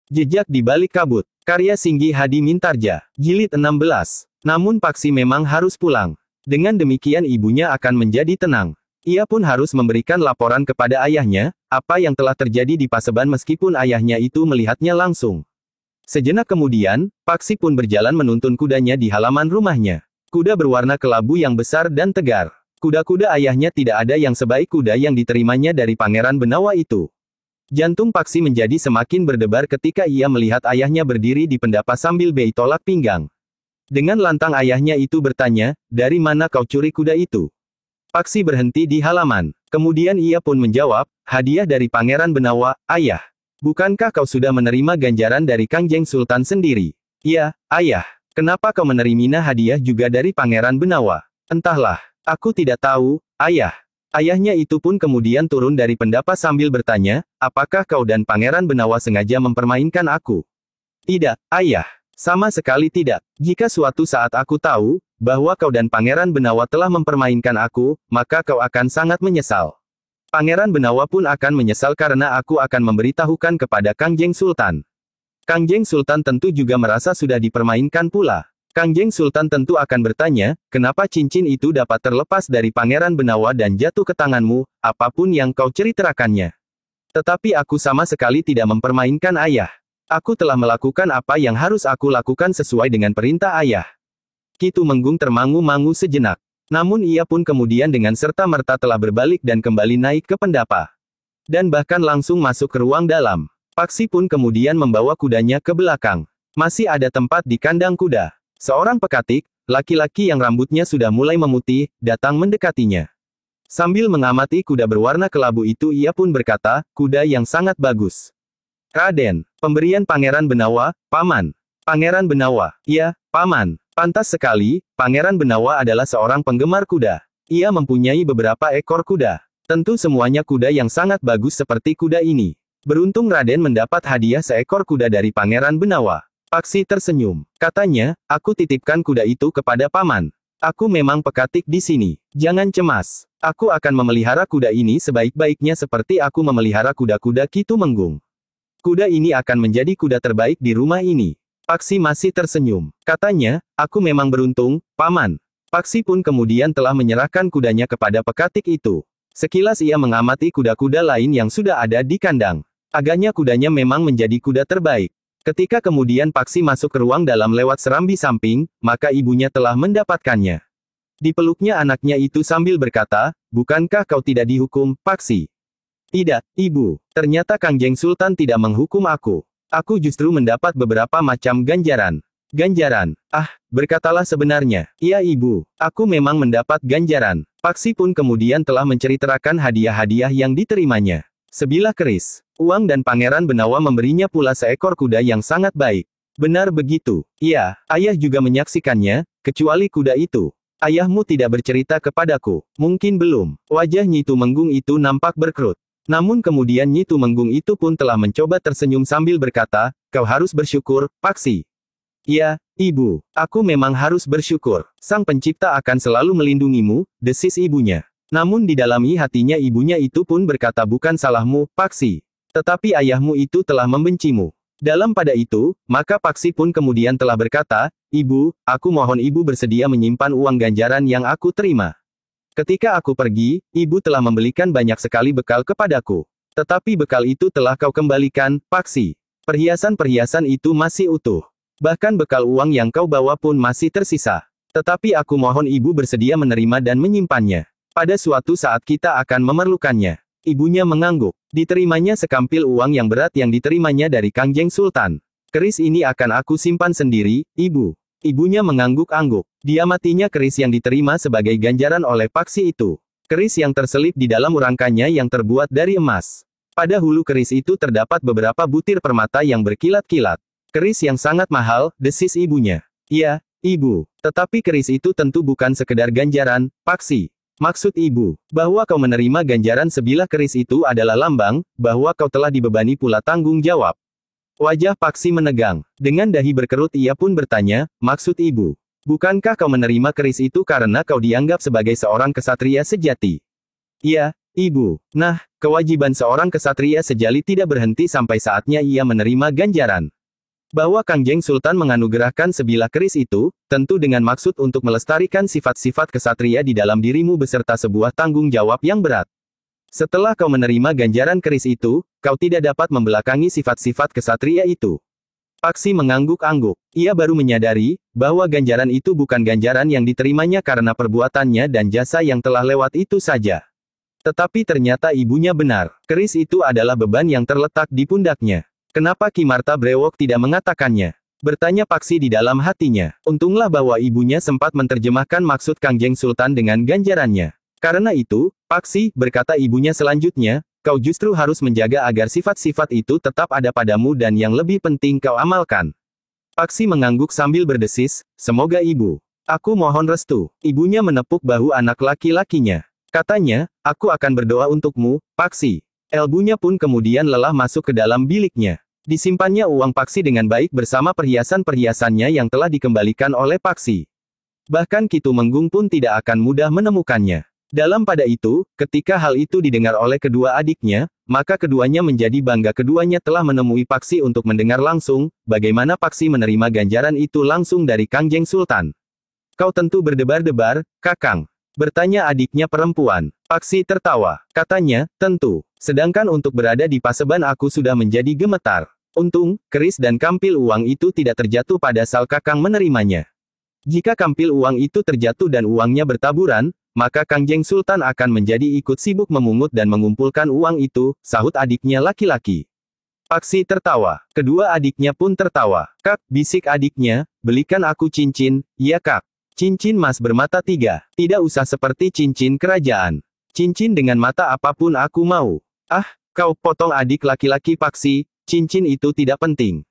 Jejak di balik kabut. Karya Singgi Hadi Mintarja. Jilid 16. Namun Paksi memang harus pulang. Dengan demikian ibunya akan menjadi tenang. Ia pun harus memberikan laporan kepada ayahnya, apa yang telah terjadi di Paseban meskipun ayahnya itu melihatnya langsung. Sejenak kemudian, Paksi pun berjalan menuntun kudanya di halaman rumahnya. Kuda berwarna kelabu yang besar dan tegar. Kuda-kuda ayahnya tidak ada yang sebaik kuda yang diterimanya dari Pangeran Benawa itu. Jantung Paksi menjadi semakin berdebar ketika ia melihat ayahnya berdiri di pendapa sambil bei tolak pinggang. Dengan lantang ayahnya itu bertanya, "Dari mana kau curi kuda itu?" Paksi berhenti di halaman. Kemudian ia pun menjawab, "Hadiah dari Pangeran Benawa, ayah. Bukankah kau sudah menerima ganjaran dari Kangjeng Sultan sendiri?" "Ya, ayah. Kenapa kau menerima hadiah juga dari Pangeran Benawa?" "Entahlah. Aku tidak tahu, ayah." Ayahnya itu pun kemudian turun dari pendapa sambil bertanya, "Apakah kau dan Pangeran Benawa sengaja mempermainkan aku?" "Tidak, ayah. Sama sekali tidak. Jika suatu saat aku tahu, bahwa kau dan Pangeran Benawa telah mempermainkan aku, maka kau akan sangat menyesal. Pangeran Benawa pun akan menyesal karena aku akan memberitahukan kepada Kangjeng Sultan. Kangjeng Sultan tentu juga merasa sudah dipermainkan pula. Kangjeng Sultan tentu akan bertanya, kenapa cincin itu dapat terlepas dari Pangeran Benawa dan jatuh ke tanganmu, apapun yang kau ceritakannya. Tetapi aku sama sekali tidak mempermainkan ayah. Aku telah melakukan apa yang harus aku lakukan sesuai dengan perintah ayah." Ki Tumenggung termangu-mangu sejenak. Namun ia pun kemudian dengan serta-merta telah berbalik dan kembali naik ke pendapa. Dan bahkan langsung masuk ke ruang dalam. Paksi pun kemudian membawa kudanya ke belakang. Masih ada tempat di kandang kuda. Seorang pekatik, laki-laki yang rambutnya sudah mulai memutih, datang mendekatinya. Sambil mengamati kuda berwarna kelabu itu ia pun berkata, "Kuda yang sangat bagus." "Raden, pemberian Pangeran Benawa, Paman." "Pangeran Benawa?" "Ya, Paman. Pantas sekali, Pangeran Benawa adalah seorang penggemar kuda. Ia mempunyai beberapa ekor kuda. Tentu semuanya kuda yang sangat bagus seperti kuda ini. Beruntung Raden mendapat hadiah seekor kuda dari Pangeran Benawa." Paksi tersenyum. Katanya, "Aku titipkan kuda itu kepada Paman. Aku memang pekatik di sini. Jangan cemas. Aku akan memelihara kuda ini sebaik-baiknya seperti aku memelihara kuda-kuda Ki Tumenggung. Kuda ini akan menjadi kuda terbaik di rumah ini." Paksi masih tersenyum. Katanya, "Aku memang beruntung, Paman." Paksi pun kemudian telah menyerahkan kudanya kepada pekatik itu. Sekilas ia mengamati kuda-kuda lain yang sudah ada di kandang. Agaknya kudanya memang menjadi kuda terbaik. Ketika kemudian Paksi masuk ke ruang dalam lewat serambi samping, maka ibunya telah mendapatkannya. Dipeluknya anaknya itu sambil berkata, "Bukankah kau tidak dihukum, Paksi?" "Tidak, Ibu. Ternyata Kangjeng Sultan tidak menghukum aku. Aku justru mendapat beberapa macam ganjaran." "Ganjaran? Ah, berkatalah sebenarnya." "Iya Ibu, aku memang mendapat ganjaran." Paksi pun kemudian telah menceritakan hadiah-hadiah yang diterimanya. Sebilah keris, uang dan Pangeran Benawa memberinya pula seekor kuda yang sangat baik. "Benar begitu?" "Iya, ayah juga menyaksikannya, kecuali kuda itu." "Ayahmu tidak bercerita kepadaku." "Mungkin belum." Wajah Nyi Tumenggung itu nampak berkerut. Namun kemudian Nyi Tumenggung itu pun telah mencoba tersenyum sambil berkata, "Kau harus bersyukur, Paksi." "Ya, Ibu, aku memang harus bersyukur. Sang Pencipta akan selalu melindungimu," desis ibunya. Namun di dalam hatinya ibunya itu pun berkata, "Bukan salahmu, Paksi. Tetapi ayahmu itu telah membencimu." Dalam pada itu, maka Paksi pun kemudian telah berkata, "Ibu, aku mohon Ibu bersedia menyimpan uang ganjaran yang aku terima. Ketika aku pergi, Ibu telah membelikan banyak sekali bekal kepadaku. Tetapi bekal itu telah kau kembalikan, Paksi. Perhiasan-perhiasan itu masih utuh. Bahkan bekal uang yang kau bawa pun masih tersisa. Tetapi aku mohon Ibu bersedia menerima dan menyimpannya. Pada suatu saat kita akan memerlukannya." Ibunya mengangguk. Diterimanya sekampil uang yang berat yang diterimanya dari Kangjeng Sultan. "Keris ini akan aku simpan sendiri, Ibu." Ibunya mengangguk-angguk. Diamatinya keris yang diterima sebagai ganjaran oleh Paksi itu. Keris yang terselip di dalam urangkanya yang terbuat dari emas. Pada hulu keris itu terdapat beberapa butir permata yang berkilat-kilat. "Keris yang sangat mahal," desis ibunya. "Iya, Ibu. Tetapi keris itu tentu bukan sekedar ganjaran, Paksi. Maksud Ibu, bahwa kau menerima ganjaran sebilah keris itu adalah lambang, bahwa kau telah dibebani pula tanggung jawab." Wajah Paksi menegang. Dengan dahi berkerut ia pun bertanya, "Maksud Ibu, bukankah kau menerima keris itu karena kau dianggap sebagai seorang kesatria sejati?" "Iya, Ibu. Nah, kewajiban seorang kesatria sejali tidak berhenti sampai saatnya ia menerima ganjaran. Bahwa Kangjeng Sultan menganugerahkan sebilah keris itu, tentu dengan maksud untuk melestarikan sifat-sifat kesatria di dalam dirimu beserta sebuah tanggung jawab yang berat. Setelah kau menerima ganjaran keris itu, kau tidak dapat membelakangi sifat-sifat kesatria itu. Paksi mengangguk-angguk. Ia baru menyadari, bahwa ganjaran itu bukan ganjaran yang diterimanya karena perbuatannya dan jasa yang telah lewat itu saja. Tetapi ternyata ibunya benar. Keris itu adalah beban yang terletak di pundaknya. Kenapa Ki Marta Brewok tidak mengatakannya? Bertanya Paksi di dalam hatinya. Untunglah bahwa ibunya sempat menerjemahkan maksud Kangjeng Sultan dengan ganjarannya. Karena itu, Paksi, berkata ibunya selanjutnya, kau justru harus menjaga agar sifat-sifat itu tetap ada padamu dan yang lebih penting kau amalkan. Paksi mengangguk sambil berdesis, semoga ibu. Aku mohon restu. Ibunya menepuk bahu anak laki-lakinya. Katanya, aku akan berdoa untukmu, Paksi. Elbunya pun kemudian lelah masuk ke dalam biliknya. Disimpannya uang Paksi dengan baik bersama perhiasan-perhiasannya yang telah dikembalikan oleh Paksi. Bahkan Ki Tumenggung pun tidak akan mudah menemukannya. Dalam pada itu, ketika hal itu didengar oleh kedua adiknya, maka keduanya menjadi bangga keduanya telah menemui Paksi untuk mendengar langsung, bagaimana Paksi menerima ganjaran itu langsung dari Kangjeng Sultan. Kau tentu berdebar-debar, Kakang. Bertanya adiknya perempuan. Paksi tertawa. Katanya, tentu. Sedangkan untuk berada di Paseban aku sudah menjadi gemetar. Untung, keris dan kampil uang itu tidak terjatuh pada sal Kakang menerimanya. Jika kampil uang itu terjatuh dan uangnya bertaburan, maka Kangjeng Sultan akan menjadi ikut sibuk memungut dan mengumpulkan uang itu, sahut adiknya laki-laki. Paksi tertawa. Kedua adiknya pun tertawa. Kak, bisik adiknya, belikan aku cincin, ya Kak. Cincin emas bermata 3. Tidak usah seperti cincin kerajaan. Cincin dengan mata apapun aku mau. Ah, kau potong adik laki-laki Paksi, cincin itu tidak penting.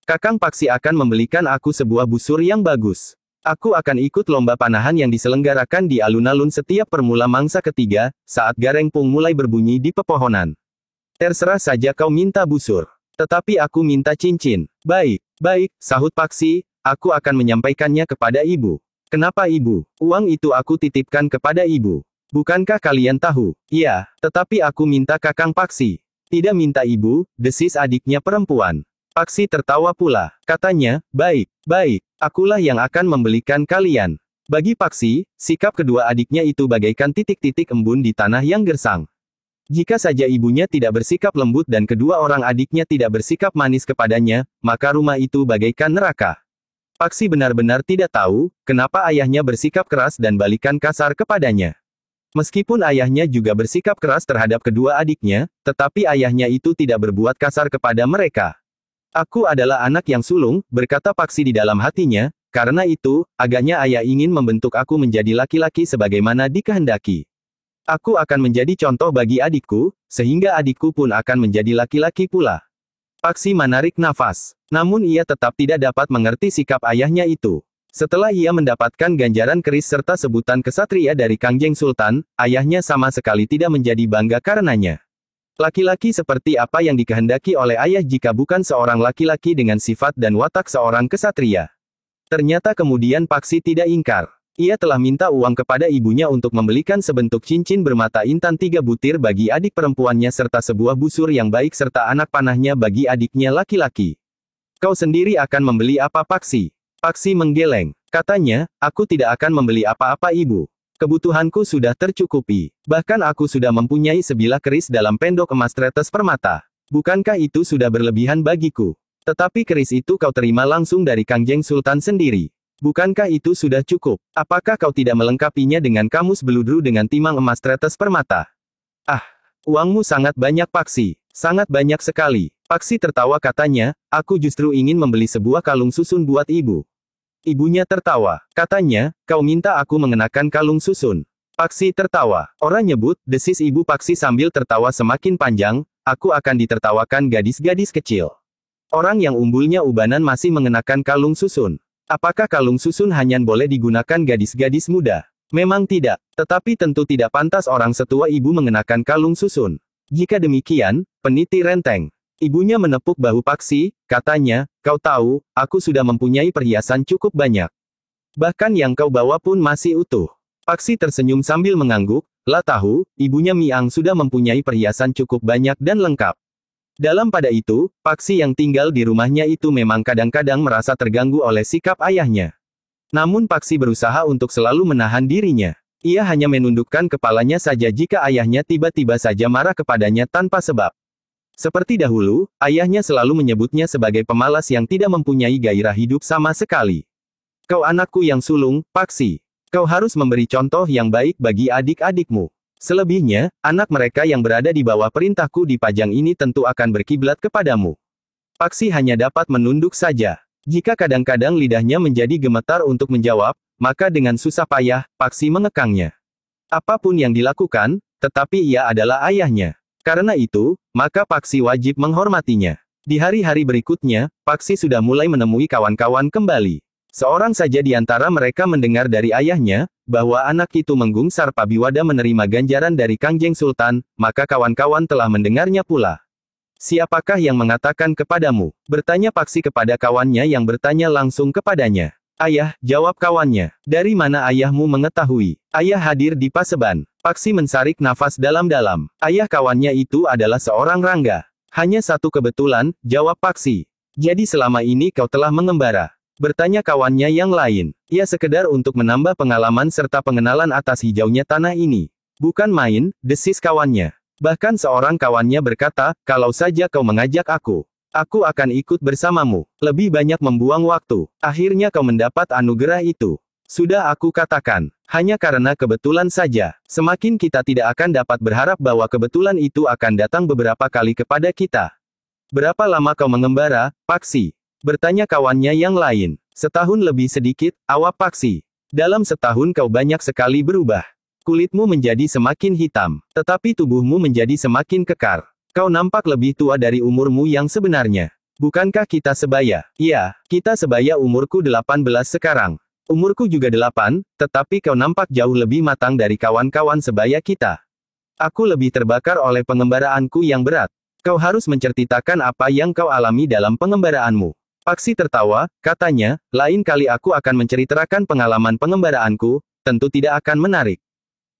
Kakang Paksi akan membelikan aku sebuah busur yang bagus. Aku akan ikut lomba panahan yang diselenggarakan di alun-alun setiap permula mangsa ketiga, saat garengpung mulai berbunyi di pepohonan. Terserah saja kau minta busur. Tetapi aku minta cincin. Baik, baik, sahut Paksi, aku akan menyampaikannya kepada ibu. Kenapa ibu? Uang itu aku titipkan kepada ibu. Bukankah kalian tahu? Iya, tetapi aku minta Kakang Paksi. Tidak minta ibu, desis adiknya perempuan. Paksi tertawa pula. Katanya, baik, baik. Akulah yang akan membelikan kalian. Bagi Paksi, sikap kedua adiknya itu bagaikan titik-titik embun di tanah yang gersang. Jika saja ibunya tidak bersikap lembut dan kedua orang adiknya tidak bersikap manis kepadanya, maka rumah itu bagaikan neraka. Paksi benar-benar tidak tahu, kenapa ayahnya bersikap keras dan balikan kasar kepadanya. Meskipun ayahnya juga bersikap keras terhadap kedua adiknya, tetapi ayahnya itu tidak berbuat kasar kepada mereka. Aku adalah anak yang sulung, berkata Paksi di dalam hatinya, karena itu, agaknya ayah ingin membentuk aku menjadi laki-laki sebagaimana dikehendaki. Aku akan menjadi contoh bagi adikku, sehingga adikku pun akan menjadi laki-laki pula. Paksi menarik nafas. Namun ia tetap tidak dapat mengerti sikap ayahnya itu. Setelah ia mendapatkan ganjaran keris serta sebutan kesatria dari Kangjeng Sultan, ayahnya sama sekali tidak menjadi bangga karenanya. Laki-laki seperti apa yang dikehendaki oleh ayah jika bukan seorang laki-laki dengan sifat dan watak seorang kesatria? Ternyata kemudian Paksi tidak ingkar. Ia telah minta uang kepada ibunya untuk membelikan sebentuk cincin bermata intan 3 butir bagi adik perempuannya serta sebuah busur yang baik serta anak panahnya bagi adiknya laki-laki. Kau sendiri akan membeli apa Paksi? Paksi menggeleng. Katanya, aku tidak akan membeli apa-apa ibu. Kebutuhanku sudah tercukupi. Bahkan aku sudah mempunyai sebilah keris dalam pendok emas tretes permata. Bukankah itu sudah berlebihan bagiku? Tetapi keris itu kau terima langsung dari Kangjeng Sultan sendiri. Bukankah itu sudah cukup? Apakah kau tidak melengkapinya dengan kamus beludru dengan timang emas tretes permata? Ah, uangmu sangat banyak Paksi. Sangat banyak sekali. Paksi tertawa katanya, aku justru ingin membeli sebuah kalung susun buat ibu. Ibunya tertawa. Katanya, kau minta aku mengenakan kalung susun. Paksi tertawa. Orang nyebut, desis ibu Paksi sambil tertawa semakin panjang, aku akan ditertawakan gadis-gadis kecil. Orang yang umbulnya ubanan masih mengenakan kalung susun. Apakah kalung susun hanya boleh digunakan gadis-gadis muda? Memang tidak. Tetapi tentu tidak pantas orang setua ibu mengenakan kalung susun. Jika demikian, peniti renteng. Ibunya menepuk bahu Paksi, katanya, kau tahu, aku sudah mempunyai perhiasan cukup banyak. Bahkan yang kau bawa pun masih utuh. Paksi tersenyum sambil mengangguk, lah tahu, ibunya Miang sudah mempunyai perhiasan cukup banyak dan lengkap. Dalam pada itu, Paksi yang tinggal di rumahnya itu memang kadang-kadang merasa terganggu oleh sikap ayahnya. Namun Paksi berusaha untuk selalu menahan dirinya. Ia hanya menundukkan kepalanya saja jika ayahnya tiba-tiba saja marah kepadanya tanpa sebab. Seperti dahulu, ayahnya selalu menyebutnya sebagai pemalas yang tidak mempunyai gairah hidup sama sekali. Kau anakku yang sulung, Paksi. Kau harus memberi contoh yang baik bagi adik-adikmu. Selebihnya, anak mereka yang berada di bawah perintahku di Pajang ini tentu akan berkiblat kepadamu. Paksi hanya dapat menunduk saja. Jika kadang-kadang lidahnya menjadi gemetar untuk menjawab, maka dengan susah payah, Paksi mengekangnya. Apapun yang dilakukan, tetapi ia adalah ayahnya. Karena itu, maka Paksi wajib menghormatinya. Di hari-hari berikutnya, Paksi sudah mulai menemui kawan-kawan kembali. Seorang saja di antara mereka mendengar dari ayahnya, bahwa anak itu Menggungsar Pabiwada menerima ganjaran dari Kangjeng Sultan, maka kawan-kawan telah mendengarnya pula. Siapakah yang mengatakan kepadamu? Bertanya Paksi kepada kawannya yang bertanya langsung kepadanya. Ayah, jawab kawannya. Dari mana ayahmu mengetahui? Ayah hadir di Paseban. Paksi mensarik nafas dalam-dalam. Ayah kawannya itu adalah seorang Rangga. Hanya satu kebetulan, jawab Paksi. Jadi selama ini kau telah mengembara? Bertanya kawannya yang lain. Ia sekedar untuk menambah pengalaman serta pengenalan atas hijaunya tanah ini. Bukan main, desis kawannya. Bahkan seorang kawannya berkata, kalau saja kau mengajak aku akan ikut bersamamu. Lebih banyak membuang waktu. Akhirnya kau mendapat anugerah itu. Sudah aku katakan, hanya karena kebetulan saja. Semakin kita tidak akan dapat berharap bahwa kebetulan itu akan datang beberapa kali kepada kita. Berapa lama kau mengembara, Paksi? Bertanya kawannya yang lain. Setahun lebih sedikit, awak Paksi. Dalam setahun kau banyak sekali berubah. Kulitmu menjadi semakin hitam, tetapi tubuhmu menjadi semakin kekar. Kau nampak lebih tua dari umurmu yang sebenarnya. Bukankah kita sebaya? Iya, kita sebaya umurku 18 sekarang. Umurku juga 8, tetapi kau nampak jauh lebih matang dari kawan-kawan sebaya kita. Aku lebih terbakar oleh pengembaraanku yang berat. Kau harus menceritakan apa yang kau alami dalam pengembaraanmu. Paksi tertawa, katanya, lain kali aku akan menceritakan pengalaman pengembaraanku, tentu tidak akan menarik.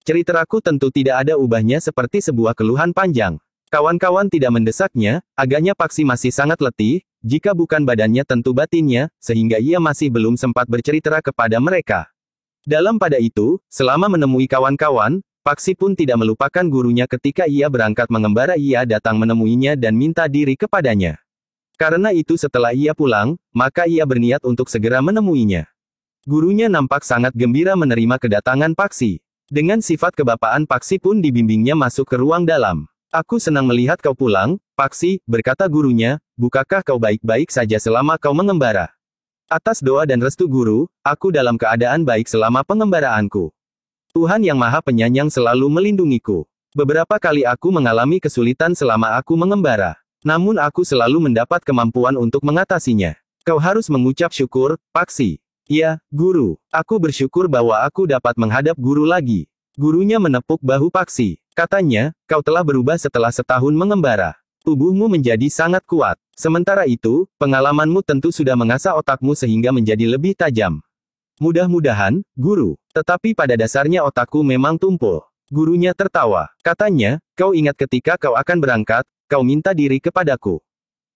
Ceritaku tentu tidak ada ubahnya seperti sebuah keluhan panjang. Kawan-kawan tidak mendesaknya, agaknya Paksi masih sangat letih, jika bukan badannya tentu batinnya, sehingga ia masih belum sempat bercerita kepada mereka. Dalam pada itu, selama menemui kawan-kawan, Paksi pun tidak melupakan gurunya ketika ia berangkat mengembara ia datang menemuinya dan minta diri kepadanya. Karena itu setelah ia pulang, maka ia berniat untuk segera menemuinya. Gurunya nampak sangat gembira menerima kedatangan Paksi. Dengan sifat kebapaan Paksi pun dibimbingnya masuk ke ruang dalam. Aku senang melihat kau pulang, Paksi, berkata gurunya, bukankah kau baik-baik saja selama kau mengembara? Atas doa dan restu guru, aku dalam keadaan baik selama pengembaraanku. Tuhan Yang Maha Penyayang selalu melindungiku. Beberapa kali aku mengalami kesulitan selama aku mengembara. Namun aku selalu mendapat kemampuan untuk mengatasinya. Kau harus mengucap syukur, Paksi. Iya, guru. Aku bersyukur bahwa aku dapat menghadap guru lagi. Gurunya menepuk bahu Paksi. Katanya, kau telah berubah setelah setahun mengembara. Tubuhmu menjadi sangat kuat. Sementara itu, pengalamanmu tentu sudah mengasah otakmu sehingga menjadi lebih tajam. Mudah-mudahan, guru. Tetapi pada dasarnya otakku memang tumpul. Gurunya tertawa. Katanya, kau ingat ketika kau akan berangkat, kau minta diri kepadaku.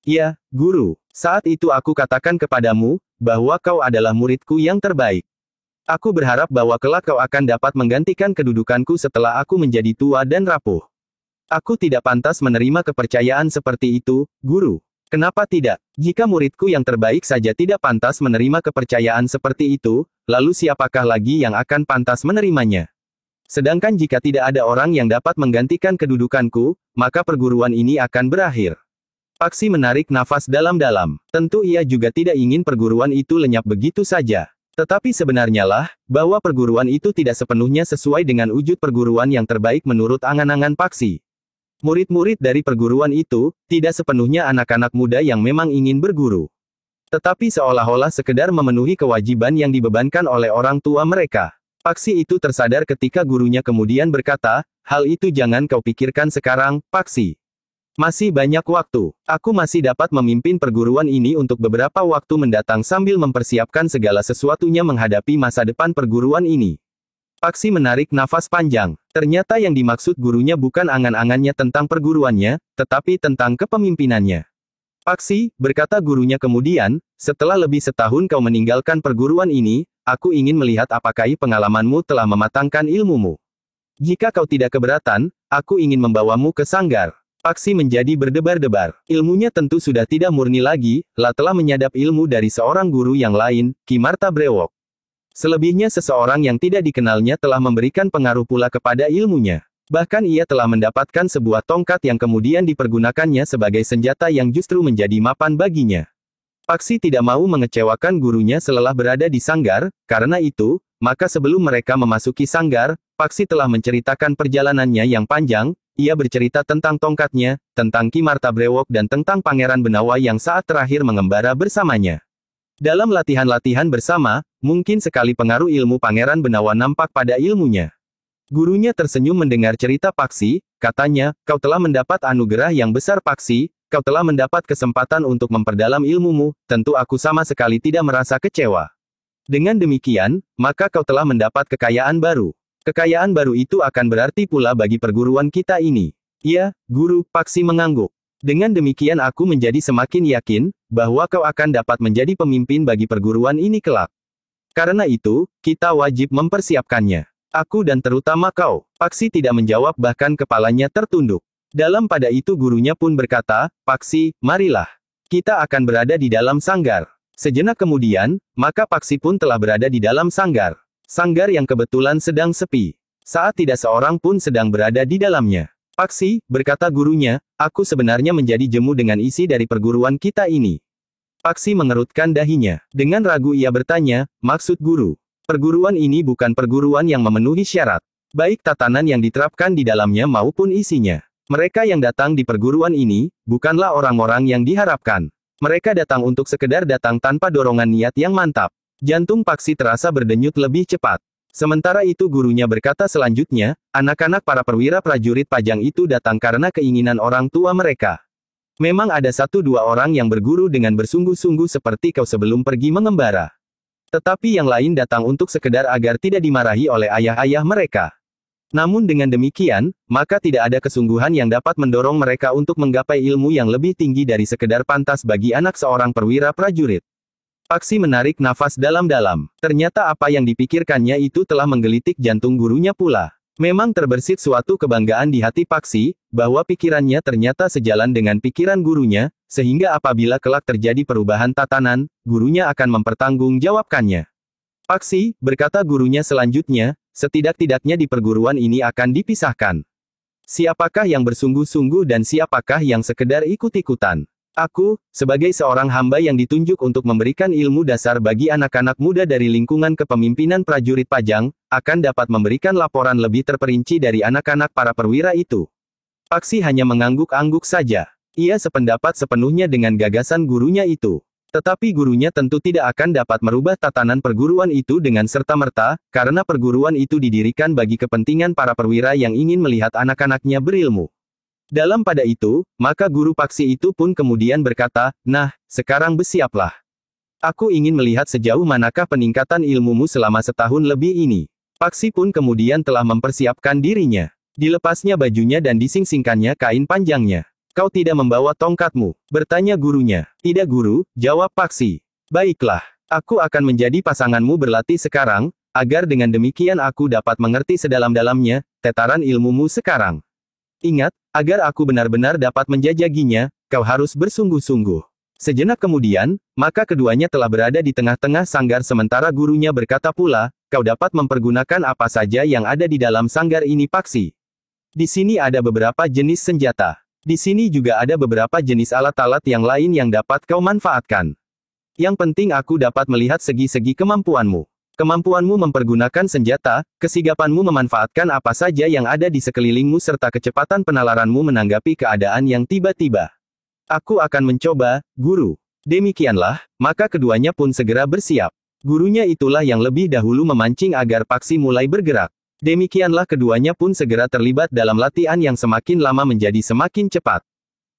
Ya, guru. Saat itu aku katakan kepadamu, bahwa kau adalah muridku yang terbaik. Aku berharap bahwa kelak kau akan dapat menggantikan kedudukanku setelah aku menjadi tua dan rapuh. Aku tidak pantas menerima kepercayaan seperti itu, guru. Kenapa tidak? Jika muridku yang terbaik saja tidak pantas menerima kepercayaan seperti itu, lalu siapakah lagi yang akan pantas menerimanya? Sedangkan jika tidak ada orang yang dapat menggantikan kedudukanku, maka perguruan ini akan berakhir. Paksi menarik nafas dalam-dalam. Tentu ia juga tidak ingin perguruan itu lenyap begitu saja. Tetapi sebenarnya lah, bahwa perguruan itu tidak sepenuhnya sesuai dengan wujud perguruan yang terbaik menurut angan-angan Paksi. Murid-murid dari perguruan itu, tidak sepenuhnya anak-anak muda yang memang ingin berguru. Tetapi seolah-olah sekedar memenuhi kewajiban yang dibebankan oleh orang tua mereka. Paksi itu tersadar ketika gurunya kemudian berkata, hal itu jangan kau pikirkan sekarang, Paksi. Masih banyak waktu. Aku masih dapat memimpin perguruan ini untuk beberapa waktu mendatang sambil mempersiapkan segala sesuatunya menghadapi masa depan perguruan ini. Paksi menarik nafas panjang. Ternyata yang dimaksud gurunya bukan angan-angannya tentang perguruannya, tetapi tentang kepemimpinannya. Paksi, berkata gurunya kemudian, setelah lebih setahun kau meninggalkan perguruan ini, aku ingin melihat apakah pengalamanmu telah mematangkan ilmumu. Jika kau tidak keberatan, aku ingin membawamu ke sanggar. Paksi menjadi berdebar-debar. Ilmunya tentu sudah tidak murni lagi, telah menyadap ilmu dari seorang guru yang lain, Ki Marta Brewok. Selebihnya seseorang yang tidak dikenalnya telah memberikan pengaruh pula kepada ilmunya. Bahkan ia telah mendapatkan sebuah tongkat yang kemudian dipergunakannya sebagai senjata yang justru menjadi mapan baginya. Paksi tidak mau mengecewakan gurunya selelah berada di sanggar, karena itu, maka sebelum mereka memasuki sanggar, Paksi telah menceritakan perjalanannya yang panjang. Ia bercerita tentang tongkatnya, tentang Ki Marta Brewok dan tentang Pangeran Benawa yang saat terakhir mengembara bersamanya. Dalam latihan-latihan bersama, mungkin sekali pengaruh ilmu Pangeran Benawa nampak pada ilmunya. Gurunya tersenyum mendengar cerita Paksi, katanya, kau telah mendapat anugerah yang besar Paksi, kau telah mendapat kesempatan untuk memperdalam ilmumu, tentu aku sama sekali tidak merasa kecewa. Dengan demikian, maka kau telah mendapat kekayaan baru. Kekayaan baru itu akan berarti pula bagi perguruan kita ini. Iya, guru, Paksi mengangguk. Dengan demikian aku menjadi semakin yakin, bahwa kau akan dapat menjadi pemimpin bagi perguruan ini kelak. Karena itu, kita wajib mempersiapkannya. Aku dan terutama kau. Paksi tidak menjawab bahkan kepalanya tertunduk. Dalam pada itu gurunya pun berkata, Paksi, marilah. Kita akan berada di dalam sanggar. Sejenak kemudian, maka Paksi pun telah berada di dalam sanggar. Sanggar yang kebetulan sedang sepi. Saat tidak seorang pun sedang berada di dalamnya. Paksi, berkata gurunya, aku sebenarnya menjadi jemu dengan isi dari perguruan kita ini. Paksi mengerutkan dahinya. Dengan ragu ia bertanya, maksud guru? Perguruan ini bukan perguruan yang memenuhi syarat. Baik tatanan yang diterapkan di dalamnya maupun isinya. Mereka yang datang di perguruan ini, bukanlah orang-orang yang diharapkan. Mereka datang untuk sekedar datang tanpa dorongan niat yang mantap. Jantung Paksi terasa berdenyut lebih cepat. Sementara itu gurunya berkata selanjutnya, anak-anak para perwira prajurit Pajang itu datang karena keinginan orang tua mereka. Memang ada satu dua orang yang berguru dengan bersungguh-sungguh seperti kau sebelum pergi mengembara. Tetapi yang lain datang untuk sekedar agar tidak dimarahi oleh ayah-ayah mereka. Namun dengan demikian, maka tidak ada kesungguhan yang dapat mendorong mereka untuk menggapai ilmu yang lebih tinggi dari sekedar pantas bagi anak seorang perwira prajurit. Paksi menarik nafas dalam-dalam. Ternyata apa yang dipikirkannya itu telah menggelitik jantung gurunya pula. Memang terbersit suatu kebanggaan di hati Paksi, bahwa pikirannya ternyata sejalan dengan pikiran gurunya, sehingga apabila kelak terjadi perubahan tatanan, gurunya akan mempertanggungjawabkannya. Paksi, berkata gurunya selanjutnya, setidak-tidaknya di perguruan ini akan dipisahkan. Siapakah yang bersungguh-sungguh dan siapakah yang sekedar ikut-ikutan? Aku, sebagai seorang hamba yang ditunjuk untuk memberikan ilmu dasar bagi anak-anak muda dari lingkungan kepemimpinan prajurit Pajang, akan dapat memberikan laporan lebih terperinci dari anak-anak para perwira itu. Paksi hanya mengangguk-angguk saja. Ia sependapat sepenuhnya dengan gagasan gurunya itu. Tetapi gurunya tentu tidak akan dapat merubah tatanan perguruan itu dengan serta-merta, karena perguruan itu didirikan bagi kepentingan para perwira yang ingin melihat anak-anaknya berilmu. Dalam pada itu, maka guru Paksi itu pun kemudian berkata, nah, sekarang bersiaplah. Aku ingin melihat sejauh manakah peningkatan ilmumu selama setahun lebih ini. Paksi pun kemudian telah mempersiapkan dirinya. Dilepasnya bajunya dan disingsingkannya kain panjangnya. Kau tidak membawa tongkatmu? Bertanya gurunya. Tidak guru, jawab Paksi. Baiklah, aku akan menjadi pasanganmu berlatih sekarang, agar dengan demikian aku dapat mengerti sedalam-dalamnya, tetaran ilmumu sekarang. Ingat, agar aku benar-benar dapat menjajaginya, kau harus bersungguh-sungguh. Sejenak kemudian, maka keduanya telah berada di tengah-tengah sanggar sementara gurunya berkata pula, kau dapat mempergunakan apa saja yang ada di dalam sanggar ini Paksi. Di sini ada beberapa jenis senjata. Di sini juga ada beberapa jenis alat-alat yang lain yang dapat kau manfaatkan. Yang penting aku dapat melihat segi-segi kemampuanmu. Kemampuanmu mempergunakan senjata, kesigapanmu memanfaatkan apa saja yang ada di sekelilingmu serta kecepatan penalaranmu menanggapi keadaan yang tiba-tiba. Aku akan mencoba, guru. Demikianlah, maka keduanya pun segera bersiap. Gurunya itulah yang lebih dahulu memancing agar Paksi mulai bergerak. Demikianlah keduanya pun segera terlibat dalam latihan yang semakin lama menjadi semakin cepat.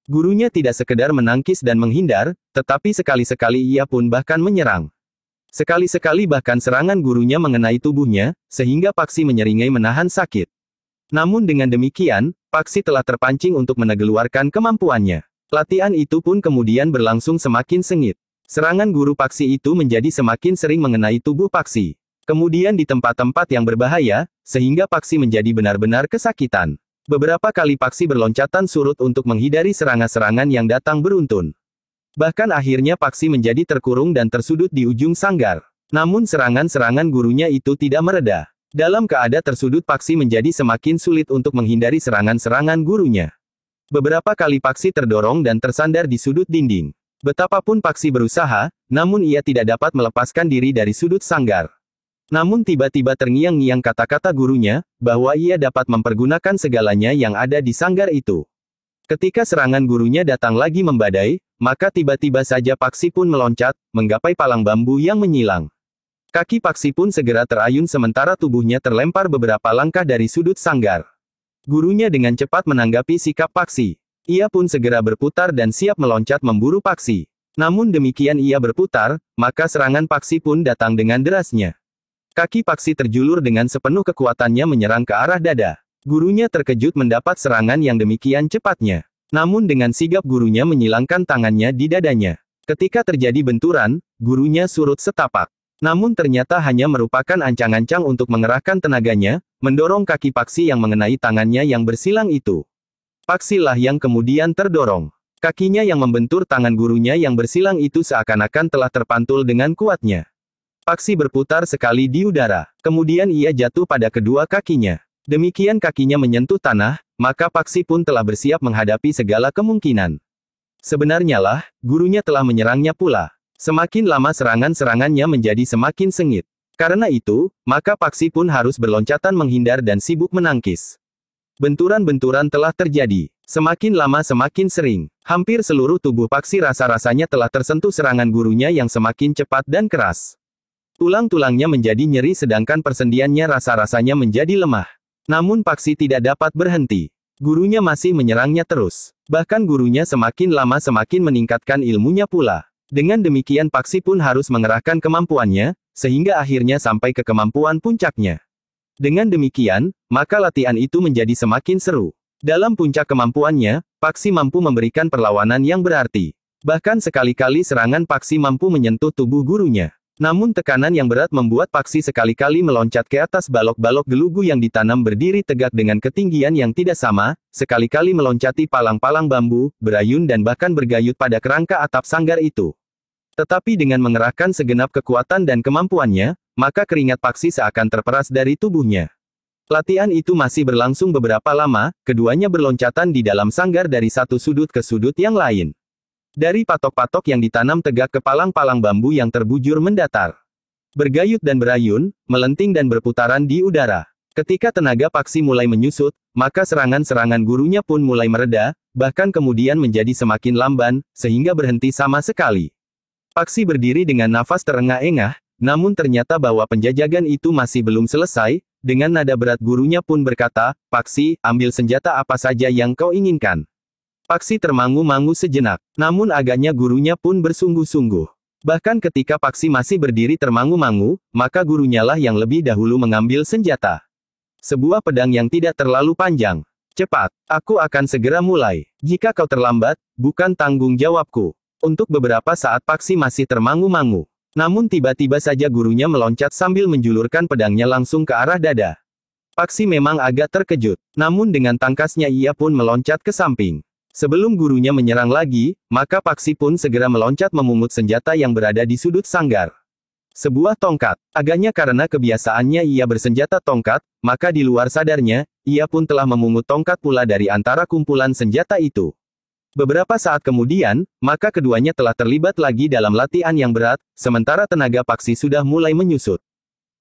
Gurunya tidak sekedar menangkis dan menghindar, tetapi sekali-sekali ia pun bahkan menyerang. Sekali-sekali bahkan serangan gurunya mengenai tubuhnya, sehingga Paksi menyeringai menahan sakit. Namun dengan demikian, Paksi telah terpancing untuk mengeluarkan kemampuannya. Latihan itu pun kemudian berlangsung semakin sengit. Serangan guru Paksi itu menjadi semakin sering mengenai tubuh Paksi. Kemudian di tempat-tempat yang berbahaya, sehingga Paksi menjadi benar-benar kesakitan. Beberapa kali Paksi berloncatan surut untuk menghindari serangan-serangan yang datang beruntun. Bahkan akhirnya Paksi menjadi terkurung dan tersudut di ujung sanggar. Namun serangan-serangan gurunya itu tidak mereda. Dalam keadaan tersudut Paksi menjadi semakin sulit untuk menghindari serangan-serangan gurunya. Beberapa kali Paksi terdorong dan tersandar di sudut dinding. Betapapun Paksi berusaha, namun ia tidak dapat melepaskan diri dari sudut sanggar. Namun tiba-tiba terngiang-ngiang kata-kata gurunya, bahwa ia dapat mempergunakan segalanya yang ada di sanggar itu. Ketika serangan gurunya datang lagi membadai, maka tiba-tiba saja Paksi pun meloncat, menggapai palang bambu yang menyilang. Kaki Paksi pun segera terayun sementara tubuhnya terlempar beberapa langkah dari sudut sanggar. Gurunya dengan cepat menanggapi sikap Paksi. Ia pun segera berputar dan siap meloncat memburu Paksi. Namun demikian ia berputar, maka serangan Paksi pun datang dengan derasnya. Kaki Paksi terjulur dengan sepenuh kekuatannya menyerang ke arah dada. Gurunya terkejut mendapat serangan yang demikian cepatnya. Namun dengan sigap gurunya menyilangkan tangannya di dadanya. Ketika terjadi benturan, gurunya surut setapak. Namun ternyata hanya merupakan ancang-ancang untuk mengerahkan tenaganya, mendorong kaki Paksi yang mengenai tangannya yang bersilang itu. Paksi lah yang kemudian terdorong. Kakinya yang membentur tangan gurunya yang bersilang itu seakan-akan telah terpantul dengan kuatnya. Paksi berputar sekali di udara. Kemudian ia jatuh pada kedua kakinya. Demikian kakinya menyentuh tanah, maka Paksi pun telah bersiap menghadapi segala kemungkinan. Sebenarnya lah, gurunya telah menyerangnya pula. Semakin lama serangan-serangannya menjadi semakin sengit. Karena itu, maka Paksi pun harus berloncatan menghindar dan sibuk menangkis. Benturan-benturan telah terjadi. Semakin lama semakin sering. Hampir seluruh tubuh Paksi rasa-rasanya telah tersentuh serangan gurunya yang semakin cepat dan keras. Tulang-tulangnya menjadi nyeri sedangkan persendiannya rasa-rasanya menjadi lemah. Namun Paksi tidak dapat berhenti. Gurunya masih menyerangnya terus. Bahkan gurunya semakin lama semakin meningkatkan ilmunya pula. Dengan demikian Paksi pun harus mengerahkan kemampuannya, sehingga akhirnya sampai ke kemampuan puncaknya. Dengan demikian, maka latihan itu menjadi semakin seru. Dalam puncak kemampuannya, Paksi mampu memberikan perlawanan yang berarti. Bahkan sekali-kali serangan Paksi mampu menyentuh tubuh gurunya. Namun tekanan yang berat membuat Paksi sekali-kali meloncat ke atas balok-balok gelugu yang ditanam berdiri tegak dengan ketinggian yang tidak sama, sekali-kali meloncati palang-palang bambu, berayun dan bahkan bergayut pada kerangka atap sanggar itu. Tetapi dengan mengerahkan segenap kekuatan dan kemampuannya, maka keringat Paksi seakan terperas dari tubuhnya. Latihan itu masih berlangsung beberapa lama, keduanya berloncatan di dalam sanggar dari satu sudut ke sudut yang lain. Dari patok-patok yang ditanam tegak ke palang-palang bambu yang terbujur mendatar. Bergayut dan berayun, melenting dan berputaran di udara. Ketika tenaga Paksi mulai menyusut, maka serangan-serangan gurunya pun mulai mereda, bahkan kemudian menjadi semakin lamban, sehingga berhenti sama sekali. Paksi berdiri dengan nafas terengah-engah, namun ternyata bahwa penjajagan itu masih belum selesai, dengan nada berat gurunya pun berkata, "Paksi, ambil senjata apa saja yang kau inginkan." Paksi termangu-mangu sejenak, namun agaknya gurunya pun bersungguh-sungguh. Bahkan ketika Paksi masih berdiri termangu-mangu, maka gurunya lah yang lebih dahulu mengambil senjata. Sebuah pedang yang tidak terlalu panjang. "Cepat, aku akan segera mulai. Jika kau terlambat, bukan tanggung jawabku." Untuk beberapa saat Paksi masih termangu-mangu. Namun tiba-tiba saja gurunya meloncat sambil menjulurkan pedangnya langsung ke arah dada. Paksi memang agak terkejut, namun dengan tangkasnya ia pun meloncat ke samping. Sebelum gurunya menyerang lagi, maka Paksi pun segera meloncat memungut senjata yang berada di sudut sanggar. Sebuah tongkat. Agaknya karena kebiasaannya ia bersenjata tongkat, maka di luar sadarnya, ia pun telah memungut tongkat pula dari antara kumpulan senjata itu. Beberapa saat kemudian, maka keduanya telah terlibat lagi dalam latihan yang berat, sementara tenaga Paksi sudah mulai menyusut.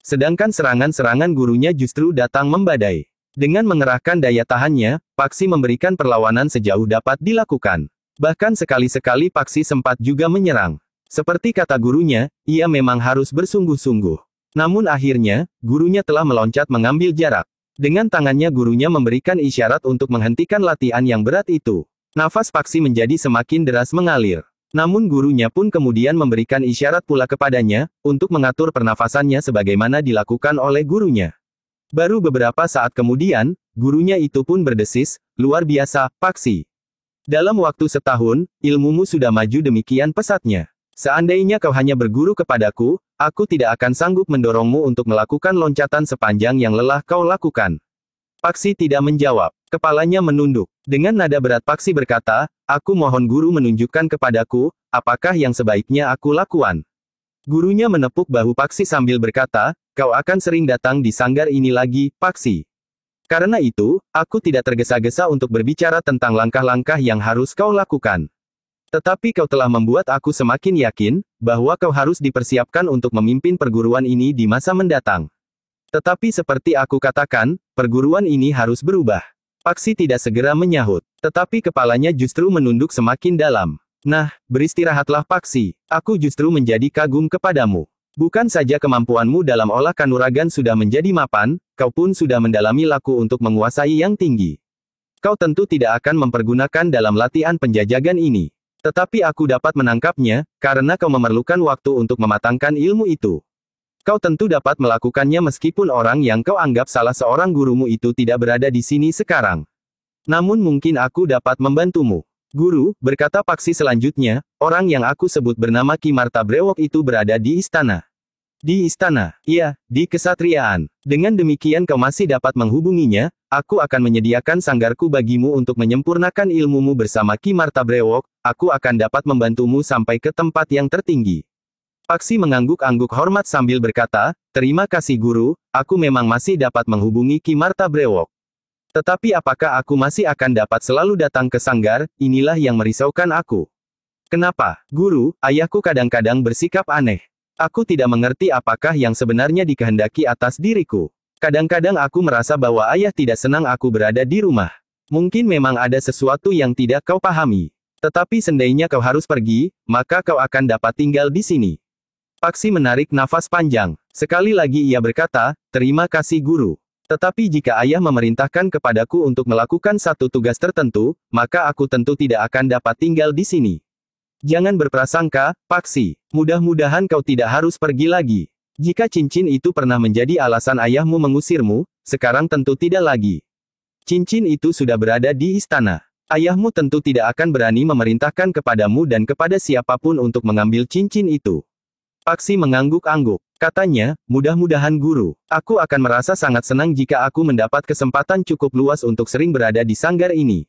Sedangkan serangan-serangan gurunya justru datang membadai. Dengan mengerahkan daya tahannya, Paksi memberikan perlawanan sejauh dapat dilakukan. Bahkan sekali-sekali Paksi sempat juga menyerang. Seperti kata gurunya, ia memang harus bersungguh-sungguh. Namun akhirnya, gurunya telah meloncat mengambil jarak. Dengan tangannya gurunya memberikan isyarat untuk menghentikan latihan yang berat itu. Nafas Paksi menjadi semakin deras mengalir. Namun gurunya pun kemudian memberikan isyarat pula kepadanya, untuk mengatur pernafasannya sebagaimana dilakukan oleh gurunya. Baru beberapa saat kemudian, gurunya itu pun berdesis, luar biasa, Paksi. Dalam waktu setahun, ilmumu sudah maju demikian pesatnya. Seandainya kau hanya berguru kepadaku, aku tidak akan sanggup mendorongmu untuk melakukan loncatan sepanjang yang lelah kau lakukan. Paksi tidak menjawab. Kepalanya menunduk. Dengan nada berat Paksi berkata, aku mohon guru menunjukkan kepadaku, apakah yang sebaiknya aku lakukan. Gurunya menepuk bahu Paksi sambil berkata, kau akan sering datang di sanggar ini lagi, Paksi. Karena itu, aku tidak tergesa-gesa untuk berbicara tentang langkah-langkah yang harus kau lakukan. Tetapi kau telah membuat aku semakin yakin, bahwa kau harus dipersiapkan untuk memimpin perguruan ini di masa mendatang. Tetapi seperti aku katakan, perguruan ini harus berubah. Paksi tidak segera menyahut, tetapi kepalanya justru menunduk semakin dalam. Nah, beristirahatlah Paksi, aku justru menjadi kagum kepadamu. Bukan saja kemampuanmu dalam olah kanuragan sudah menjadi mapan, kau pun sudah mendalami laku untuk menguasai yang tinggi. Kau tentu tidak akan mempergunakan dalam latihan penjajagan ini. Tetapi aku dapat menangkapnya, karena kau memerlukan waktu untuk mematangkan ilmu itu. Kau tentu dapat melakukannya meskipun orang yang kau anggap salah seorang gurumu itu tidak berada di sini sekarang. Namun mungkin aku dapat membantumu. Guru, berkata Paksi selanjutnya, orang yang aku sebut bernama Ki Marta Brewok itu berada di istana. Di istana, iya, di kesatriaan. Dengan demikian kau masih dapat menghubunginya, aku akan menyediakan sanggarku bagimu untuk menyempurnakan ilmumu bersama Ki Marta Brewok, aku akan dapat membantumu sampai ke tempat yang tertinggi. Paksi mengangguk-angguk hormat sambil berkata, terima kasih guru, aku memang masih dapat menghubungi Ki Marta Brewok. Tetapi apakah aku masih akan dapat selalu datang ke sanggar, inilah yang merisaukan aku. Kenapa, guru, ayahku kadang-kadang bersikap aneh. Aku tidak mengerti apakah yang sebenarnya dikehendaki atas diriku. Kadang-kadang aku merasa bahwa ayah tidak senang aku berada di rumah. Mungkin memang ada sesuatu yang tidak kau pahami. Tetapi seandainya kau harus pergi, maka kau akan dapat tinggal di sini. Paksi menarik nafas panjang. Sekali lagi ia berkata, terima kasih guru. Tetapi jika ayah memerintahkan kepadaku untuk melakukan satu tugas tertentu, maka aku tentu tidak akan dapat tinggal di sini. Jangan berprasangka, Paksi. Mudah-mudahan kau tidak harus pergi lagi. Jika cincin itu pernah menjadi alasan ayahmu mengusirmu, sekarang tentu tidak lagi. Cincin itu sudah berada di istana. Ayahmu tentu tidak akan berani memerintahkan kepadamu dan kepada siapapun untuk mengambil cincin itu. Paksi mengangguk-angguk. Katanya, mudah-mudahan guru. Aku akan merasa sangat senang jika aku mendapat kesempatan cukup luas untuk sering berada di sanggar ini.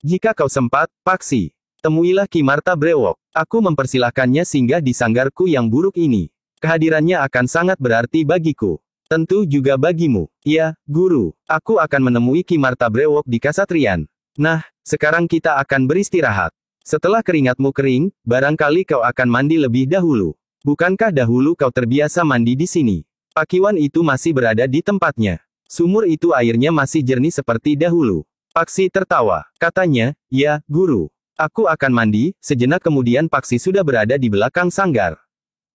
Jika kau sempat, Paksi, temuilah Ki Marta Brewok. Aku mempersilahkannya singgah di sanggarku yang buruk ini. Kehadirannya akan sangat berarti bagiku. Tentu juga bagimu. Ya, guru. Aku akan menemui Ki Marta Brewok di Kasatrian. Nah, sekarang kita akan beristirahat. Setelah keringatmu kering, barangkali kau akan mandi lebih dahulu. Bukankah dahulu kau terbiasa mandi di sini? Pakiwan itu masih berada di tempatnya. Sumur itu airnya masih jernih seperti dahulu. Paksi tertawa. Katanya, ya, guru. Aku akan mandi. Sejenak kemudian Paksi sudah berada di belakang sanggar.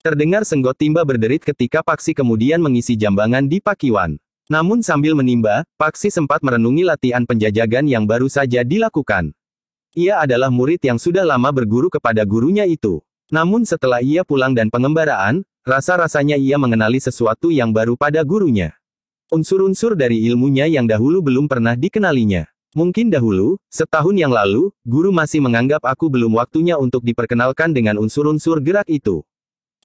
Terdengar senggot timba berderit ketika Paksi kemudian mengisi jambangan di Pakiwan. Namun sambil menimba, Paksi sempat merenungi latihan penjajagan yang baru saja dilakukan. Ia adalah murid yang sudah lama berguru kepada gurunya itu. Namun setelah ia pulang dan pengembaraan, rasa-rasanya ia mengenali sesuatu yang baru pada gurunya. Unsur-unsur dari ilmunya yang dahulu belum pernah dikenalinya. Mungkin dahulu, setahun yang lalu, guru masih menganggap aku belum waktunya untuk diperkenalkan dengan unsur-unsur gerak itu.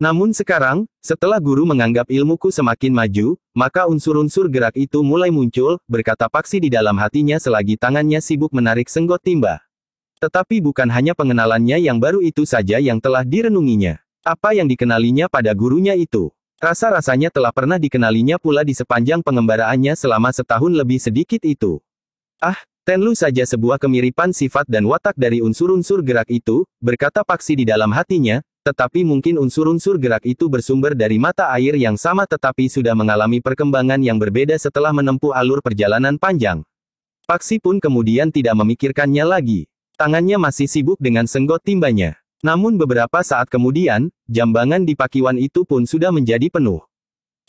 Namun sekarang, setelah guru menganggap ilmuku semakin maju, maka unsur-unsur gerak itu mulai muncul, berkata Paksi di dalam hatinya selagi tangannya sibuk menarik senggot timba. Tetapi bukan hanya pengenalannya yang baru itu saja yang telah direnunginya. Apa yang dikenalinya pada gurunya itu? Rasa-rasanya telah pernah dikenalinya pula di sepanjang pengembaraannya selama setahun lebih sedikit itu. Ah, tentu saja sebuah kemiripan sifat dan watak dari unsur-unsur gerak itu, berkata Paksi di dalam hatinya, tetapi mungkin unsur-unsur gerak itu bersumber dari mata air yang sama tetapi sudah mengalami perkembangan yang berbeda setelah menempuh alur perjalanan panjang. Paksi pun kemudian tidak memikirkannya lagi. Tangannya masih sibuk dengan senggot timbanya. Namun beberapa saat kemudian, jambangan di Pakiwan itu pun sudah menjadi penuh.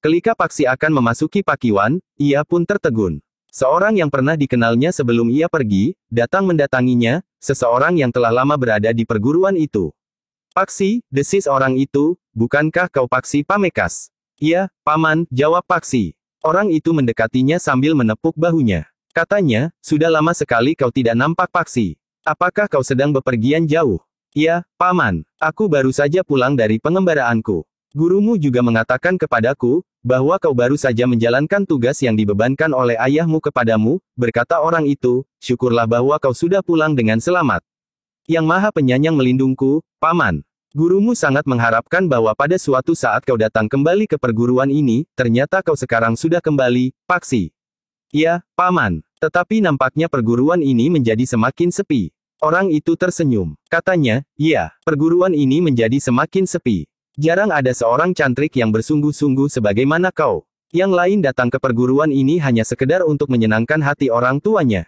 Ketika Paksi akan memasuki Pakiwan, ia pun tertegun. Seorang yang pernah dikenalnya sebelum ia pergi, datang mendatanginya, seseorang yang telah lama berada di perguruan itu. Paksi, desis orang itu, bukankah kau Paksi Pamekas? Iya, Paman, jawab Paksi. Orang itu mendekatinya sambil menepuk bahunya. Katanya, sudah lama sekali kau tidak nampak Paksi. Apakah kau sedang bepergian jauh? Iya, Paman, aku baru saja pulang dari pengembaraanku. Gurumu juga mengatakan kepadaku, bahwa kau baru saja menjalankan tugas yang dibebankan oleh ayahmu kepadamu, berkata orang itu, syukurlah bahwa kau sudah pulang dengan selamat. Yang Maha Penyayang melindungku, Paman. Gurumu sangat mengharapkan bahwa pada suatu saat kau datang kembali ke perguruan ini, ternyata kau sekarang sudah kembali, Paksi. Ya, Paman. Tetapi nampaknya perguruan ini menjadi semakin sepi. Orang itu tersenyum. Katanya, iya, perguruan ini menjadi semakin sepi. Jarang ada seorang cantrik yang bersungguh-sungguh sebagaimana kau. Yang lain datang ke perguruan ini hanya sekedar untuk menyenangkan hati orang tuanya.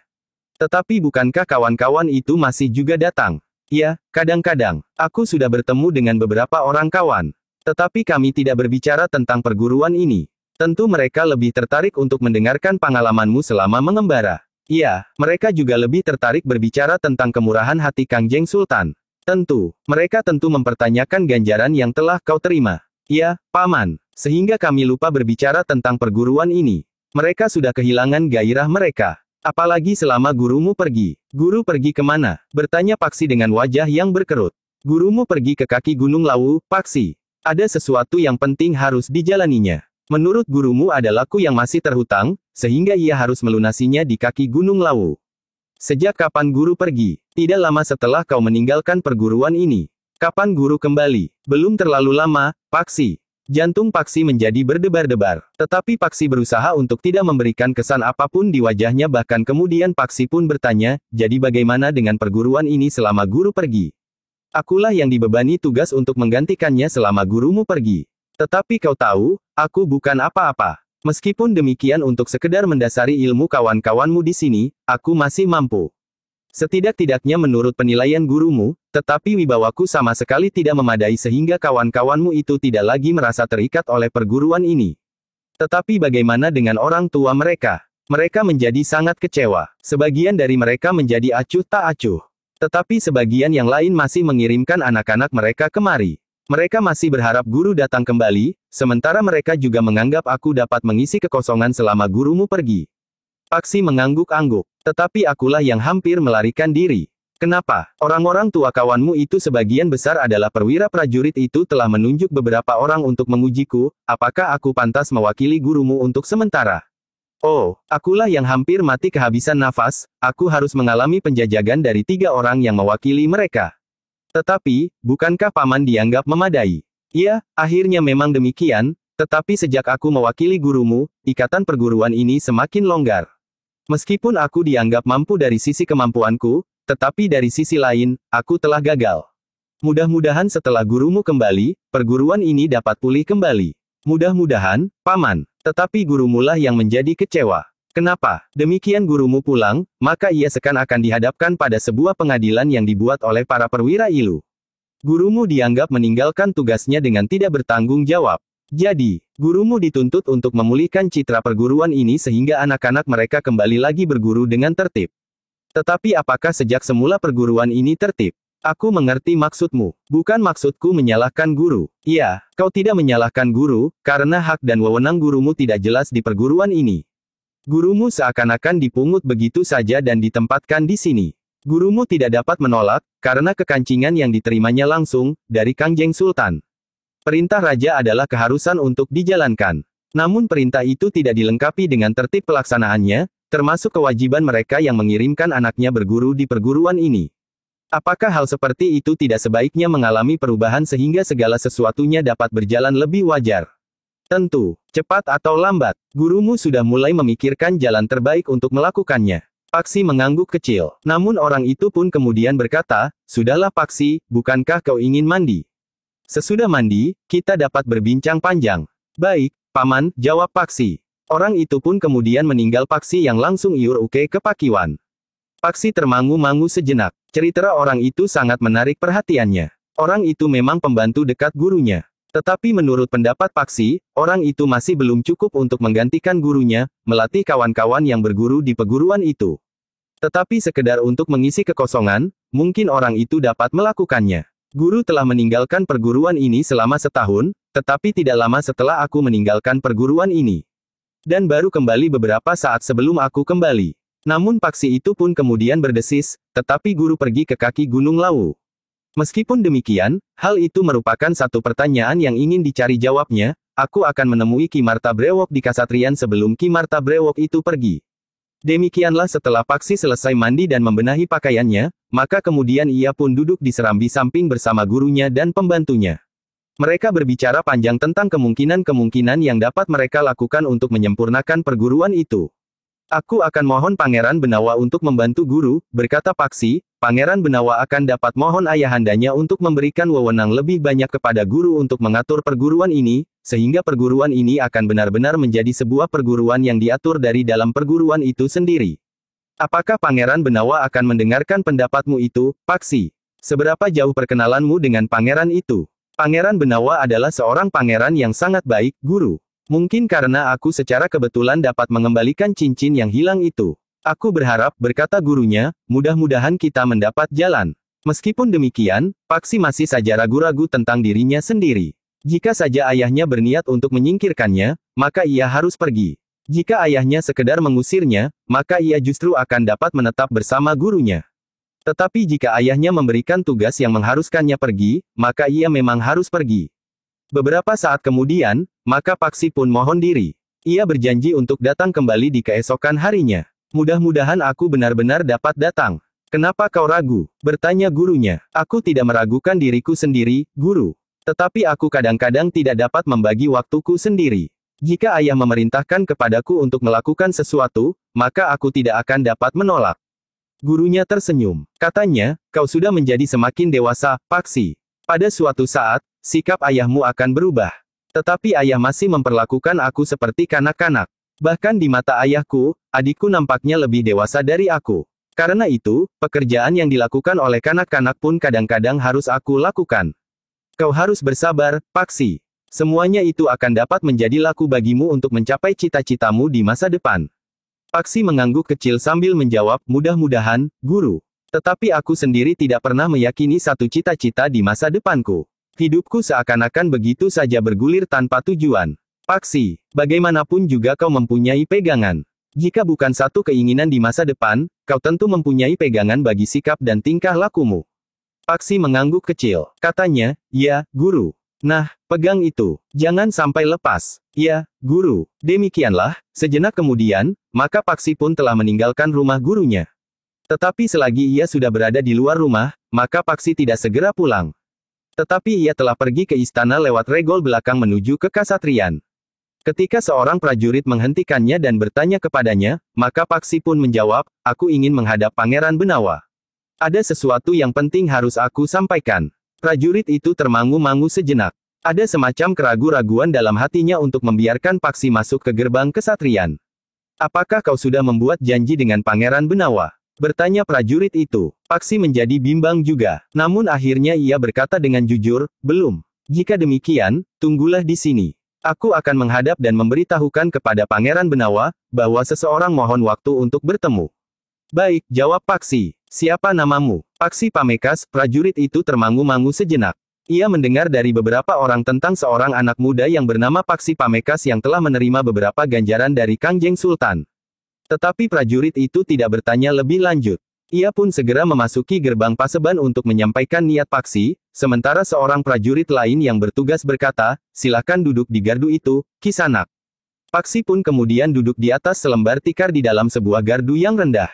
Tetapi bukankah kawan-kawan itu masih juga datang? Ya, kadang-kadang, aku sudah bertemu dengan beberapa orang kawan. Tetapi kami tidak berbicara tentang perguruan ini. Tentu mereka lebih tertarik untuk mendengarkan pengalamanmu selama mengembara. Ya, mereka juga lebih tertarik berbicara tentang kemurahan hati Kangjeng Sultan. Tentu, mereka tentu mempertanyakan ganjaran yang telah kau terima. Ya, Paman, sehingga kami lupa berbicara tentang perguruan ini. Mereka sudah kehilangan gairah mereka. Apalagi selama gurumu pergi. Guru pergi kemana? Bertanya Paksi dengan wajah yang berkerut. Gurumu pergi ke kaki Gunung Lawu, Paksi. Ada sesuatu yang penting harus dijalaninya. Menurut gurumu ada laku yang masih terhutang, sehingga ia harus melunasinya di kaki Gunung Lawu. Sejak kapan guru pergi? Tidak lama setelah kau meninggalkan perguruan ini. Kapan guru kembali? Belum terlalu lama, Paksi. Jantung Paksi menjadi berdebar-debar. Tetapi Paksi berusaha untuk tidak memberikan kesan apapun di wajahnya, bahkan kemudian Paksi pun bertanya, jadi bagaimana dengan perguruan ini selama guru pergi? Akulah yang dibebani tugas untuk menggantikannya selama gurumu pergi. Tetapi kau tahu, aku bukan apa-apa. Meskipun demikian untuk sekedar mendasari ilmu kawan-kawanmu di sini, aku masih mampu. Setidak-tidaknya menurut penilaian gurumu, tetapi wibawaku sama sekali tidak memadai sehingga kawan-kawanmu itu tidak lagi merasa terikat oleh perguruan ini. Tetapi bagaimana dengan orang tua mereka? Mereka menjadi sangat kecewa. Sebagian dari mereka menjadi acuh tak acuh. Tetapi sebagian yang lain masih mengirimkan anak-anak mereka kemari. Mereka masih berharap guru datang kembali, sementara mereka juga menganggap aku dapat mengisi kekosongan selama gurumu pergi. Paksi mengangguk-angguk. Tetapi akulah yang hampir melarikan diri. Kenapa? Orang-orang tua kawanmu itu sebagian besar adalah perwira prajurit itu telah menunjuk beberapa orang untuk mengujiku, apakah aku pantas mewakili gurumu untuk sementara? Oh, akulah yang hampir mati kehabisan nafas, aku harus mengalami penjajagan dari 3 orang yang mewakili mereka. Tetapi, bukankah Paman dianggap memadai? Iya, akhirnya memang demikian, tetapi sejak aku mewakili gurumu, ikatan perguruan ini semakin longgar. Meskipun aku dianggap mampu dari sisi kemampuanku, tetapi dari sisi lain, aku telah gagal. Mudah-mudahan setelah gurumu kembali, perguruan ini dapat pulih kembali. Mudah-mudahan, Paman. Tetapi gurumulah yang menjadi kecewa. Kenapa? Demikian gurumu pulang, maka ia akan dihadapkan pada sebuah pengadilan yang dibuat oleh para perwira Ilu. Gurumu dianggap meninggalkan tugasnya dengan tidak bertanggung jawab. Jadi, gurumu dituntut untuk memulihkan citra perguruan ini sehingga anak-anak mereka kembali lagi berguru dengan tertib. Tetapi apakah sejak semula perguruan ini tertib? Aku mengerti maksudmu. Bukan maksudku menyalahkan guru. Iya, kau tidak menyalahkan guru, karena hak dan wewenang gurumu tidak jelas di perguruan ini. Gurumu seakan-akan dipungut begitu saja dan ditempatkan di sini. Gurumu tidak dapat menolak, karena kekancingan yang diterimanya langsung, dari Kangjeng Sultan. Perintah raja adalah keharusan untuk dijalankan. Namun perintah itu tidak dilengkapi dengan tertib pelaksanaannya, termasuk kewajiban mereka yang mengirimkan anaknya berguru di perguruan ini. Apakah hal seperti itu tidak sebaiknya mengalami perubahan sehingga segala sesuatunya dapat berjalan lebih wajar? Tentu, cepat atau lambat, gurumu sudah mulai memikirkan jalan terbaik untuk melakukannya. Paksi mengangguk kecil. Namun orang itu pun kemudian berkata, sudahlah Paksi, bukankah kau ingin mandi? Sesudah mandi, kita dapat berbincang panjang. Baik, Paman, jawab Paksi. Orang itu pun kemudian meninggal Paksi yang langsung iur-uke ke Pakiwan. Paksi termangu-mangu sejenak. Cerita orang itu sangat menarik perhatiannya. Orang itu memang pembantu dekat gurunya. Tetapi menurut pendapat Paksi, orang itu masih belum cukup untuk menggantikan gurunya, melatih kawan-kawan yang berguru di perguruan itu. Tetapi sekedar untuk mengisi kekosongan, mungkin orang itu dapat melakukannya. Guru telah meninggalkan perguruan ini selama setahun, tetapi tidak lama setelah aku meninggalkan perguruan ini. Dan baru kembali beberapa saat sebelum aku kembali. Namun Paksi itu pun kemudian berdesis, tetapi guru pergi ke kaki Gunung Lawu. Meskipun demikian, hal itu merupakan satu pertanyaan yang ingin dicari jawabnya, aku akan menemui Ki Marta Brewok di Kasatrian sebelum Ki Marta Brewok itu pergi. Demikianlah setelah Paksi selesai mandi dan membenahi pakaiannya, maka kemudian ia pun duduk di serambi samping bersama gurunya dan pembantunya. Mereka berbicara panjang tentang kemungkinan-kemungkinan yang dapat mereka lakukan untuk menyempurnakan perguruan itu. Aku akan mohon Pangeran Benawa untuk membantu guru, berkata Paksi. Pangeran Benawa akan dapat mohon ayahandanya untuk memberikan wewenang lebih banyak kepada guru untuk mengatur perguruan ini, sehingga perguruan ini akan benar-benar menjadi sebuah perguruan yang diatur dari dalam perguruan itu sendiri. Apakah Pangeran Benawa akan mendengarkan pendapatmu itu, Paksi? Seberapa jauh perkenalanmu dengan pangeran itu? Pangeran Benawa adalah seorang pangeran yang sangat baik, guru. Mungkin karena aku secara kebetulan dapat mengembalikan cincin yang hilang itu. Aku berharap, berkata gurunya, mudah-mudahan kita mendapat jalan. Meskipun demikian, Paksi masih saja ragu-ragu tentang dirinya sendiri. Jika saja ayahnya berniat untuk menyingkirkannya, maka ia harus pergi. Jika ayahnya sekedar mengusirnya, maka ia justru akan dapat menetap bersama gurunya. Tetapi jika ayahnya memberikan tugas yang mengharuskannya pergi, maka ia memang harus pergi. Beberapa saat kemudian, maka Paksi pun mohon diri. Ia berjanji untuk datang kembali di keesokan harinya. Mudah-mudahan aku benar-benar dapat datang. Kenapa kau ragu? Bertanya gurunya. Aku tidak meragukan diriku sendiri, guru. Tetapi aku kadang-kadang tidak dapat membagi waktuku sendiri. Jika ayah memerintahkan kepadaku untuk melakukan sesuatu, maka aku tidak akan dapat menolak. Gurunya tersenyum. Katanya, kau sudah menjadi semakin dewasa, Paksi. Pada suatu saat, sikap ayahmu akan berubah. Tetapi ayah masih memperlakukan aku seperti kanak-kanak. Bahkan di mata ayahku, adikku nampaknya lebih dewasa dari aku. Karena itu, pekerjaan yang dilakukan oleh kanak-kanak pun kadang-kadang harus aku lakukan. Kau harus bersabar, Paksi. Semuanya itu akan dapat menjadi laku bagimu untuk mencapai cita-citamu di masa depan. Paksi mengangguk kecil sambil menjawab, mudah-mudahan, guru. Tetapi aku sendiri tidak pernah meyakini satu cita-cita di masa depanku. Hidupku seakan-akan begitu saja bergulir tanpa tujuan. Paksi, bagaimanapun juga kau mempunyai pegangan. Jika bukan satu keinginan di masa depan, kau tentu mempunyai pegangan bagi sikap dan tingkah lakumu. Paksi mengangguk kecil. Katanya, ya, guru. Nah, pegang itu. Jangan sampai lepas. Ya, guru. Demikianlah, sejenak kemudian, maka Paksi pun telah meninggalkan rumah gurunya. Tetapi selagi ia sudah berada di luar rumah, maka Paksi tidak segera pulang. Tetapi ia telah pergi ke istana lewat regol belakang menuju ke Kasatrian. Ketika seorang prajurit menghentikannya dan bertanya kepadanya, maka Paksi pun menjawab, aku ingin menghadap Pangeran Benawa. Ada sesuatu yang penting harus aku sampaikan. Prajurit itu termangu-mangu sejenak. Ada semacam keraguan-raguan dalam hatinya untuk membiarkan Paksi masuk ke gerbang Kesatrian. Apakah kau sudah membuat janji dengan Pangeran Benawa? Bertanya prajurit itu. Paksi menjadi bimbang juga. Namun akhirnya ia berkata dengan jujur, belum. Jika demikian, tunggulah di sini. Aku akan menghadap dan memberitahukan kepada Pangeran Benawa, bahwa seseorang mohon waktu untuk bertemu. Baik, jawab Paksi. Siapa namamu? Paksi Pamekas, prajurit itu termangu-mangu sejenak. Ia mendengar dari beberapa orang tentang seorang anak muda yang bernama Paksi Pamekas yang telah menerima beberapa ganjaran dari Kangjeng Sultan. Tetapi prajurit itu tidak bertanya lebih lanjut. Ia pun segera memasuki gerbang Paseban untuk menyampaikan niat Paksi, sementara seorang prajurit lain yang bertugas berkata, silakan duduk di gardu itu, Kisanak. Paksi pun kemudian duduk di atas selembar tikar di dalam sebuah gardu yang rendah.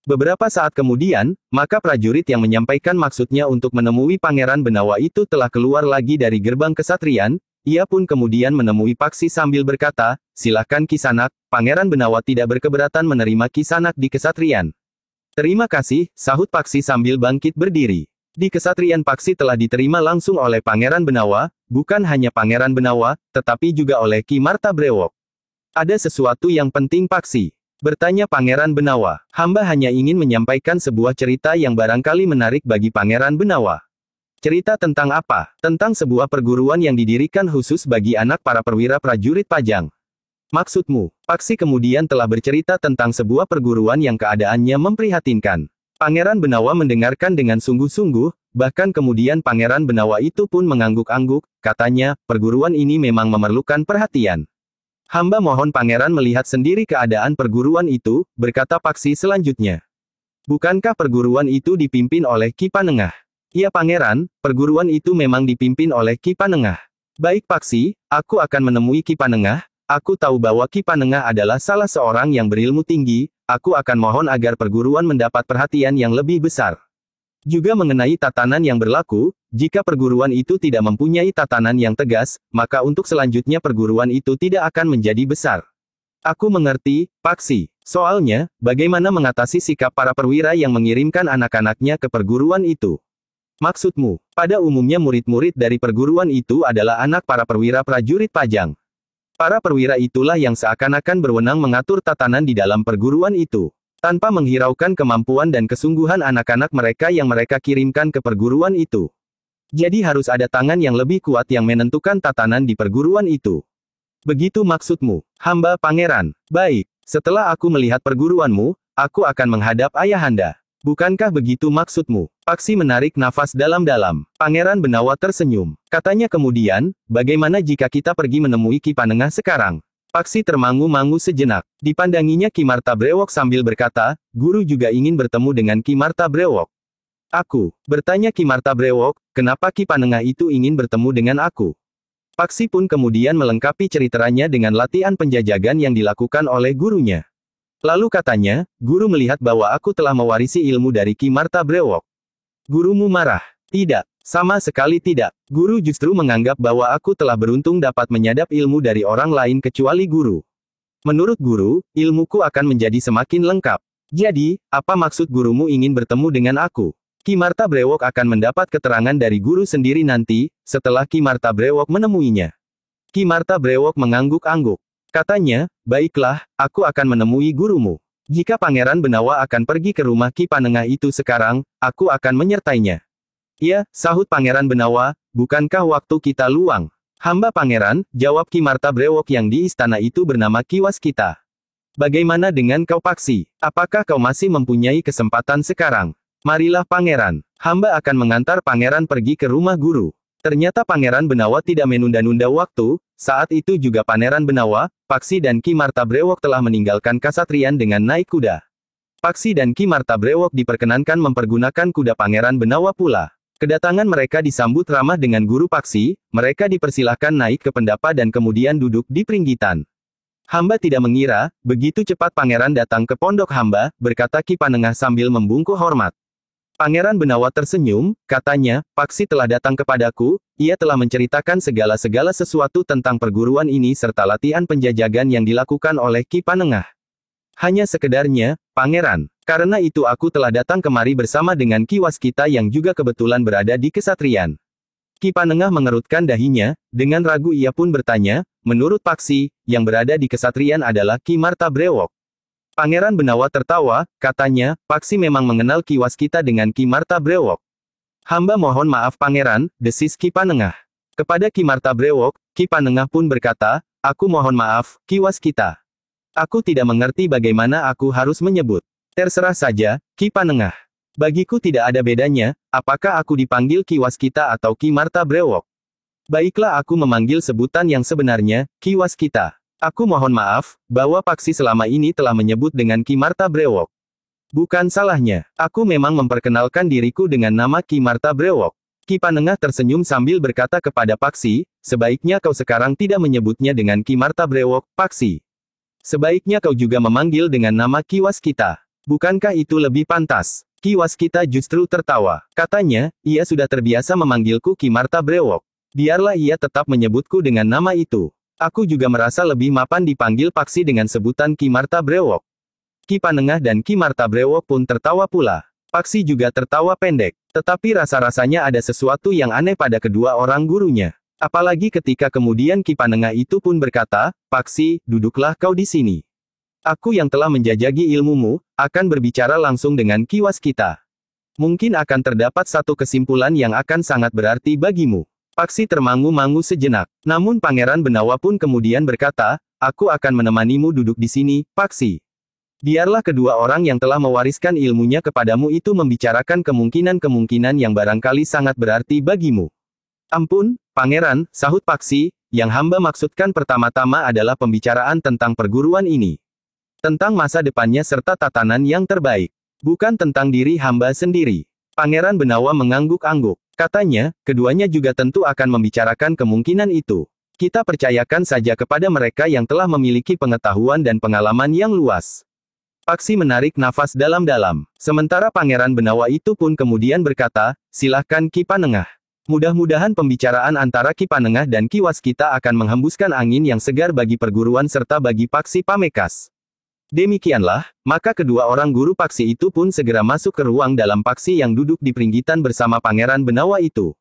Beberapa saat kemudian, maka prajurit yang menyampaikan maksudnya untuk menemui Pangeran Benawa itu telah keluar lagi dari gerbang Kesatrian, ia pun kemudian menemui Paksi sambil berkata, silakan Kisanak, Pangeran Benawa tidak berkeberatan menerima Kisanak di Kesatrian. Terima kasih, sahut Paksi sambil bangkit berdiri. Di Kesatrian Paksi telah diterima langsung oleh Pangeran Benawa, bukan hanya Pangeran Benawa, tetapi juga oleh Ki Marta Brewok. Ada sesuatu yang penting Paksi. Bertanya Pangeran Benawa. Hamba hanya ingin menyampaikan sebuah cerita yang barangkali menarik bagi Pangeran Benawa. Cerita tentang apa? Tentang sebuah perguruan yang didirikan khusus bagi anak para perwira prajurit Pajang. Maksudmu? Paksi kemudian telah bercerita tentang sebuah perguruan yang keadaannya memprihatinkan. Pangeran Benawa mendengarkan dengan sungguh-sungguh, Bahkan kemudian Pangeran Benawa itu pun mengangguk-angguk, katanya, perguruan ini memang memerlukan perhatian. Hamba mohon Pangeran melihat sendiri keadaan perguruan itu, berkata Paksi selanjutnya. Bukankah perguruan itu dipimpin oleh Ki Panengah? Iya Pangeran, perguruan itu memang dipimpin oleh Ki Panengah. Baik Paksi, aku akan menemui Ki Panengah, aku tahu bahwa Ki Panengah adalah salah seorang yang berilmu tinggi, aku akan mohon agar perguruan mendapat perhatian yang lebih besar. Juga mengenai tatanan yang berlaku, jika perguruan itu tidak mempunyai tatanan yang tegas, maka untuk selanjutnya perguruan itu tidak akan menjadi besar. Aku mengerti, Paksi. Soalnya, bagaimana mengatasi sikap para perwira yang mengirimkan anak-anaknya ke perguruan itu? Maksudmu, pada umumnya murid-murid dari perguruan itu adalah anak para perwira prajurit Pajang. Para perwira itulah yang seakan-akan berwenang mengatur tatanan di dalam perguruan itu. Tanpa menghiraukan kemampuan dan kesungguhan anak-anak mereka yang mereka kirimkan ke perguruan itu. Jadi harus ada tangan yang lebih kuat yang menentukan tatanan di perguruan itu. Begitu maksudmu, hamba Pangeran. Baik, setelah aku melihat perguruanmu, aku akan menghadap ayahanda. Bukankah begitu maksudmu? Paksi menarik nafas dalam-dalam. Pangeran Benawa tersenyum. Katanya kemudian, bagaimana jika kita pergi menemui Ki Panengah sekarang? Paksi termangu-mangu sejenak. Dipandanginya Ki Marta Brewok sambil berkata, guru juga ingin bertemu dengan Ki Marta Brewok. Aku, bertanya Ki Marta Brewok, kenapa Ki Panengah itu ingin bertemu dengan aku? Paksi pun kemudian melengkapi ceritanya dengan latihan penjajagan yang dilakukan oleh gurunya. Lalu katanya, guru melihat bahwa aku telah mewarisi ilmu dari Ki Marta Brewok. Gurumu marah? Tidak. Sama sekali tidak. Guru justru menganggap bahwa aku telah beruntung dapat menyadap ilmu dari orang lain kecuali guru. Menurut guru, ilmuku akan menjadi semakin lengkap. Jadi, apa maksud gurumu ingin bertemu dengan aku? Ki Marta Brewok akan mendapat keterangan dari guru sendiri nanti, setelah Ki Marta Brewok menemuinya. Ki Marta Brewok mengangguk-angguk. Katanya, baiklah, aku akan menemui gurumu. Jika Pangeran Benawa akan pergi ke rumah Ki Panengah itu sekarang, aku akan menyertainya. Ya, sahut Pangeran Benawa, bukankah waktu kita luang? Hamba Pangeran, jawab Ki Marta Brewok yang di istana itu bernama Ki Waskita. Bagaimana dengan kau Paksi? Apakah kau masih mempunyai kesempatan sekarang? Marilah Pangeran, hamba akan mengantar Pangeran pergi ke rumah guru. Ternyata Pangeran Benawa tidak menunda-nunda waktu, saat itu juga Pangeran Benawa, Paksi dan Ki Marta Brewok telah meninggalkan Kasatrian dengan naik kuda. Paksi dan Ki Marta Brewok diperkenankan mempergunakan kuda Pangeran Benawa pula. Kedatangan mereka disambut ramah dengan guru Paksi, mereka dipersilahkan naik ke pendapa dan kemudian duduk di peringgitan. Hamba tidak mengira, begitu cepat Pangeran datang ke pondok hamba, berkata Ki Panengah sambil membungkuk hormat. Pangeran Benawa tersenyum, katanya, Paksi telah datang kepadaku, ia telah menceritakan segala-segala sesuatu tentang perguruan ini serta latihan penjajagan yang dilakukan oleh Ki Panengah. Hanya sekedarnya, Pangeran. Karena itu aku telah datang kemari bersama dengan Ki Waskita yang juga kebetulan berada di Kesatrian. Ki Panengah mengerutkan dahinya, dengan ragu ia pun bertanya, menurut Paksi, yang berada di Kesatrian adalah Ki Marta Brewok. Pangeran Benawa tertawa, katanya, Paksi memang mengenal Ki Waskita dengan Ki Marta Brewok. Hamba mohon maaf Pangeran, desis Ki Panengah. Kepada Ki Marta Brewok, Ki Panengah pun berkata, aku mohon maaf, Ki Waskita. Aku tidak mengerti bagaimana aku harus menyebut. Terserah saja, Ki Panengah. Bagiku tidak ada bedanya, apakah aku dipanggil Ki Waskita atau Ki Marta Brewok. Baiklah aku memanggil sebutan yang sebenarnya, Ki Waskita. Aku mohon maaf, bahwa Paksi selama ini telah menyebut dengan Ki Marta Brewok. Bukan salahnya, aku memang memperkenalkan diriku dengan nama Ki Marta Brewok. Ki Panengah tersenyum sambil berkata kepada Paksi, sebaiknya kau sekarang tidak menyebutnya dengan Ki Marta Brewok, Paksi. Sebaiknya kau juga memanggil dengan nama Ki Waskita. Bukankah itu lebih pantas? Ki Waskita justru tertawa. Katanya, ia sudah terbiasa memanggilku Ki Marta Brewok. Biarlah ia tetap menyebutku dengan nama itu. Aku juga merasa lebih mapan dipanggil Paksi dengan sebutan Ki Marta Brewok. Ki Panengah dan Ki Marta Brewok pun tertawa pula. Paksi juga tertawa pendek. Tetapi rasa-rasanya ada sesuatu yang aneh pada kedua orang gurunya. Apalagi ketika kemudian Ki Panengah itu pun berkata, Paksi, duduklah kau di sini. Aku yang telah menjajagi ilmumu, akan berbicara langsung dengan Ki Waskita. Mungkin akan terdapat satu kesimpulan yang akan sangat berarti bagimu. Paksi termangu-mangu sejenak. Namun Pangeran Benawa pun kemudian berkata, aku akan menemanimu duduk di sini, Paksi. Biarlah kedua orang yang telah mewariskan ilmunya kepadamu itu membicarakan kemungkinan-kemungkinan yang barangkali sangat berarti bagimu. Ampun, Pangeran, sahut Paksi, yang hamba maksudkan pertama-tama adalah pembicaraan tentang perguruan ini. Tentang masa depannya serta tatanan yang terbaik. Bukan tentang diri hamba sendiri. Pangeran Benawa mengangguk-angguk. Katanya, keduanya juga tentu akan membicarakan kemungkinan itu. Kita percayakan saja kepada mereka yang telah memiliki pengetahuan dan pengalaman yang luas. Paksi menarik nafas dalam-dalam. Sementara Pangeran Benawa itu pun kemudian berkata, silahkan Ki Panengah. Mudah-mudahan pembicaraan antara Ki Panengah dan Ki Waskita akan menghembuskan angin yang segar bagi perguruan serta bagi Paksi Pamekas. Demikianlah, maka kedua orang guru Paksi itu pun segera masuk ke ruang dalam Paksi yang duduk di peringgitan bersama Pangeran Benawa itu.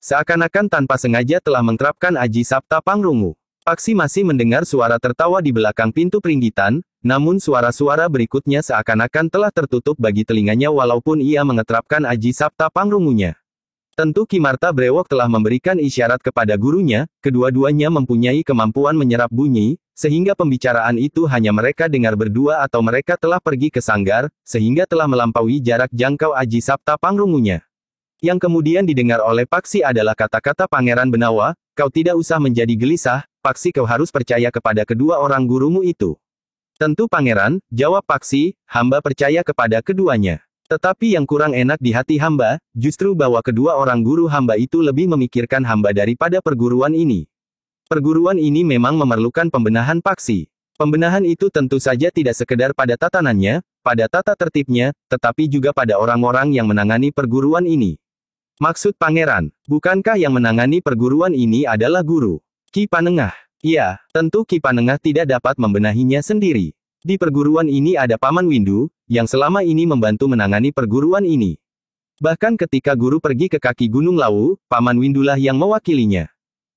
Seakan-akan tanpa sengaja telah menerapkan Aji Sapta Pangrungu. Paksi masih mendengar suara tertawa di belakang pintu peringgitan, namun suara-suara berikutnya seakan-akan telah tertutup bagi telinganya walaupun ia mengeterapkan Aji Sapta Pangrungunya. Tentu Ki Marta Brewok telah memberikan isyarat kepada gurunya, kedua-duanya mempunyai kemampuan menyerap bunyi, sehingga pembicaraan itu hanya mereka dengar berdua atau mereka telah pergi ke sanggar, sehingga telah melampaui jarak jangkau Aji Sapta Pangrungunya. Yang kemudian didengar oleh Paksi adalah kata-kata Pangeran Benawa, kau tidak usah menjadi gelisah, Paksi kau harus percaya kepada kedua orang gurumu itu. Tentu Pangeran, jawab Paksi, hamba percaya kepada keduanya. Tetapi yang kurang enak di hati hamba, justru bahwa kedua orang guru hamba itu lebih memikirkan hamba daripada perguruan ini. Perguruan ini memang memerlukan pembenahan Paksi. Pembenahan itu tentu saja tidak sekedar pada tatanannya, pada tata tertibnya, tetapi juga pada orang-orang yang menangani perguruan ini. Maksud Pangeran, bukankah yang menangani perguruan ini adalah guru Ki Panengah? Iya, tentu Ki Panengah tidak dapat membenahinya sendiri. Di perguruan ini ada Paman Windu, yang selama ini membantu menangani perguruan ini. Bahkan ketika guru pergi ke kaki Gunung Lawu, Paman Windulah yang mewakilinya.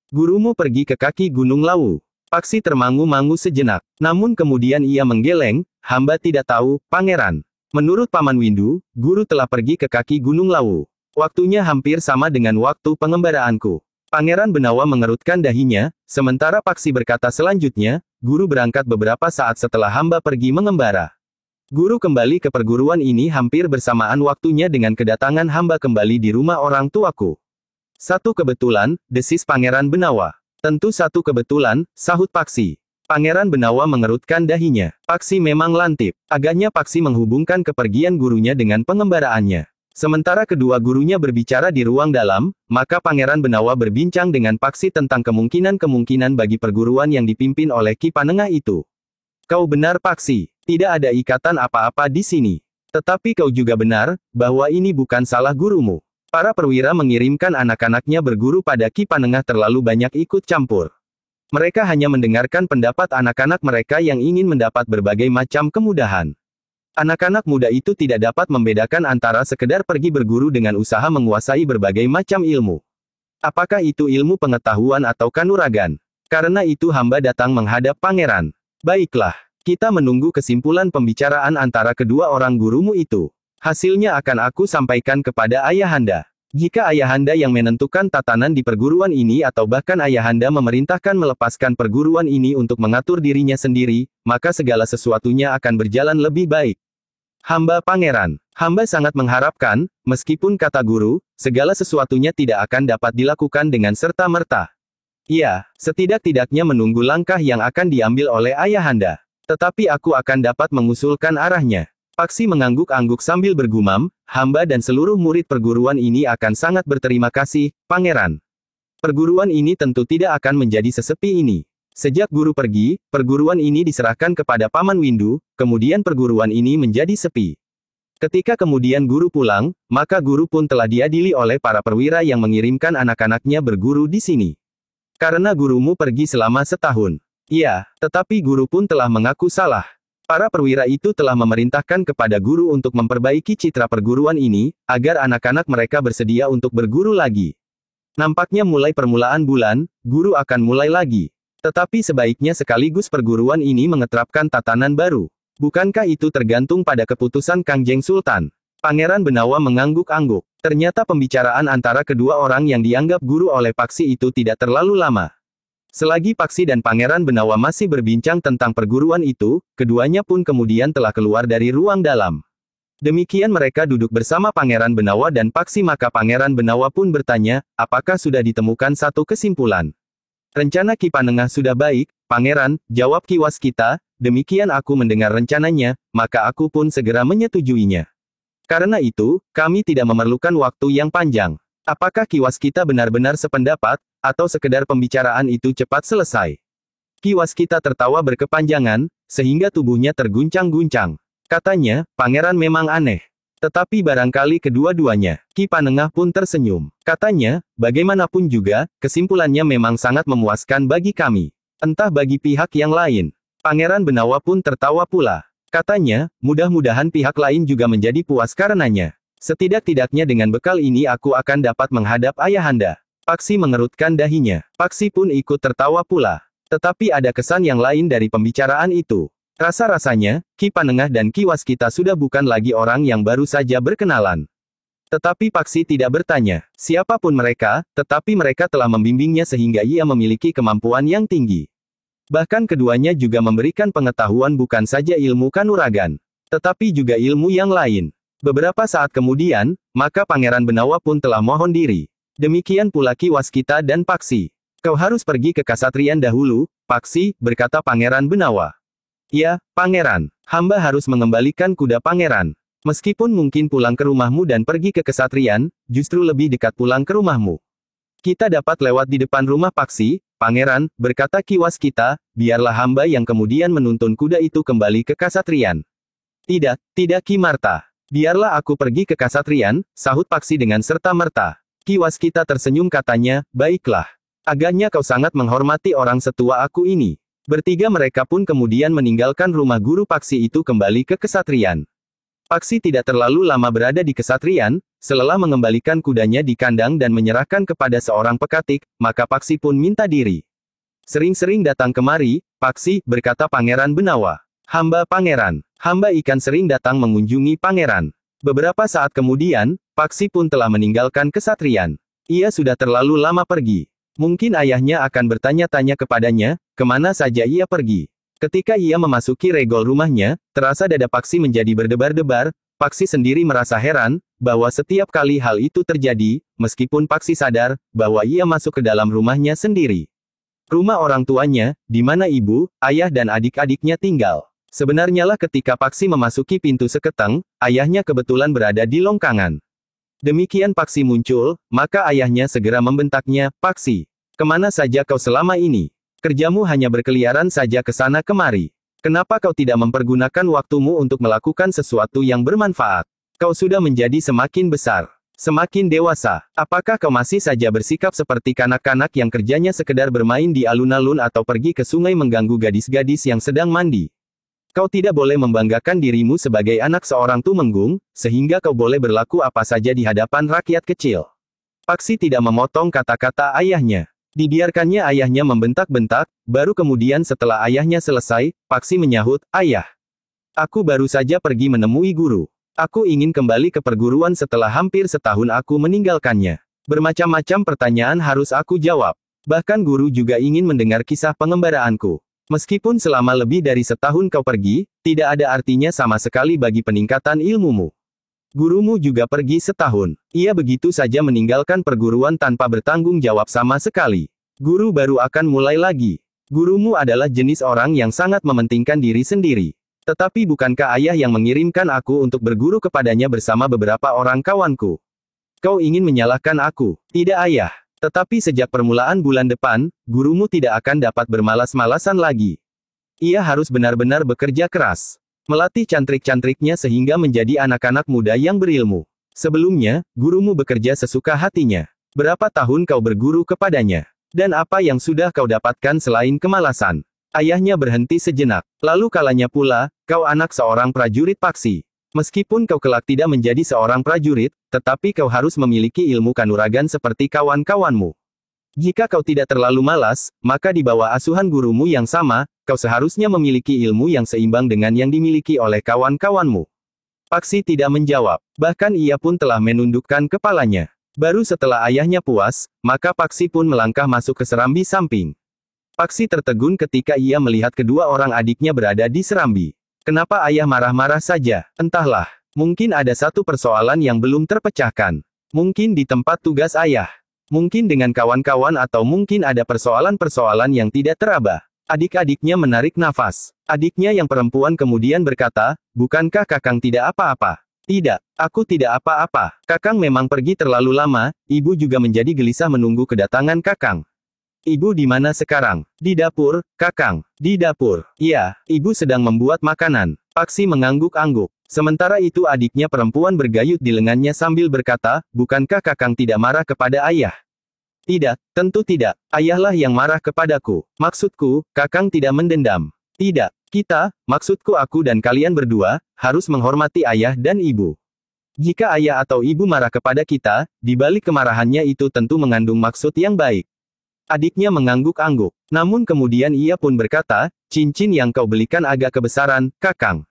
Gurumu pergi ke kaki Gunung Lawu. Paksi termangu-mangu sejenak. Namun kemudian ia menggeleng, hamba tidak tahu, Pangeran. Menurut Paman Windu, guru telah pergi ke kaki Gunung Lawu. Waktunya hampir sama dengan waktu pengembaraanku. Pangeran Benawa mengerutkan dahinya, sementara Paksi berkata selanjutnya, guru berangkat beberapa saat setelah hamba pergi mengembara. Guru kembali ke perguruan ini hampir bersamaan waktunya dengan kedatangan hamba kembali di rumah orang tuaku. Satu kebetulan, desis Pangeran Benawa. Tentu satu kebetulan, sahut Paksi. Pangeran Benawa mengerutkan dahinya. Paksi memang lantip. Agaknya Paksi menghubungkan kepergian gurunya dengan pengembaraannya. Sementara kedua gurunya berbicara di ruang dalam, maka Pangeran Benawa berbincang dengan Paksi tentang kemungkinan-kemungkinan bagi perguruan yang dipimpin oleh Ki Panengah itu. Kau benar Paksi, tidak ada ikatan apa-apa di sini. Tetapi kau juga benar, bahwa ini bukan salah gurumu. Para perwira mengirimkan anak-anaknya berguru pada Ki Panengah terlalu banyak ikut campur. Mereka hanya mendengarkan pendapat anak-anak mereka yang ingin mendapat berbagai macam kemudahan. Anak-anak muda itu tidak dapat membedakan antara sekedar pergi berguru dengan usaha menguasai berbagai macam ilmu. Apakah itu ilmu pengetahuan atau kanuragan? Karena itu hamba datang menghadap Pangeran. Baiklah, kita menunggu kesimpulan pembicaraan antara kedua orang gurumu itu. Hasilnya akan aku sampaikan kepada ayahanda. Jika ayahanda yang menentukan tatanan di perguruan ini atau bahkan ayahanda memerintahkan melepaskan perguruan ini untuk mengatur dirinya sendiri, maka segala sesuatunya akan berjalan lebih baik. Hamba Pangeran, hamba sangat mengharapkan, meskipun kata guru, segala sesuatunya tidak akan dapat dilakukan dengan serta-merta. Iya, setidak-tidaknya menunggu langkah yang akan diambil oleh ayahanda. Tetapi aku akan dapat mengusulkan arahnya. Paksi mengangguk-angguk sambil bergumam, hamba dan seluruh murid perguruan ini akan sangat berterima kasih, Pangeran. Perguruan ini tentu tidak akan menjadi sesepi ini. Sejak guru pergi, perguruan ini diserahkan kepada Paman Windu, kemudian perguruan ini menjadi sepi. Ketika kemudian guru pulang, maka guru pun telah diadili oleh para perwira yang mengirimkan anak-anaknya berguru di sini. Karena gurumu pergi selama setahun. Iya, tetapi guru pun telah mengaku salah. Para perwira itu telah memerintahkan kepada guru untuk memperbaiki citra perguruan ini, agar anak-anak mereka bersedia untuk berguru lagi. Nampaknya mulai permulaan bulan, guru akan mulai lagi. Tetapi sebaiknya sekaligus perguruan ini mengeterapkan tatanan baru. Bukankah itu tergantung pada keputusan Kangjeng Sultan? Pangeran Benawa mengangguk-angguk. Ternyata pembicaraan antara kedua orang yang dianggap guru oleh Paksi itu tidak terlalu lama. Selagi Paksi dan Pangeran Benawa masih berbincang tentang perguruan itu, keduanya pun kemudian telah keluar dari ruang dalam. Demikian mereka duduk bersama Pangeran Benawa dan Paksi, maka Pangeran Benawa pun bertanya, apakah sudah ditemukan satu kesimpulan? Rencana Ki Panengah sudah baik, Pangeran, jawab Ki Waskita, demikian aku mendengar rencananya, maka aku pun segera menyetujuinya. Karena itu, kami tidak memerlukan waktu yang panjang. Apakah Ki Waskita benar-benar sependapat, atau sekedar pembicaraan itu cepat selesai? Ki Waskita tertawa berkepanjangan, sehingga tubuhnya terguncang-guncang. Katanya, Pangeran memang aneh. Tetapi barangkali kedua-duanya. Ki Panengah pun tersenyum. Katanya, bagaimanapun juga, kesimpulannya memang sangat memuaskan bagi kami. Entah bagi pihak yang lain. Pangeran Benawa pun tertawa pula. Katanya, mudah-mudahan pihak lain juga menjadi puas karenanya. Setidak-tidaknya dengan bekal ini aku akan dapat menghadap ayahanda. Paksi mengerutkan dahinya. Paksi pun ikut tertawa pula. Tetapi ada kesan yang lain dari pembicaraan itu. Rasa-rasanya, Ki Panengah dan Ki Waskita sudah bukan lagi orang yang baru saja berkenalan. Tetapi Paksi tidak bertanya siapapun mereka, tetapi mereka telah membimbingnya sehingga ia memiliki kemampuan yang tinggi. Bahkan keduanya juga memberikan pengetahuan bukan saja ilmu kanuragan, tetapi juga ilmu yang lain. Beberapa saat kemudian, maka Pangeran Benawa pun telah mohon diri. Demikian pula Ki Waskita dan Paksi. Kau harus pergi ke Kasatriyan dahulu, Paksi, berkata Pangeran Benawa. Ya, Pangeran. Hamba harus mengembalikan kuda Pangeran. Meskipun mungkin pulang ke rumahmu dan pergi ke Kesatriyan, justru lebih dekat pulang ke rumahmu. Kita dapat lewat di depan rumah Paksi, Pangeran, berkata Ki Waskita, biarlah hamba yang kemudian menuntun kuda itu kembali ke Kasatriyan. Tidak, tidak Ki Marta. Biarlah aku pergi ke Kasatriyan, sahut Paksi dengan serta-merta. Ki Waskita tersenyum katanya, baiklah. Agaknya kau sangat menghormati orang setua aku ini. Bertiga mereka pun kemudian meninggalkan rumah guru Paksi itu kembali ke Kesatriyan. Paksi tidak terlalu lama berada di Kesatriyan, setelah mengembalikan kudanya di kandang dan menyerahkan kepada seorang pekatik, maka Paksi pun minta diri. Sering-sering datang kemari, Paksi, berkata Pangeran Benawa. Hamba Pangeran. Hamba ikan sering datang mengunjungi Pangeran. Beberapa saat kemudian, Paksi pun telah meninggalkan Kesatriyan. Ia sudah terlalu lama pergi. Mungkin ayahnya akan bertanya-tanya kepadanya, kemana saja ia pergi. Ketika ia memasuki regol rumahnya, terasa dada Paksi menjadi berdebar-debar. Paksi sendiri merasa heran, bahwa setiap kali hal itu terjadi, meskipun Paksi sadar, bahwa ia masuk ke dalam rumahnya sendiri. Rumah orang tuanya, di mana ibu, ayah dan adik-adiknya tinggal. Sebenarnya lah ketika Paksi memasuki pintu seketeng, ayahnya kebetulan berada di longkangan. Demikian Paksi muncul, maka ayahnya segera membentaknya, Paksi, kemana saja kau selama ini? Kerjamu hanya berkeliaran saja ke sana kemari. Kenapa kau tidak mempergunakan waktumu untuk melakukan sesuatu yang bermanfaat? Kau sudah menjadi semakin besar, semakin dewasa. Apakah kau masih saja bersikap seperti kanak-kanak yang kerjanya sekedar bermain di alun-alun atau pergi ke sungai mengganggu gadis-gadis yang sedang mandi? Kau tidak boleh membanggakan dirimu sebagai anak seorang tumenggung, sehingga kau boleh berlaku apa saja di hadapan rakyat kecil. Paksi tidak memotong kata-kata ayahnya. Dibiarkannya ayahnya membentak-bentak, baru kemudian setelah ayahnya selesai, Paksi menyahut, ayah. Aku baru saja pergi menemui guru. Aku ingin kembali ke perguruan setelah hampir setahun aku meninggalkannya. Bermacam-macam pertanyaan harus aku jawab. Bahkan guru juga ingin mendengar kisah pengembaraanku. Meskipun selama lebih dari setahun kau pergi, tidak ada artinya sama sekali bagi peningkatan ilmumu. Gurumu juga pergi setahun. Ia begitu saja meninggalkan perguruan tanpa bertanggung jawab sama sekali. Guru baru akan mulai lagi. Gurumu adalah jenis orang yang sangat mementingkan diri sendiri. Tetapi bukankah ayah yang mengirimkan aku untuk berguru kepadanya bersama beberapa orang kawanku? Kau ingin menyalahkan aku? Tidak ayah. Tetapi sejak permulaan bulan depan, gurumu tidak akan dapat bermalas-malasan lagi. Ia harus benar-benar bekerja keras. Melatih cantrik-cantriknya sehingga menjadi anak-anak muda yang berilmu. Sebelumnya, gurumu bekerja sesuka hatinya. Berapa tahun kau berguru kepadanya? Dan apa yang sudah kau dapatkan selain kemalasan? Ayahnya berhenti sejenak. Lalu kalanya pula, kau anak seorang prajurit Paksi. Meskipun kau kelak tidak menjadi seorang prajurit, tetapi kau harus memiliki ilmu kanuragan seperti kawan-kawanmu. Jika kau tidak terlalu malas, maka di bawah asuhan gurumu yang sama, kau seharusnya memiliki ilmu yang seimbang dengan yang dimiliki oleh kawan-kawanmu. Paksi tidak menjawab. Bahkan ia pun telah menundukkan kepalanya. Baru setelah ayahnya puas, maka Paksi pun melangkah masuk ke serambi samping. Paksi tertegun ketika ia melihat kedua orang adiknya berada di serambi. Kenapa ayah marah-marah saja? Entahlah. Mungkin ada satu persoalan yang belum terpecahkan. Mungkin di tempat tugas ayah. Mungkin dengan kawan-kawan atau mungkin ada persoalan-persoalan yang tidak teraba. Adik-adiknya menarik nafas. Adiknya yang perempuan kemudian berkata, bukankah Kakang tidak apa-apa? Tidak, aku tidak apa-apa. Kakang memang pergi terlalu lama, ibu juga menjadi gelisah menunggu kedatangan Kakang. Ibu di mana sekarang? Di dapur, Kakang. Di dapur. Iya, ibu sedang membuat makanan. Paksi mengangguk-angguk. Sementara itu adiknya perempuan bergayut di lengannya sambil berkata, bukankah Kakang tidak marah kepada ayah? Tidak, tentu tidak. Ayahlah yang marah kepadaku. Maksudku, Kakang tidak mendendam. Tidak, maksudku aku dan kalian berdua, harus menghormati ayah dan ibu. Jika ayah atau ibu marah kepada kita, di balik kemarahannya itu tentu mengandung maksud yang baik. Adiknya mengangguk-angguk. Namun kemudian ia pun berkata, cincin yang kau belikan agak kebesaran, Kakang.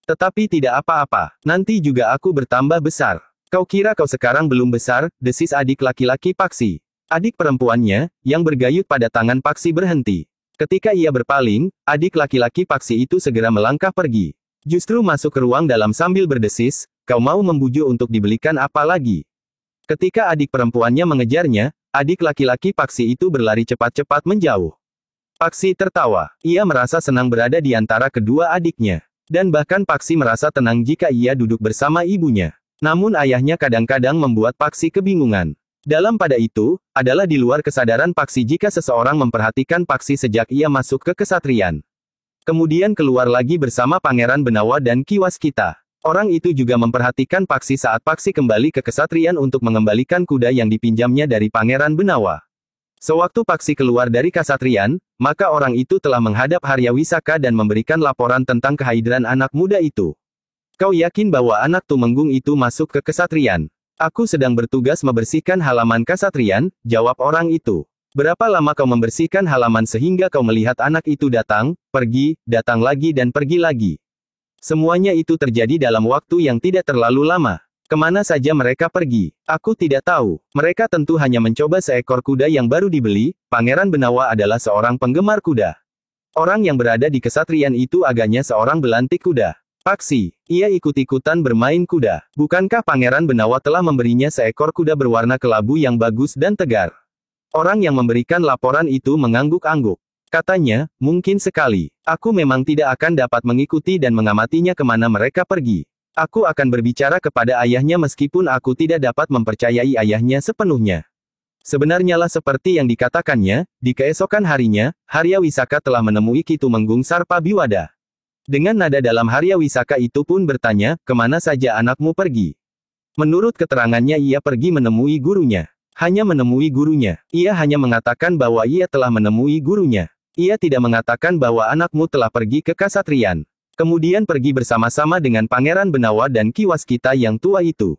Tetapi tidak apa-apa, nanti juga aku bertambah besar. Kau kira kau sekarang belum besar, desis adik laki-laki Paksi. Adik perempuannya, yang bergayut pada tangan Paksi berhenti. Ketika ia berpaling, adik laki-laki Paksi itu segera melangkah pergi. Justru masuk ke ruang dalam sambil berdesis, kau mau membujuk untuk dibelikan apa lagi? Ketika adik perempuannya mengejarnya, adik laki-laki Paksi itu berlari cepat-cepat menjauh. Paksi tertawa. Ia merasa senang berada di antara kedua adiknya. Dan bahkan Paksi merasa tenang jika ia duduk bersama ibunya. Namun ayahnya kadang-kadang membuat Paksi kebingungan. Dalam pada itu, adalah di luar kesadaran Paksi jika seseorang memperhatikan Paksi sejak ia masuk ke kesatrian. Kemudian keluar lagi bersama Pangeran Benawa dan Ki Waskita. Orang itu juga memperhatikan Paksi saat Paksi kembali ke kesatrian untuk mengembalikan kuda yang dipinjamnya dari Pangeran Benawa. Sewaktu Paksi keluar dari kesatrian, maka orang itu telah menghadap Haryawisaka dan memberikan laporan tentang kehadiran anak muda itu. Kau yakin bahwa anak Tumenggung itu masuk ke kesatrian? Aku sedang bertugas membersihkan halaman kesatrian, jawab orang itu. Berapa lama kau membersihkan halaman sehingga kau melihat anak itu datang, pergi, datang lagi dan pergi lagi? Semuanya itu terjadi dalam waktu yang tidak terlalu lama. Kemana saja mereka pergi? Aku tidak tahu. Mereka tentu hanya mencoba seekor kuda yang baru dibeli. Pangeran Benawa adalah seorang penggemar kuda. Orang yang berada di kesatrian itu agaknya seorang belantik kuda. Paksi, ia ikut-ikutan bermain kuda. Bukankah Pangeran Benawa telah memberinya seekor kuda berwarna kelabu yang bagus dan tegar? Orang yang memberikan laporan itu mengangguk-angguk. Katanya, mungkin sekali. Aku memang tidak akan dapat mengikuti dan mengamatinya kemana mereka pergi. Aku akan berbicara kepada ayahnya meskipun aku tidak dapat mempercayai ayahnya sepenuhnya. Sebenarnya lah seperti yang dikatakannya, di keesokan harinya, Haryawisaka telah menemui Ki Tumenggung Sarpa Biwada. Dengan nada dalam Haryawisaka itu pun bertanya, kemana saja anakmu pergi? Menurut keterangannya ia pergi menemui gurunya. Hanya menemui gurunya. Ia hanya mengatakan bahwa ia telah menemui gurunya. Ia tidak mengatakan bahwa anakmu telah pergi ke kesatrian. Kemudian pergi bersama-sama dengan Pangeran Benawa dan Ki Waskita yang tua itu.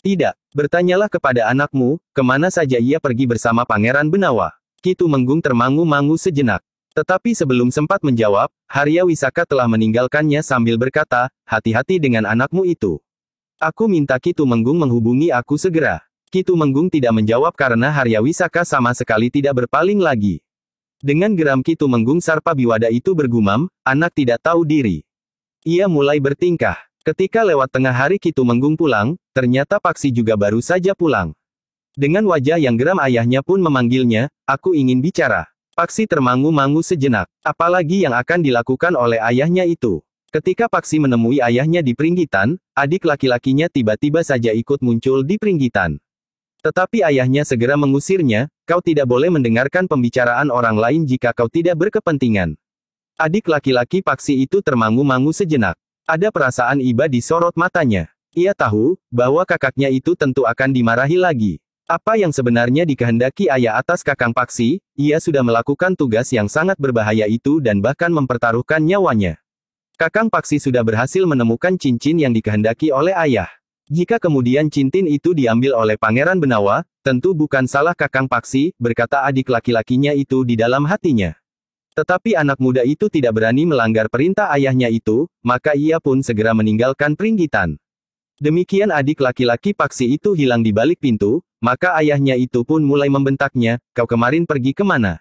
Tidak, bertanyalah kepada anakmu, kemana saja ia pergi bersama Pangeran Benawa. Ki Tumenggung termangu-mangu sejenak. Tetapi sebelum sempat menjawab, Haryawisaka telah meninggalkannya sambil berkata, hati-hati dengan anakmu itu. Aku minta Ki Tumenggung menghubungi aku segera. Ki Tumenggung tidak menjawab karena Haryawisaka sama sekali tidak berpaling lagi. Dengan geram Ki Tumenggung Sarpa Biwada itu bergumam, anak tidak tahu diri. Ia mulai bertingkah. Ketika lewat tengah hari Ki Tumenggung pulang, ternyata Paksi juga baru saja pulang. Dengan wajah yang geram ayahnya pun memanggilnya, aku ingin bicara. Paksi termangu-mangu sejenak. Apalagi yang akan dilakukan oleh ayahnya itu? Ketika Paksi menemui ayahnya di Pringgitan, adik laki-lakinya tiba-tiba saja ikut muncul di Pringgitan. Tetapi ayahnya segera mengusirnya, kau tidak boleh mendengarkan pembicaraan orang lain jika kau tidak berkepentingan. Adik laki-laki Paksi itu termangu-mangu sejenak. Ada perasaan iba di sorot matanya. Ia tahu, bahwa kakaknya itu tentu akan dimarahi lagi. Apa yang sebenarnya dikehendaki ayah atas kakang Paksi, ia sudah melakukan tugas yang sangat berbahaya itu dan bahkan mempertaruhkan nyawanya. Kakang Paksi sudah berhasil menemukan cincin yang dikehendaki oleh ayah. Jika kemudian cincin itu diambil oleh Pangeran Benawa, tentu bukan salah kakang Paksi, berkata adik laki-lakinya itu di dalam hatinya. Tetapi anak muda itu tidak berani melanggar perintah ayahnya itu, maka ia pun segera meninggalkan Pringgitan. Demikian adik laki-laki Paksi itu hilang di balik pintu, maka ayahnya itu pun mulai membentaknya, kau kemarin pergi kemana?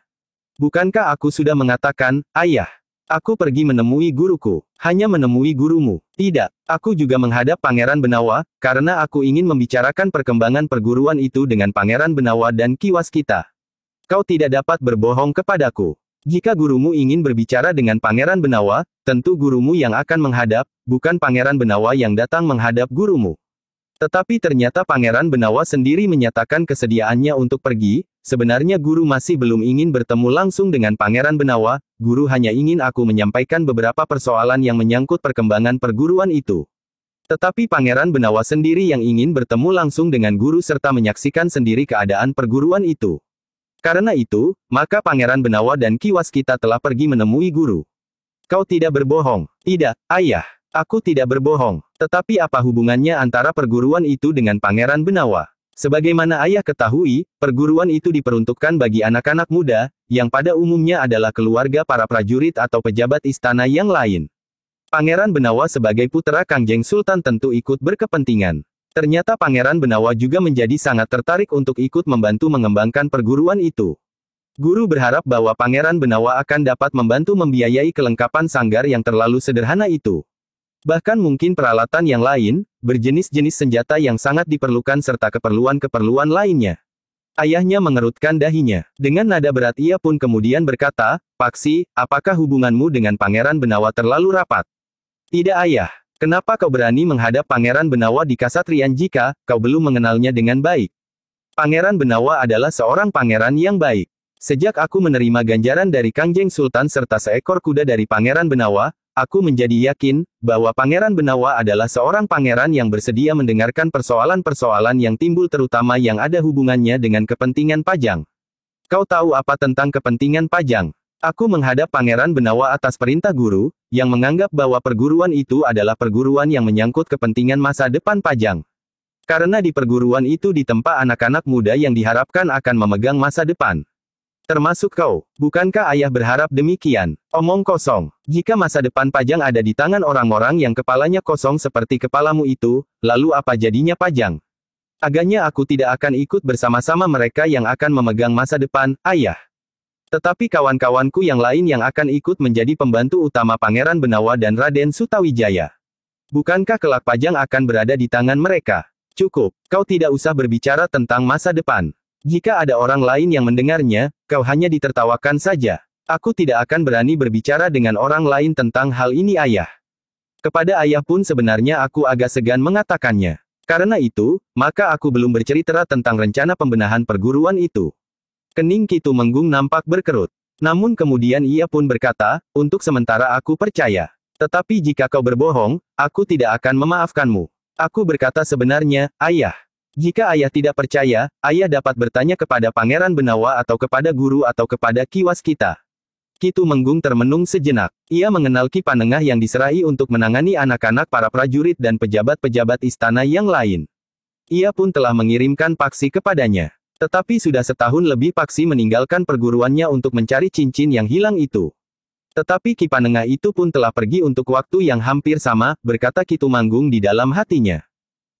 Bukankah aku sudah mengatakan, ayah? Aku pergi menemui guruku. Hanya menemui gurumu. Tidak, aku juga menghadap Pangeran Benawa, karena aku ingin membicarakan perkembangan perguruan itu dengan Pangeran Benawa dan Ki Waskita. Kau tidak dapat berbohong kepadaku. Jika gurumu ingin berbicara dengan Pangeran Benawa, tentu gurumu yang akan menghadap, bukan Pangeran Benawa yang datang menghadap gurumu. Tetapi ternyata Pangeran Benawa sendiri menyatakan kesediaannya untuk pergi. Sebenarnya guru masih belum ingin bertemu langsung dengan Pangeran Benawa, guru hanya ingin aku menyampaikan beberapa persoalan yang menyangkut perkembangan perguruan itu. Tetapi Pangeran Benawa sendiri yang ingin bertemu langsung dengan guru serta menyaksikan sendiri keadaan perguruan itu. Karena itu, maka Pangeran Benawa dan Ki Waskita telah pergi menemui guru. Kau tidak berbohong. Tidak, ayah. Aku tidak berbohong. Tetapi apa hubungannya antara perguruan itu dengan Pangeran Benawa? Sebagaimana ayah ketahui, perguruan itu diperuntukkan bagi anak-anak muda, yang pada umumnya adalah keluarga para prajurit atau pejabat istana yang lain. Pangeran Benawa sebagai putra Kangjeng Sultan tentu ikut berkepentingan. Ternyata Pangeran Benawa juga menjadi sangat tertarik untuk ikut membantu mengembangkan perguruan itu. Guru berharap bahwa Pangeran Benawa akan dapat membantu membiayai kelengkapan sanggar yang terlalu sederhana itu. Bahkan mungkin peralatan yang lain, berjenis-jenis senjata yang sangat diperlukan serta keperluan-keperluan lainnya. Ayahnya mengerutkan dahinya. Dengan nada berat ia pun kemudian berkata, Paksi, apakah hubunganmu dengan Pangeran Benawa terlalu rapat? Tidak ayah. Kenapa kau berani menghadap Pangeran Benawa di Kasatriyan jika kau belum mengenalnya dengan baik? Pangeran Benawa adalah seorang pangeran yang baik. Sejak aku menerima ganjaran dari Kangjeng Sultan serta seekor kuda dari Pangeran Benawa, aku menjadi yakin bahwa Pangeran Benawa adalah seorang pangeran yang bersedia mendengarkan persoalan-persoalan yang timbul terutama yang ada hubungannya dengan kepentingan Pajang. Kau tahu apa tentang kepentingan Pajang? Aku menghadap Pangeran Benawa atas perintah guru, yang menganggap bahwa perguruan itu adalah perguruan yang menyangkut kepentingan masa depan Pajang. Karena di perguruan itu ditempa anak-anak muda yang diharapkan akan memegang masa depan. Termasuk kau. Bukankah ayah berharap demikian? Omong kosong. Jika masa depan Pajang ada di tangan orang-orang yang kepalanya kosong seperti kepalamu itu, lalu apa jadinya Pajang? Agaknya aku tidak akan ikut bersama-sama mereka yang akan memegang masa depan, ayah. Tetapi kawan-kawanku yang lain yang akan ikut menjadi pembantu utama Pangeran Benawa dan Raden Sutawijaya. Bukankah kelak Pajang akan berada di tangan mereka? Cukup. Kau tidak usah berbicara tentang masa depan. Jika ada orang lain yang mendengarnya, kau hanya ditertawakan saja. Aku tidak akan berani berbicara dengan orang lain tentang hal ini ayah. Kepada ayah pun sebenarnya aku agak segan mengatakannya. Karena itu, maka aku belum bercerita tentang rencana pembenahan perguruan itu. Kening Ki Tumenggung nampak berkerut. Namun kemudian ia pun berkata, untuk sementara aku percaya. Tetapi jika kau berbohong, aku tidak akan memaafkanmu. Aku berkata sebenarnya, ayah. Jika ayah tidak percaya, ayah dapat bertanya kepada Pangeran Benawa atau kepada guru atau kepada Ki Waskita. Ki Tumenggung termenung sejenak. Ia mengenal Ki Panengah yang diserahi untuk menangani anak-anak para prajurit dan pejabat-pejabat istana yang lain. Ia pun telah mengirimkan Paksi kepadanya. Tetapi sudah setahun lebih Paksi meninggalkan perguruannya untuk mencari cincin yang hilang itu. Tetapi Ki Panengah itu pun telah pergi untuk waktu yang hampir sama, berkata Ki Tumenggung di dalam hatinya.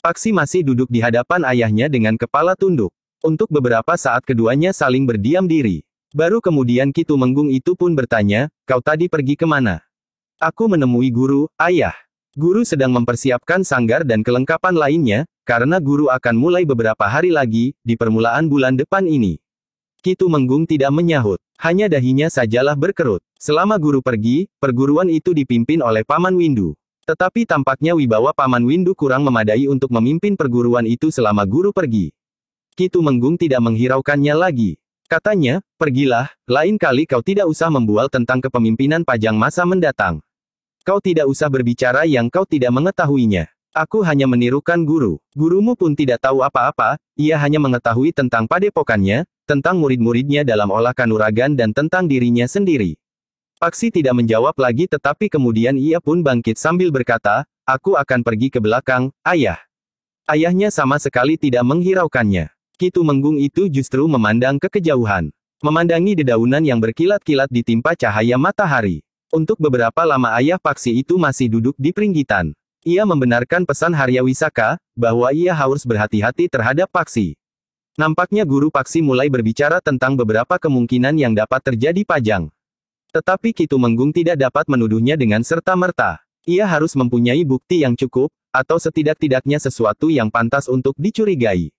Paksi masih duduk di hadapan ayahnya dengan kepala tunduk. Untuk beberapa saat keduanya saling berdiam diri. Baru kemudian Ki Tumenggung itu pun bertanya, kau tadi pergi kemana? Aku menemui guru, ayah. Guru sedang mempersiapkan sanggar dan kelengkapan lainnya, karena guru akan mulai beberapa hari lagi, di permulaan bulan depan ini. Ki Tumenggung tidak menyahut. Hanya dahinya sajalah berkerut. Selama guru pergi, perguruan itu dipimpin oleh Paman Windu. Tetapi tampaknya wibawa Paman Windu kurang memadai untuk memimpin perguruan itu selama guru pergi. Ki Tumenggung tidak menghiraukannya lagi. Katanya, pergilah, lain kali kau tidak usah membual tentang kepemimpinan Pajang masa mendatang. Kau tidak usah berbicara yang kau tidak mengetahuinya. Aku hanya menirukan guru. Gurumu pun tidak tahu apa-apa, ia hanya mengetahui tentang padepokannya, tentang murid-muridnya dalam olah kanuragan dan tentang dirinya sendiri. Paksi tidak menjawab lagi tetapi kemudian ia pun bangkit sambil berkata, aku akan pergi ke belakang, ayah. Ayahnya sama sekali tidak menghiraukannya. Ki Tumenggung itu justru memandang ke kejauhan. Memandangi dedaunan yang berkilat-kilat ditimpa cahaya matahari. Untuk beberapa lama ayah Paksi itu masih duduk di peringgitan. Ia membenarkan pesan Harya Wisaka, bahwa ia harus berhati-hati terhadap Paksi. Nampaknya Guru Paksi mulai berbicara tentang beberapa kemungkinan yang dapat terjadi Pajang. Tetapi Ki Tumenggung tidak dapat menuduhnya dengan serta-merta. Ia harus mempunyai bukti yang cukup, atau setidak-tidaknya sesuatu yang pantas untuk dicurigai.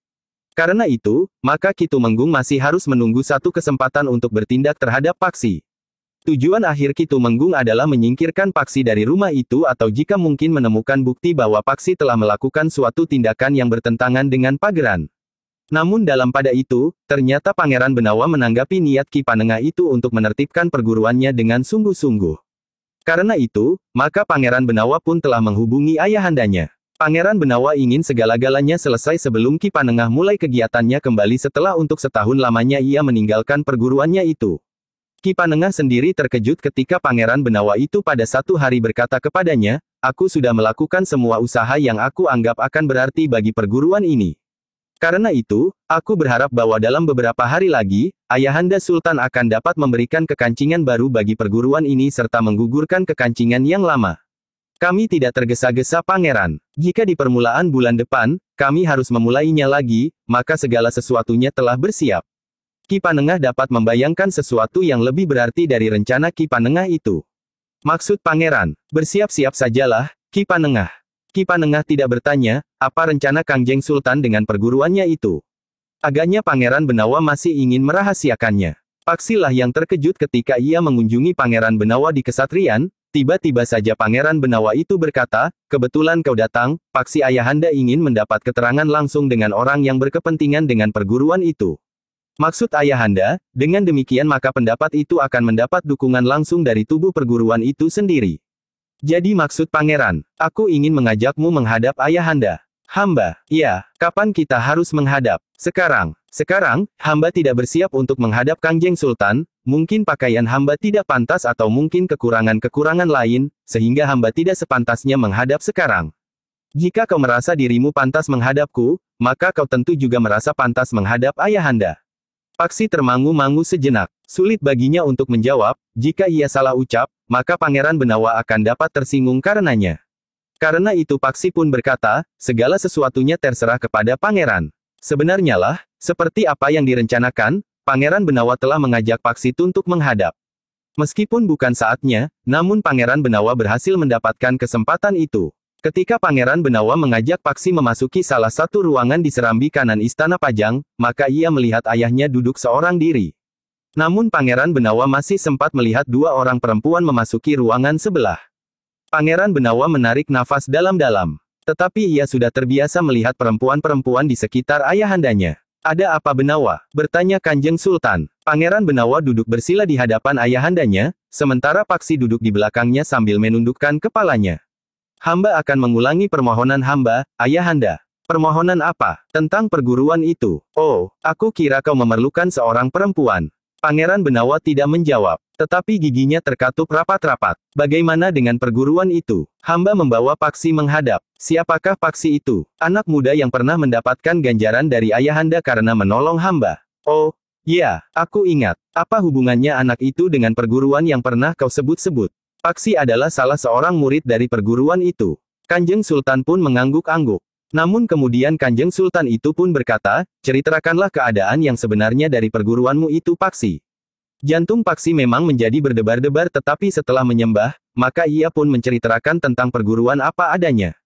Karena itu, maka Ki Tumenggung masih harus menunggu satu kesempatan untuk bertindak terhadap Paksi. Tujuan akhir Ki Tumenggung adalah menyingkirkan Paksi dari rumah itu atau jika mungkin menemukan bukti bahwa Paksi telah melakukan suatu tindakan yang bertentangan dengan Pageran. Namun dalam pada itu, ternyata Pangeran Benawa menanggapi niat Ki Panengah itu untuk menertibkan perguruannya dengan sungguh-sungguh. Karena itu, maka Pangeran Benawa pun telah menghubungi ayahandanya. Pangeran Benawa ingin segala-galanya selesai sebelum Ki Panengah mulai kegiatannya kembali setelah untuk setahun lamanya ia meninggalkan perguruannya itu. Ki Panengah sendiri terkejut ketika Pangeran Benawa itu pada satu hari berkata kepadanya, "Aku sudah melakukan semua usaha yang aku anggap akan berarti bagi perguruan ini. Karena itu, aku berharap bahwa dalam beberapa hari lagi, Ayahanda Sultan akan dapat memberikan kekancingan baru bagi perguruan ini serta menggugurkan kekancingan yang lama." "Kami tidak tergesa-gesa Pangeran. Jika di permulaan bulan depan, kami harus memulainya lagi, maka segala sesuatunya telah bersiap." Ki Panengah dapat membayangkan sesuatu yang lebih berarti dari rencana Ki Panengah itu. "Maksud Pangeran, bersiap-siap sajalah, Ki Panengah." Ki Panengah tidak bertanya, apa rencana Kangjeng Sultan dengan perguruannya itu. Agaknya Pangeran Benawa masih ingin merahasiakannya. Paksilah yang terkejut ketika ia mengunjungi Pangeran Benawa di Kesatrian, tiba-tiba saja Pangeran Benawa itu berkata, "Kebetulan kau datang, Paksi Ayahanda ingin mendapat keterangan langsung dengan orang yang berkepentingan dengan perguruan itu." "Maksud Ayahanda, dengan demikian maka pendapat itu akan mendapat dukungan langsung dari tubuh perguruan itu sendiri." "Jadi maksud Pangeran, aku ingin mengajakmu menghadap Ayahanda." "Hamba, ya, kapan kita harus menghadap?" Sekarang, hamba tidak bersiap untuk menghadap Kangjeng Sultan, mungkin pakaian hamba tidak pantas atau mungkin kekurangan-kekurangan lain, sehingga hamba tidak sepantasnya menghadap sekarang. Jika kau merasa dirimu pantas menghadapku, maka kau tentu juga merasa pantas menghadap Ayahanda." Paksi termangu-mangu sejenak. Sulit baginya untuk menjawab, jika ia salah ucap, maka Pangeran Benawa akan dapat tersinggung karenanya. Karena itu Paksi pun berkata, segala sesuatunya terserah kepada Pangeran. Sebenarnya lah, seperti apa yang direncanakan, Pangeran Benawa telah mengajak Paksi untuk menghadap. Meskipun bukan saatnya, namun Pangeran Benawa berhasil mendapatkan kesempatan itu. Ketika Pangeran Benawa mengajak Paksi memasuki salah satu ruangan di serambi kanan Istana Pajang, maka ia melihat ayahnya duduk seorang diri. Namun Pangeran Benawa masih sempat melihat dua orang perempuan memasuki ruangan sebelah. Pangeran Benawa menarik nafas dalam-dalam. Tetapi ia sudah terbiasa melihat perempuan-perempuan di sekitar ayahandanya. "Ada apa Benawa?" bertanya Kanjeng Sultan. Pangeran Benawa duduk bersila di hadapan ayahandanya, sementara Paksi duduk di belakangnya sambil menundukkan kepalanya. "Hamba akan mengulangi permohonan hamba, Ayahanda." "Permohonan apa?" "Tentang perguruan itu." "Oh, aku kira kau memerlukan seorang perempuan." Pangeran Benawa tidak menjawab, tetapi giginya terkatup rapat-rapat. "Bagaimana dengan perguruan itu?" "Hamba membawa Paksi menghadap." "Siapakah Paksi itu?" "Anak muda yang pernah mendapatkan ganjaran dari Ayahanda karena menolong hamba." "Oh, ya, aku ingat. Apa hubungannya anak itu dengan perguruan yang pernah kau sebut-sebut?" "Paksi adalah salah seorang murid dari perguruan itu." Kanjeng Sultan pun mengangguk-angguk. Namun kemudian Kanjeng Sultan itu pun berkata, "Ceritakanlah keadaan yang sebenarnya dari perguruanmu itu Paksi." Jantung Paksi memang menjadi berdebar-debar tetapi setelah menyembah, maka ia pun menceritakan tentang perguruan apa adanya.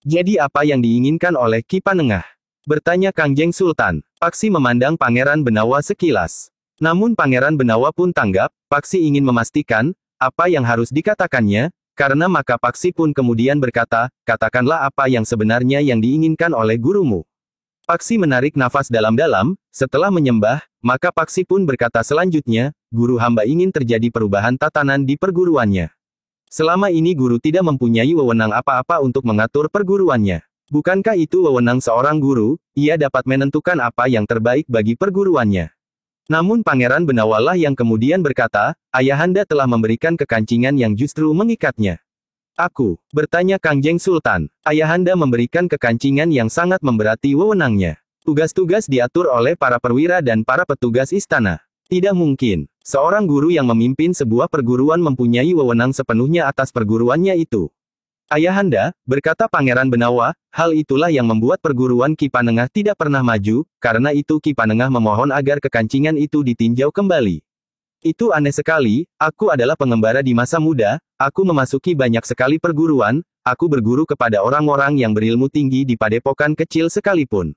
"Jadi apa yang diinginkan oleh Ki Panengah?" bertanya Kanjeng Sultan. Paksi memandang Pangeran Benawa sekilas. Namun Pangeran Benawa pun tanggap, Paksi ingin memastikan, apa yang harus dikatakannya, karena maka Paksi pun kemudian berkata, "Katakanlah apa yang sebenarnya yang diinginkan oleh gurumu." Paksi menarik nafas dalam-dalam, setelah menyembah, maka Paksi pun berkata selanjutnya, "Guru hamba ingin terjadi perubahan tatanan di perguruannya. Selama ini guru tidak mempunyai wewenang apa-apa untuk mengatur perguruannya. Bukankah itu wewenang seorang guru, ia dapat menentukan apa yang terbaik bagi perguruannya?" Namun Pangeran Benawa lah yang kemudian berkata, "Ayahanda telah memberikan kekancingan yang justru mengikatnya." "Aku," bertanya Kangjeng Sultan, "Ayahanda memberikan kekancingan yang sangat memberati wewenangnya. Tugas-tugas diatur oleh para perwira dan para petugas istana. Tidak mungkin, seorang guru yang memimpin sebuah perguruan mempunyai wewenang sepenuhnya atas perguruannya itu." Ayahanda, berkata Pangeran Benawa, hal itulah yang membuat perguruan Ki Panengah tidak pernah maju, karena itu Ki Panengah memohon agar kekancingan itu ditinjau kembali. Itu aneh sekali, aku adalah pengembara di masa muda, aku memasuki banyak sekali perguruan, aku berguru kepada orang-orang yang berilmu tinggi di padepokan kecil sekalipun.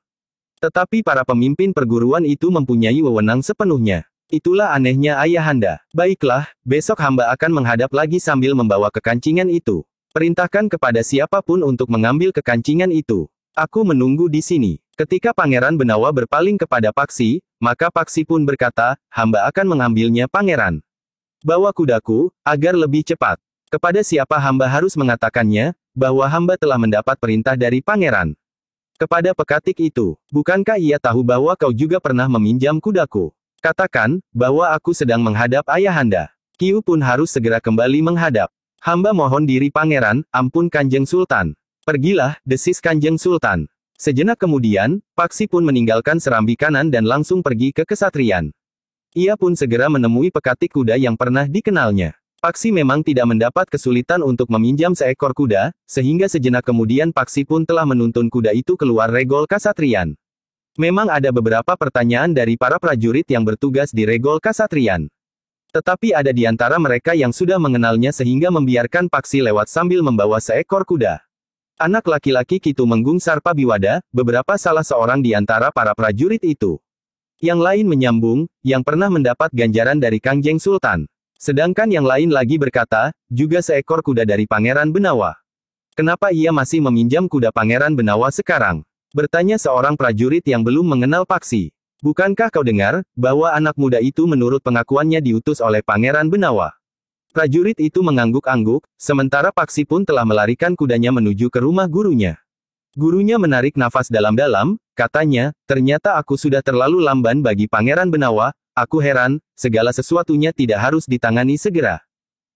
Tetapi para pemimpin perguruan itu mempunyai wewenang sepenuhnya. Itulah anehnya Ayahanda. Baiklah, besok hamba akan menghadap lagi sambil membawa kekancingan itu. Perintahkan kepada siapapun untuk mengambil kekancingan itu. Aku menunggu di sini. Ketika Pangeran Benawa berpaling kepada Paksi, maka Paksi pun berkata, hamba akan mengambilnya Pangeran. Bawa kudaku, agar lebih cepat. Kepada siapa hamba harus mengatakannya, bahwa hamba telah mendapat perintah dari Pangeran. Kepada pekatik itu, bukankah ia tahu bahwa kau juga pernah meminjam kudaku? Katakan, bahwa aku sedang menghadap Ayahanda. Kiu pun harus segera kembali menghadap. Hamba mohon diri Pangeran, ampun Kanjeng Sultan. Pergilah, desis Kanjeng Sultan. Sejenak kemudian, Paksi pun meninggalkan serambi kanan dan langsung pergi ke kesatrian. Ia pun segera menemui pekatik kuda yang pernah dikenalnya. Paksi memang tidak mendapat kesulitan untuk meminjam seekor kuda, sehingga sejenak kemudian Paksi pun telah menuntun kuda itu keluar regol kasatrian. Memang ada beberapa pertanyaan dari para prajurit yang bertugas di regol kasatrian. Tetapi ada di antara mereka yang sudah mengenalnya sehingga membiarkan Paksi lewat sambil membawa seekor kuda. Anak laki-laki Ki Tumenggung Sarpabiwada, beberapa salah seorang di antara para prajurit itu. Yang lain menyambung, yang pernah mendapat ganjaran dari Kangjeng Sultan. Sedangkan yang lain lagi berkata, juga seekor kuda dari Pangeran Benawa. Kenapa ia masih meminjam kuda Pangeran Benawa sekarang? Bertanya seorang prajurit yang belum mengenal Paksi. Bukankah kau dengar, bahwa anak muda itu menurut pengakuannya diutus oleh Pangeran Benawa? Prajurit itu mengangguk-angguk, sementara Paksi pun telah melarikan kudanya menuju ke rumah gurunya. Gurunya menarik nafas dalam-dalam, katanya, ternyata aku sudah terlalu lamban bagi Pangeran Benawa, aku heran, segala sesuatunya tidak harus ditangani segera.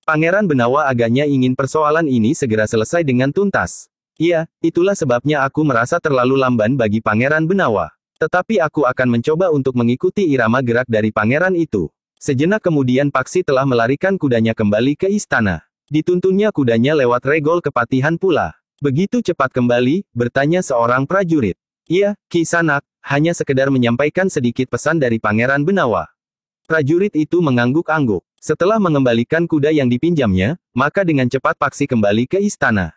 Pangeran Benawa agaknya ingin persoalan ini segera selesai dengan tuntas. Iya, itulah sebabnya aku merasa terlalu lamban bagi Pangeran Benawa. Tetapi aku akan mencoba untuk mengikuti irama gerak dari pangeran itu. Sejenak kemudian Paksi telah melarikan kudanya kembali ke istana. Dituntunnya kudanya lewat regol kepatihan pula. Begitu cepat kembali, bertanya seorang prajurit. Iya, Ki Sanak, hanya sekedar menyampaikan sedikit pesan dari Pangeran Benawa. Prajurit itu mengangguk-angguk. Setelah mengembalikan kuda yang dipinjamnya, maka dengan cepat Paksi kembali ke istana.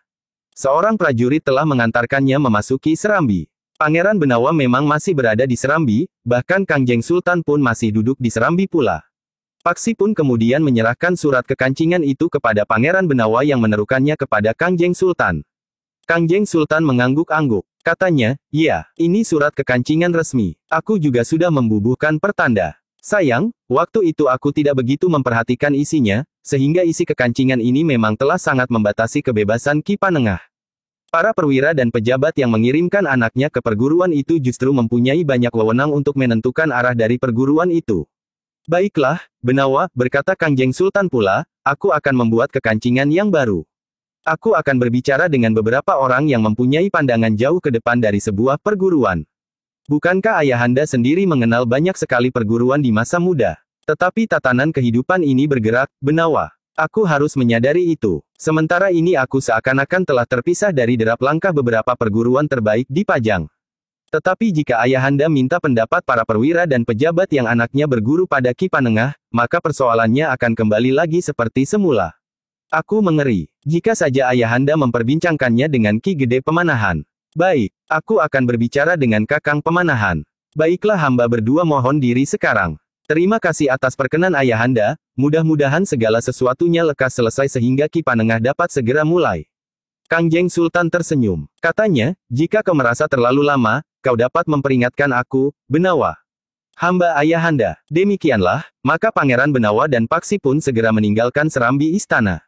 Seorang prajurit telah mengantarkannya memasuki serambi. Pangeran Benawa memang masih berada di serambi, bahkan Kangjeng Sultan pun masih duduk di serambi pula. Paksi pun kemudian menyerahkan surat kekancingan itu kepada Pangeran Benawa yang menerukannya kepada Kangjeng Sultan. Kangjeng Sultan mengangguk-angguk. Katanya, iya, ini surat kekancingan resmi. Aku juga sudah membubuhkan pertanda. Sayang, waktu itu aku tidak begitu memperhatikan isinya, sehingga isi kekancingan ini memang telah sangat membatasi kebebasan Ki Panengah. Para perwira dan pejabat yang mengirimkan anaknya ke perguruan itu justru mempunyai banyak wewenang untuk menentukan arah dari perguruan itu. Baiklah, Benawa, berkata Kangjeng Sultan pula, aku akan membuat kekancingan yang baru. Aku akan berbicara dengan beberapa orang yang mempunyai pandangan jauh ke depan dari sebuah perguruan. Bukankah Ayahanda sendiri mengenal banyak sekali perguruan di masa muda? Tetapi tatanan kehidupan ini bergerak, Benawa. Aku harus menyadari itu. Sementara ini aku seakan-akan telah terpisah dari derap langkah beberapa perguruan terbaik di Pajang. Tetapi jika Ayahanda minta pendapat para perwira dan pejabat yang anaknya berguru pada Ki Panengah, maka persoalannya akan kembali lagi seperti semula. Aku mengeri. Jika saja Ayahanda memperbincangkannya dengan Ki Gede Pemanahan. Baik, aku akan berbicara dengan Kakang Pemanahan. Baiklah hamba berdua mohon diri sekarang. Terima kasih atas perkenan Ayahanda, mudah-mudahan segala sesuatunya lekas selesai sehingga Ki Panengah dapat segera mulai. Kangjeng Sultan tersenyum. Katanya, jika kau merasa terlalu lama, kau dapat memperingatkan aku, Benawa. Hamba Ayahanda. Demikianlah, maka Pangeran Benawa dan Paksi pun segera meninggalkan serambi istana.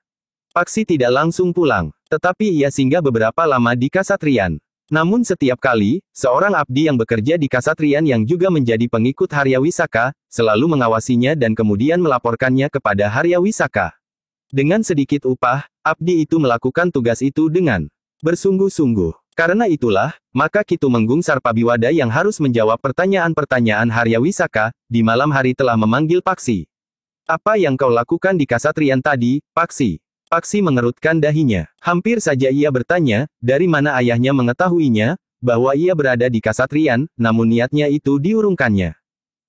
Paksi tidak langsung pulang, tetapi ia singgah beberapa lama di Kasatrian. Namun setiap kali, seorang abdi yang bekerja di Kasatrian yang juga menjadi pengikut Haryawisaka, selalu mengawasinya dan kemudian melaporkannya kepada Haryawisaka. Dengan sedikit upah, abdi itu melakukan tugas itu dengan bersungguh-sungguh. Karena itulah, maka Ki Tumenggung Sarpabiwada yang harus menjawab pertanyaan-pertanyaan Haryawisaka, di malam hari telah memanggil Paksi. Apa yang kau lakukan di Kasatrian tadi, Paksi? Paksi mengerutkan dahinya. Hampir saja ia bertanya, dari mana ayahnya mengetahuinya, bahwa ia berada di Kasatriyan, namun niatnya itu diurungkannya.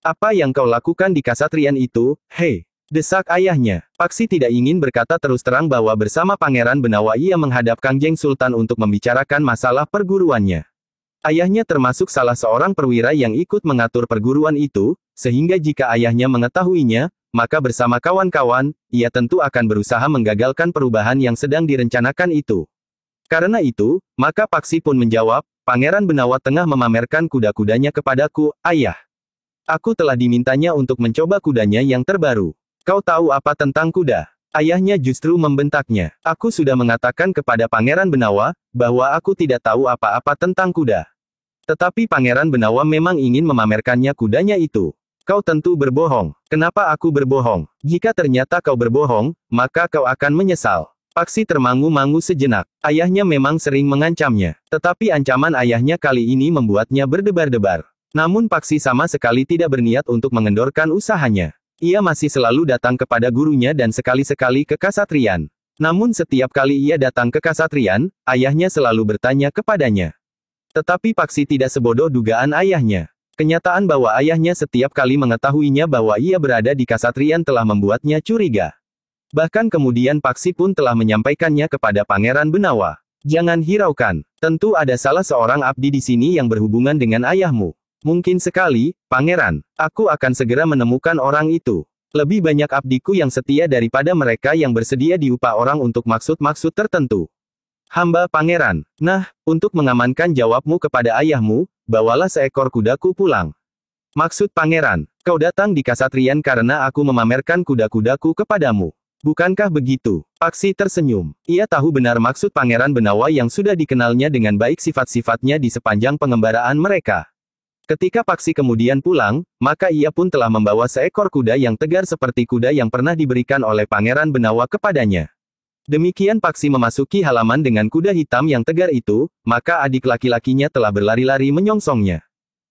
Apa yang kau lakukan di Kasatriyan itu, hei? Desak ayahnya. Paksi tidak ingin berkata terus terang bahwa bersama Pangeran Benawa ia menghadap Kangjeng Sultan untuk membicarakan masalah perguruannya. Ayahnya termasuk salah seorang perwira yang ikut mengatur perguruan itu, sehingga jika ayahnya mengetahuinya, maka bersama kawan-kawan, ia tentu akan berusaha menggagalkan perubahan yang sedang direncanakan itu. Karena itu, maka Paksi pun menjawab, Pangeran Benawa tengah memamerkan kuda-kudanya kepadaku, ayah. Aku telah dimintanya untuk mencoba kudanya yang terbaru. Kau tahu apa tentang kuda? Ayahnya justru membentaknya. Aku sudah mengatakan kepada Pangeran Benawa, bahwa aku tidak tahu apa-apa tentang kuda. Tetapi Pangeran Benawa memang ingin memamerkannya kudanya itu. Kau tentu berbohong. Kenapa aku berbohong? Jika ternyata kau berbohong, maka kau akan menyesal. Paksi termangu-mangu sejenak. Ayahnya memang sering mengancamnya. Tetapi ancaman ayahnya kali ini membuatnya berdebar-debar. Namun Paksi sama sekali tidak berniat untuk mengendorkan usahanya. Ia masih selalu datang kepada gurunya dan sekali-sekali ke Kasatriyan. Namun setiap kali ia datang ke Kasatriyan, ayahnya selalu bertanya kepadanya. Tetapi Paksi tidak sebodoh dugaan ayahnya. Kenyataan bahwa ayahnya setiap kali mengetahuinya bahwa ia berada di Kasatriyan telah membuatnya curiga. Bahkan kemudian Paksi pun telah menyampaikannya kepada Pangeran Benawa. Jangan hiraukan, tentu ada salah seorang abdi di sini yang berhubungan dengan ayahmu. Mungkin sekali, Pangeran, aku akan segera menemukan orang itu. Lebih banyak abdiku yang setia daripada mereka yang bersedia diupah orang untuk maksud-maksud tertentu. Hamba Pangeran. Nah, untuk mengamankan jawabmu kepada ayahmu, bawalah seekor kudaku pulang. Maksud Pangeran, kau datang di Kasatriyan karena aku memamerkan kuda-kudaku kepadamu. Bukankah begitu? Paksi tersenyum. Ia tahu benar maksud Pangeran Benawa yang sudah dikenalnya dengan baik sifat-sifatnya di sepanjang pengembaraan mereka. Ketika Paksi kemudian pulang, maka ia pun telah membawa seekor kuda yang tegar seperti kuda yang pernah diberikan oleh Pangeran Benawa kepadanya. Demikian Paksi memasuki halaman dengan kuda hitam yang tegar itu, maka adik laki-lakinya telah berlari-lari menyongsongnya.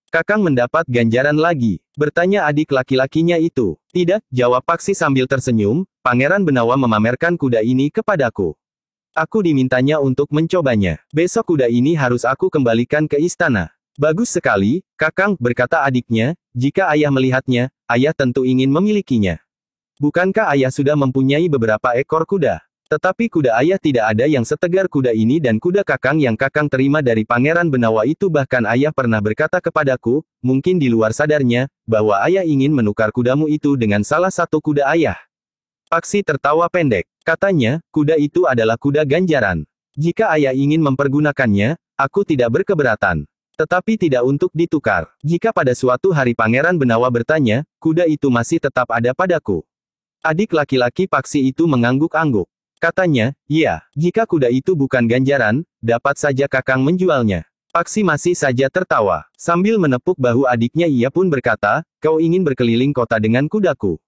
Kakang mendapat ganjaran lagi, bertanya adik laki-lakinya itu. Tidak, jawab Paksi sambil tersenyum, Pangeran Benawa memamerkan kuda ini kepadaku. Aku dimintanya untuk mencobanya. Besok kuda ini harus aku kembalikan ke istana. Bagus sekali, Kakang, berkata adiknya, jika ayah melihatnya, ayah tentu ingin memilikinya. Bukankah ayah sudah mempunyai beberapa ekor kuda? Tetapi kuda ayah tidak ada yang setegar kuda ini dan kuda Kakang yang Kakang terima dari Pangeran Benawa itu bahkan ayah pernah berkata kepadaku, mungkin di luar sadarnya, bahwa ayah ingin menukar kudamu itu dengan salah satu kuda ayah. Paksi tertawa pendek. Katanya, kuda itu adalah kuda ganjaran. Jika ayah ingin mempergunakannya, aku tidak berkeberatan. Tetapi tidak untuk ditukar. Jika pada suatu hari Pangeran Benawa bertanya, kuda itu masih tetap ada padaku. Adik laki-laki Paksi itu mengangguk-angguk. Katanya, iya, jika kuda itu bukan ganjaran, dapat saja Kakang menjualnya. Paksi masih saja tertawa. Sambil menepuk bahu adiknya ia pun berkata, kau ingin berkeliling kota dengan kudaku.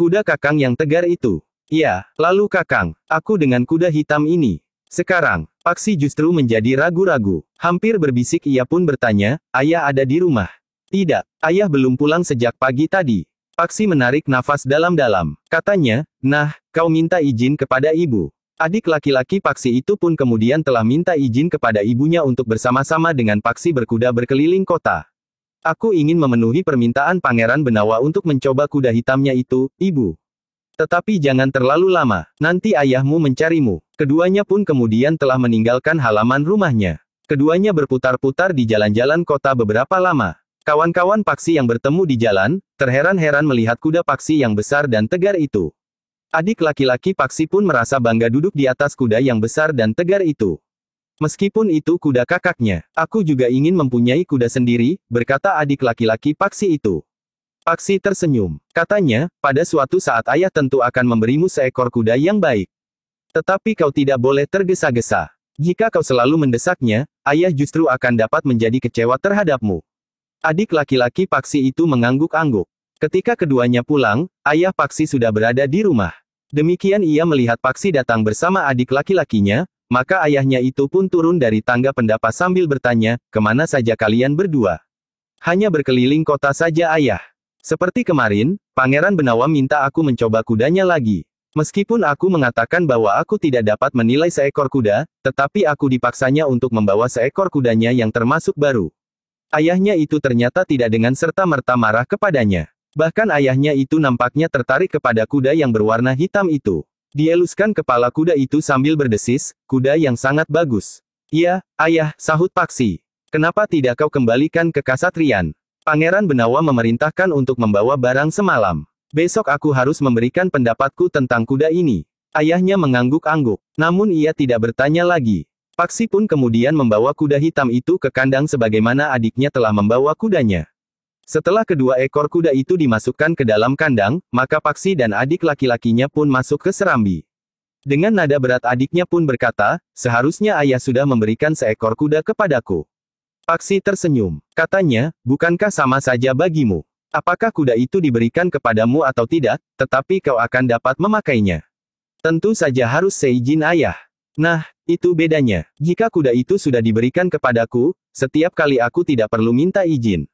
Kuda Kakang yang tegar itu. Iya, lalu Kakang, aku dengan kuda hitam ini. Sekarang, Paksi justru menjadi ragu-ragu. Hampir berbisik ia pun bertanya, ayah ada di rumah? Tidak, ayah belum pulang sejak pagi tadi. Paksi menarik nafas dalam-dalam. Katanya, nah, kau minta izin kepada ibu. Adik laki-laki Paksi itu pun kemudian telah minta izin kepada ibunya untuk bersama-sama dengan Paksi berkuda berkeliling kota. Aku ingin memenuhi permintaan Pangeran Benawa untuk mencoba kuda hitamnya itu, ibu. Tetapi jangan terlalu lama, nanti ayahmu mencarimu. Keduanya pun kemudian telah meninggalkan halaman rumahnya. Keduanya berputar-putar di jalan-jalan kota beberapa lama. Kawan-kawan Paksi yang bertemu di jalan, terheran-heran melihat kuda Paksi yang besar dan tegar itu. Adik laki-laki Paksi pun merasa bangga duduk di atas kuda yang besar dan tegar itu. Meskipun itu kuda kakaknya, aku juga ingin mempunyai kuda sendiri, berkata adik laki-laki Paksi itu. Paksi tersenyum. Katanya, pada suatu saat ayah tentu akan memberimu seekor kuda yang baik. Tetapi kau tidak boleh tergesa-gesa. Jika kau selalu mendesaknya, ayah justru akan dapat menjadi kecewa terhadapmu. Adik laki-laki Paksi itu mengangguk-angguk. Ketika keduanya pulang, ayah Paksi sudah berada di rumah. Demikian ia melihat Paksi datang bersama adik laki-lakinya, maka ayahnya itu pun turun dari tangga pendapa sambil bertanya, kemana saja kalian berdua? Hanya berkeliling kota saja ayah. Seperti kemarin, Pangeran Benawa minta aku mencoba kudanya lagi. Meskipun aku mengatakan bahwa aku tidak dapat menilai seekor kuda, tetapi aku dipaksanya untuk membawa seekor kudanya yang termasuk baru. Ayahnya itu ternyata tidak dengan serta-merta marah kepadanya. Bahkan ayahnya itu nampaknya tertarik kepada kuda yang berwarna hitam itu. Dieluskan kepala kuda itu sambil berdesis, kuda yang sangat bagus. "Iya, ayah," sahut Paksi. "Kenapa tidak kau kembalikan ke Kasatriyan? Pangeran Benawa memerintahkan untuk membawa barang semalam. Besok aku harus memberikan pendapatku tentang kuda ini." Ayahnya mengangguk-angguk. Namun ia tidak bertanya lagi. Paksi pun kemudian membawa kuda hitam itu ke kandang sebagaimana adiknya telah membawa kudanya. Setelah kedua ekor kuda itu dimasukkan ke dalam kandang, maka Paksi dan adik laki-lakinya pun masuk ke serambi. Dengan nada berat adiknya pun berkata, "Seharusnya ayah sudah memberikan seekor kuda kepadaku." Paksi tersenyum. Katanya, "Bukankah sama saja bagimu? Apakah kuda itu diberikan kepadamu atau tidak, tetapi kau akan dapat memakainya. Tentu saja harus seizin ayah. Nah, itu bedanya. Jika kuda itu sudah diberikan kepadaku, setiap kali aku tidak perlu minta izin.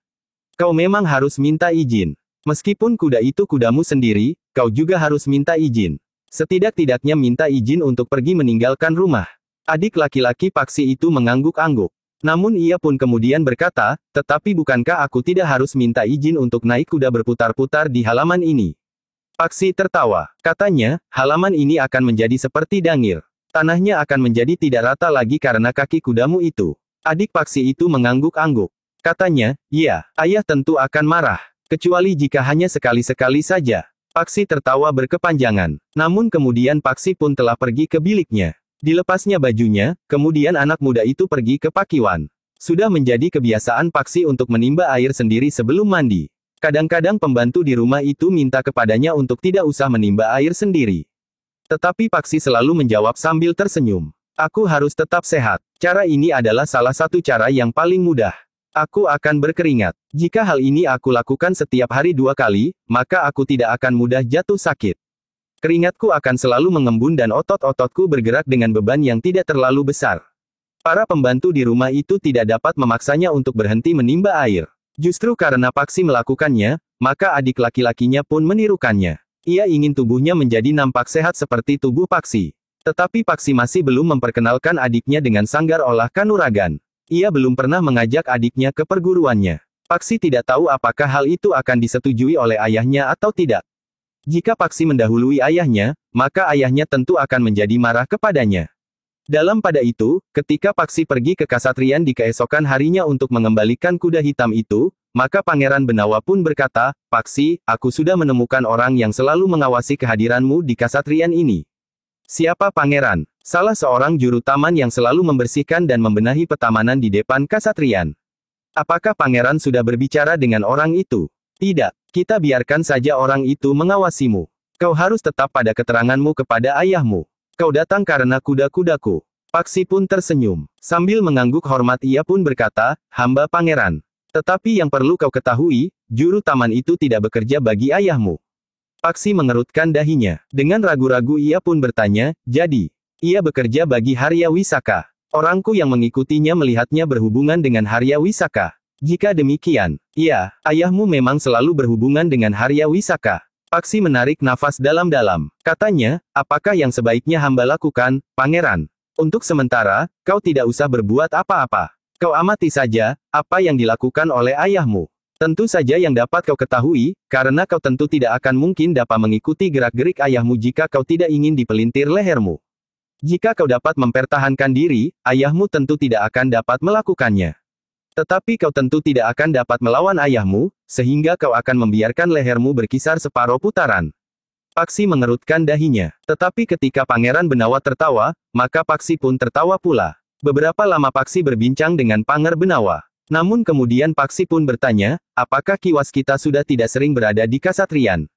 Kau memang harus minta izin. Meskipun kuda itu kudamu sendiri, kau juga harus minta izin. Setidak-tidaknya minta izin untuk pergi meninggalkan rumah." Adik laki-laki Paksi itu mengangguk-angguk. Namun ia pun kemudian berkata, "Tetapi bukankah aku tidak harus minta izin untuk naik kuda berputar-putar di halaman ini?" Paksi tertawa. Katanya, "Halaman ini akan menjadi seperti dangir. Tanahnya akan menjadi tidak rata lagi karena kaki kudamu itu." Adik Paksi itu mengangguk-angguk. Katanya, "Iya, ayah tentu akan marah. Kecuali jika hanya sekali-sekali saja." Paksi tertawa berkepanjangan. Namun kemudian Paksi pun telah pergi ke biliknya. Dilepasnya bajunya, kemudian anak muda itu pergi ke pakiwan. Sudah menjadi kebiasaan Paksi untuk menimba air sendiri sebelum mandi. Kadang-kadang pembantu di rumah itu minta kepadanya untuk tidak usah menimba air sendiri. Tetapi Paksi selalu menjawab sambil tersenyum. "Aku harus tetap sehat. Cara ini adalah salah satu cara yang paling mudah. Aku akan berkeringat. Jika hal ini aku lakukan setiap hari 2 kali, maka aku tidak akan mudah jatuh sakit. Keringatku akan selalu mengembun dan otot-ototku bergerak dengan beban yang tidak terlalu besar." Para pembantu di rumah itu tidak dapat memaksanya untuk berhenti menimba air. Justru karena Paksi melakukannya, maka adik laki-lakinya pun menirukannya. Ia ingin tubuhnya menjadi nampak sehat seperti tubuh Paksi. Tetapi Paksi masih belum memperkenalkan adiknya dengan sanggar olah kanuragan. Ia belum pernah mengajak adiknya ke perguruannya. Paksi tidak tahu apakah hal itu akan disetujui oleh ayahnya atau tidak. Jika Paksi mendahului ayahnya, maka ayahnya tentu akan menjadi marah kepadanya. Dalam pada itu, ketika Paksi pergi ke Kasatriyan di keesokan harinya untuk mengembalikan kuda hitam itu, maka Pangeran Benawa pun berkata, "Paksi, aku sudah menemukan orang yang selalu mengawasi kehadiranmu di Kasatriyan ini." "Siapa Pangeran?" "Salah seorang juru taman yang selalu membersihkan dan membenahi petamanan di depan Kasatriyan." "Apakah Pangeran sudah berbicara dengan orang itu?" "Tidak. Kita biarkan saja orang itu mengawasimu. Kau harus tetap pada keteranganmu kepada ayahmu. Kau datang karena kuda-kudaku." Paksi pun tersenyum. Sambil mengangguk hormat ia pun berkata, "Hamba Pangeran. Tetapi yang perlu kau ketahui, juru taman itu tidak bekerja bagi ayahmu." Paksi mengerutkan dahinya. Dengan ragu-ragu ia pun bertanya, "Jadi, ia bekerja bagi Harya Wisaka? Orangku yang mengikutinya melihatnya berhubungan dengan Harya Wisaka. Jika demikian, iya, ayahmu memang selalu berhubungan dengan Harya Wisaka." Paksi menarik nafas dalam-dalam. Katanya, "Apakah yang sebaiknya hamba lakukan, Pangeran? Untuk sementara, kau tidak usah berbuat apa-apa. Kau amati saja, apa yang dilakukan oleh ayahmu. Tentu saja yang dapat kau ketahui, karena kau tentu tidak akan mungkin dapat mengikuti gerak-gerik ayahmu jika kau tidak ingin dipelintir lehermu. Jika kau dapat mempertahankan diri, ayahmu tentu tidak akan dapat melakukannya. Tetapi kau tentu tidak akan dapat melawan ayahmu, sehingga kau akan membiarkan lehermu berkisar separuh putaran." Paksi mengerutkan dahinya. Tetapi ketika Pangeran Benawa tertawa, maka Paksi pun tertawa pula. Beberapa lama Paksi berbincang dengan Pangeran Benawa. Namun kemudian Paksi pun bertanya, "Apakah Ki Waskita sudah tidak sering berada di Kasatriyan?"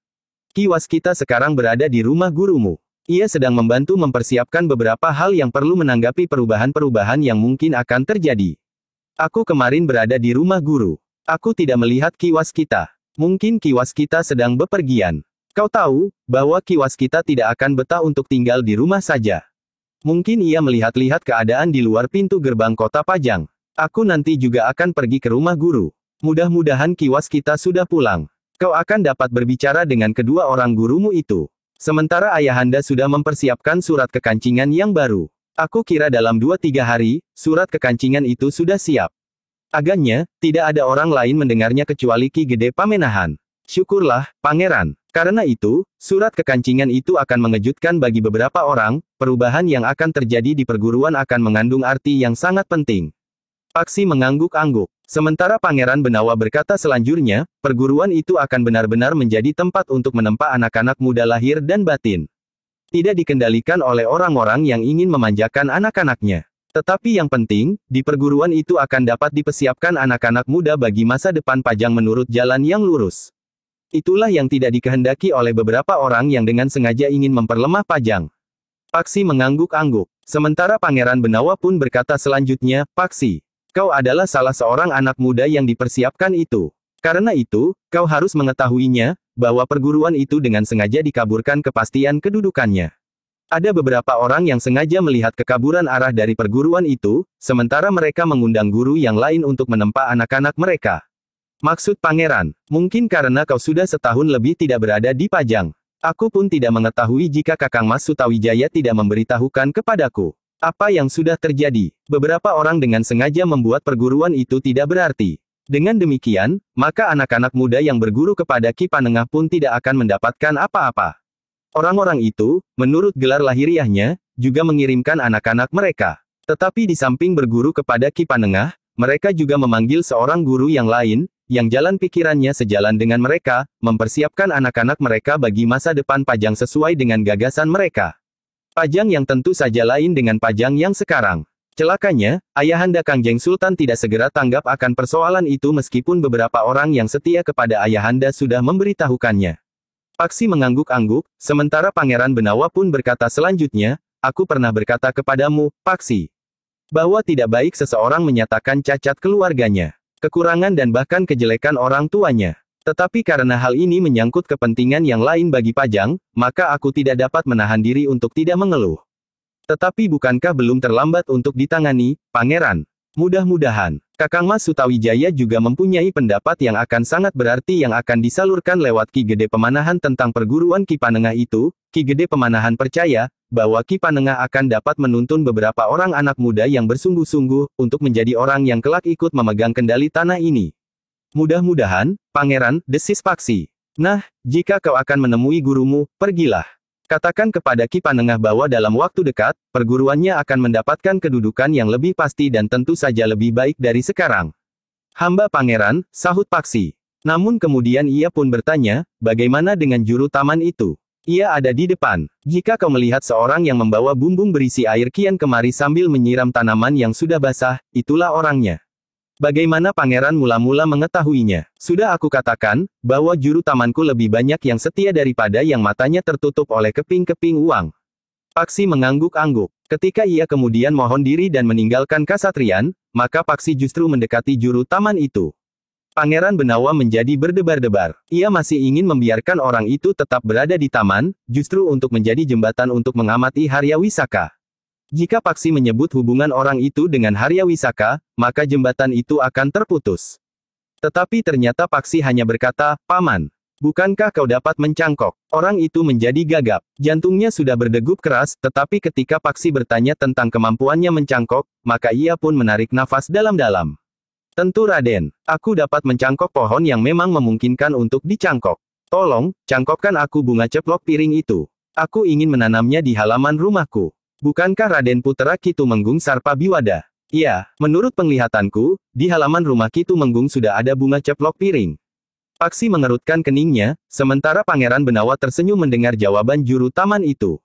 "Ki Waskita sekarang berada di rumah gurumu. Ia sedang membantu mempersiapkan beberapa hal yang perlu menanggapi perubahan-perubahan yang mungkin akan terjadi. Aku kemarin berada di rumah guru. Aku tidak melihat Ki Waskita. Mungkin Ki Waskita sedang bepergian. Kau tahu, bahwa Ki Waskita tidak akan betah untuk tinggal di rumah saja. Mungkin ia melihat-lihat keadaan di luar pintu gerbang kota Pajang. Aku nanti juga akan pergi ke rumah guru. Mudah-mudahan Ki Waskita sudah pulang. Kau akan dapat berbicara dengan kedua orang gurumu itu." Sementara ayahanda sudah mempersiapkan surat kekancingan yang baru. Aku kira dalam 2-3 hari, surat kekancingan itu sudah siap. Agaknya, tidak ada orang lain mendengarnya kecuali Ki Gede Pamenahan. Syukurlah, Pangeran. Karena itu, surat kekancingan itu akan mengejutkan bagi beberapa orang, perubahan yang akan terjadi di perguruan akan mengandung arti yang sangat penting. Paksi mengangguk-angguk. Sementara Pangeran Benawa berkata selanjutnya, perguruan itu akan benar-benar menjadi tempat untuk menempa anak-anak muda lahir dan batin. Tidak dikendalikan oleh orang-orang yang ingin memanjakan anak-anaknya. Tetapi yang penting, di perguruan itu akan dapat dipersiapkan anak-anak muda bagi masa depan Pajang menurut jalan yang lurus. Itulah yang tidak dikehendaki oleh beberapa orang yang dengan sengaja ingin memperlemah Pajang. Paksi mengangguk-angguk. Sementara Pangeran Benawa pun berkata selanjutnya, Paksi, kau adalah salah seorang anak muda yang dipersiapkan itu. Karena itu, kau harus mengetahuinya, bahwa perguruan itu dengan sengaja dikaburkan kepastian kedudukannya. Ada beberapa orang yang sengaja melihat kekaburan arah dari perguruan itu, sementara mereka mengundang guru yang lain untuk menempa anak-anak mereka. Maksud Pangeran, mungkin karena kau sudah setahun lebih tidak berada di Pajang. Aku pun tidak mengetahui jika Kakang Mas Sutawijaya tidak memberitahukan kepadaku. Apa yang sudah terjadi? Beberapa orang dengan sengaja membuat perguruan itu tidak berarti. Dengan demikian, maka anak-anak muda yang berguru kepada Ki Panengah pun tidak akan mendapatkan apa-apa. Orang-orang itu, menurut gelar lahiriahnya, juga mengirimkan anak-anak mereka. Tetapi di samping berguru kepada Ki Panengah, mereka juga memanggil seorang guru yang lain, yang jalan pikirannya sejalan dengan mereka, mempersiapkan anak-anak mereka bagi masa depan Pajang sesuai dengan gagasan mereka. Pajang yang tentu saja lain dengan Pajang yang sekarang. Celakanya, ayahanda Kangjeng Sultan tidak segera tanggap akan persoalan itu meskipun beberapa orang yang setia kepada ayahanda sudah memberitahukannya. Paksi mengangguk-angguk, sementara Pangeran Benawa pun berkata selanjutnya, aku pernah berkata kepadamu, Paksi, bahwa tidak baik seseorang menyatakan cacat keluarganya, kekurangan dan bahkan kejelekan orang tuanya. Tetapi karena hal ini menyangkut kepentingan yang lain bagi Pajang, maka aku tidak dapat menahan diri untuk tidak mengeluh. Tetapi bukankah belum terlambat untuk ditangani, Pangeran? Mudah-mudahan, Kakang Mas Sutawijaya juga mempunyai pendapat yang akan sangat berarti yang akan disalurkan lewat Ki Gede Pemanahan tentang perguruan Ki Panengah itu. Ki Gede Pemanahan percaya, bahwa Ki Panengah akan dapat menuntun beberapa orang anak muda yang bersungguh-sungguh, untuk menjadi orang yang kelak ikut memegang kendali tanah ini. Mudah-mudahan, Pangeran, desis Paksi. Nah, jika kau akan menemui gurumu, pergilah. Katakan kepada Ki Panengah bahwa dalam waktu dekat, perguruannya akan mendapatkan kedudukan yang lebih pasti dan tentu saja lebih baik dari sekarang. Hamba Pangeran, sahut Paksi. Namun kemudian ia pun bertanya, bagaimana dengan juru taman itu? Ia ada di depan. Jika kau melihat seorang yang membawa bumbung berisi air kian kemari sambil menyiram tanaman yang sudah basah, itulah orangnya. Bagaimana Pangeran mula-mula mengetahuinya? Sudah aku katakan, bahwa juru tamanku lebih banyak yang setia daripada yang matanya tertutup oleh keping-keping uang. Paksi mengangguk-angguk. Ketika ia kemudian mohon diri dan meninggalkan Kasatriyan, maka Paksi justru mendekati juru taman itu. Pangeran Benawa menjadi berdebar-debar. Ia masih ingin membiarkan orang itu tetap berada di taman, justru untuk menjadi jembatan untuk mengamati Harya Wisaka. Jika Paksi menyebut hubungan orang itu dengan Harya Wisaka, maka jembatan itu akan terputus. Tetapi ternyata Paksi hanya berkata, Paman, bukankah kau dapat mencangkok? Orang itu menjadi gagap. Jantungnya sudah berdegup keras, tetapi ketika Paksi bertanya tentang kemampuannya mencangkok, maka ia pun menarik nafas dalam-dalam. Tentu Raden, aku dapat mencangkok pohon yang memang memungkinkan untuk dicangkok. Tolong, cangkokkan aku bunga ceplok piring itu. Aku ingin menanamnya di halaman rumahku. Bukankah Raden Putra Ki Tumenggung Sarpa Biwada? Iya, menurut penglihatanku, di halaman rumah Ki Tumenggung sudah ada bunga ceplok piring. Paksi mengerutkan keningnya, sementara Pangeran Benawa tersenyum mendengar jawaban juru taman itu.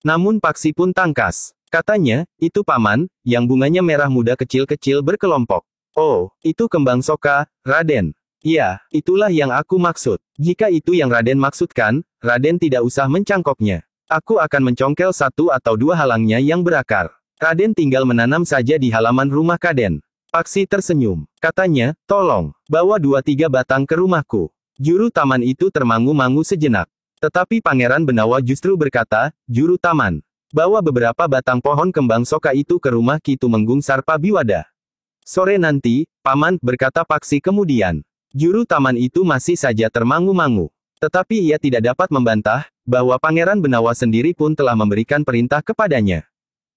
Namun Paksi pun tangkas. Katanya, itu Paman, yang bunganya merah muda kecil-kecil berkelompok. Oh, itu kembang soka, Raden. Iya, itulah yang aku maksud. Jika itu yang Raden maksudkan, Raden tidak usah mencangkoknya. Aku akan mencongkel satu atau dua halangnya yang berakar. Raden tinggal menanam saja di halaman rumah Kaden. Paksi tersenyum. Katanya, tolong, bawa 2-3 batang ke rumahku. Juru taman itu termangu-mangu sejenak. Tetapi Pangeran Benawa justru berkata, juru taman, bawa beberapa batang pohon kembang soka itu ke rumah Ki Tumenggung Sarpa Biwada. Sore nanti, Paman, berkata Paksi kemudian. Juru taman itu masih saja termangu-mangu. Tetapi ia tidak dapat membantah, bahwa Pangeran Benawa sendiri pun telah memberikan perintah kepadanya.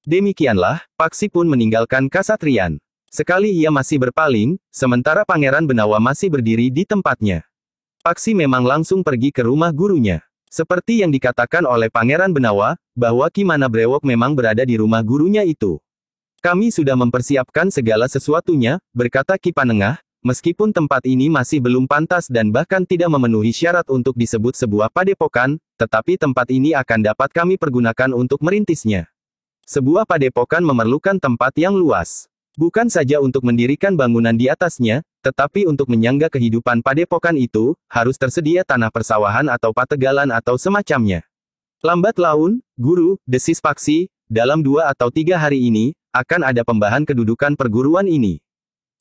Demikianlah, Paksi pun meninggalkan Kasatriyan. Sekali ia masih berpaling, sementara Pangeran Benawa masih berdiri di tempatnya. Paksi memang langsung pergi ke rumah gurunya. Seperti yang dikatakan oleh Pangeran Benawa, bahwa Ki Mana Brewok memang berada di rumah gurunya itu. Kami sudah mempersiapkan segala sesuatunya, berkata Ki Panengah. Meskipun tempat ini masih belum pantas dan bahkan tidak memenuhi syarat untuk disebut sebuah padepokan, tetapi tempat ini akan dapat kami pergunakan untuk merintisnya. Sebuah padepokan memerlukan tempat yang luas. Bukan saja untuk mendirikan bangunan di atasnya, tetapi untuk menyangga kehidupan padepokan itu, harus tersedia tanah persawahan atau pategalan atau semacamnya. Lambat laun, guru, desis Paksi, dalam 2 atau 3 hari ini, akan ada pembahasan kedudukan perguruan ini.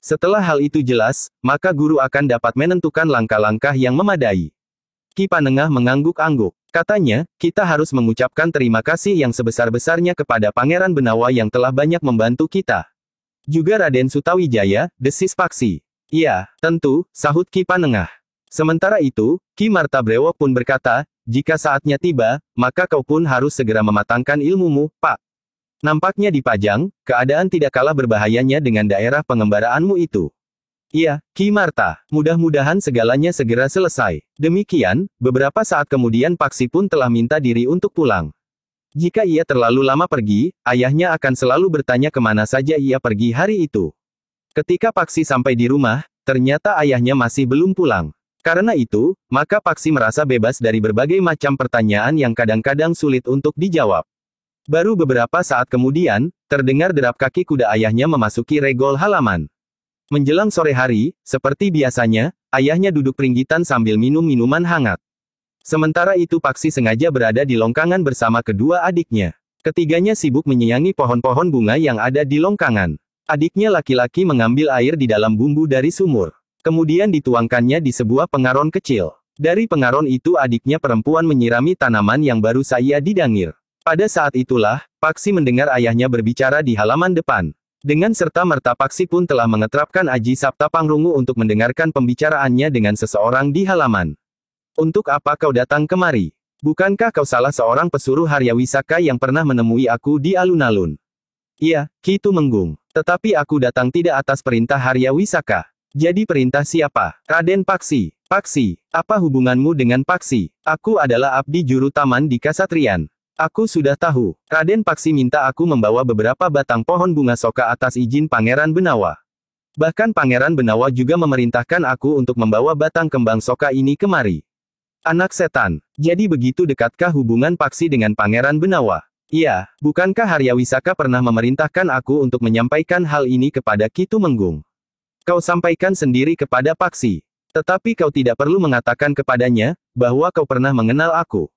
Setelah hal itu jelas, maka guru akan dapat menentukan langkah-langkah yang memadai. Ki Panengah mengangguk-angguk. Katanya, kita harus mengucapkan terima kasih yang sebesar-besarnya kepada Pangeran Benawa yang telah banyak membantu kita. Juga Raden Sutawijaya, desis Paksi. Iya, tentu, sahut Ki Panengah. Sementara itu, Ki Marta Brewok pun berkata, jika saatnya tiba, maka kau pun harus segera mematangkan ilmumu, Pak. Nampaknya di Pajang, keadaan tidak kalah berbahayanya dengan daerah pengembaraanmu itu. Iya, Ki Marta, mudah-mudahan segalanya segera selesai. Demikian, beberapa saat kemudian Paksi pun telah minta diri untuk pulang. Jika ia terlalu lama pergi, ayahnya akan selalu bertanya kemana saja ia pergi hari itu. Ketika Paksi sampai di rumah, ternyata ayahnya masih belum pulang. Karena itu, maka Paksi merasa bebas dari berbagai macam pertanyaan yang kadang-kadang sulit untuk dijawab. Baru beberapa saat kemudian, terdengar derap kaki kuda ayahnya memasuki regol halaman. Menjelang sore hari, seperti biasanya, ayahnya duduk pringgitan sambil minum minuman hangat. Sementara itu Paksi sengaja berada di longkangan bersama kedua adiknya. Ketiganya sibuk menyayangi pohon-pohon bunga yang ada di longkangan. Adiknya laki-laki mengambil air di dalam bumbu dari sumur. Kemudian dituangkannya di sebuah pengaron kecil. Dari pengaron itu adiknya perempuan menyirami tanaman yang baru saja didangir. Pada saat itulah, Paksi mendengar ayahnya berbicara di halaman depan. Dengan serta-merta Paksi pun telah mengetrapkan Aji Sabta Pangrungu untuk mendengarkan pembicaraannya dengan seseorang di halaman. Untuk apa kau datang kemari? Bukankah kau salah seorang pesuruh Haryawisaka yang pernah menemui aku di alun-alun? Iya, Ki Tumenggung. Tetapi aku datang tidak atas perintah Haryawisaka. Jadi perintah siapa? Raden Paksi. Paksi, apa hubunganmu dengan Paksi? Aku adalah abdi juru taman di Kasatriyan. Aku sudah tahu. Raden Paksi minta aku membawa beberapa batang pohon bunga soka atas izin Pangeran Benawa. Bahkan Pangeran Benawa juga memerintahkan aku untuk membawa batang kembang soka ini kemari. Anak setan. Jadi begitu dekatkah hubungan Paksi dengan Pangeran Benawa? Iya, bukankah Haryawisaka pernah memerintahkan aku untuk menyampaikan hal ini kepada Ki Tumenggung? Kau sampaikan sendiri kepada Paksi. Tetapi kau tidak perlu mengatakan kepadanya, bahwa kau pernah mengenal aku.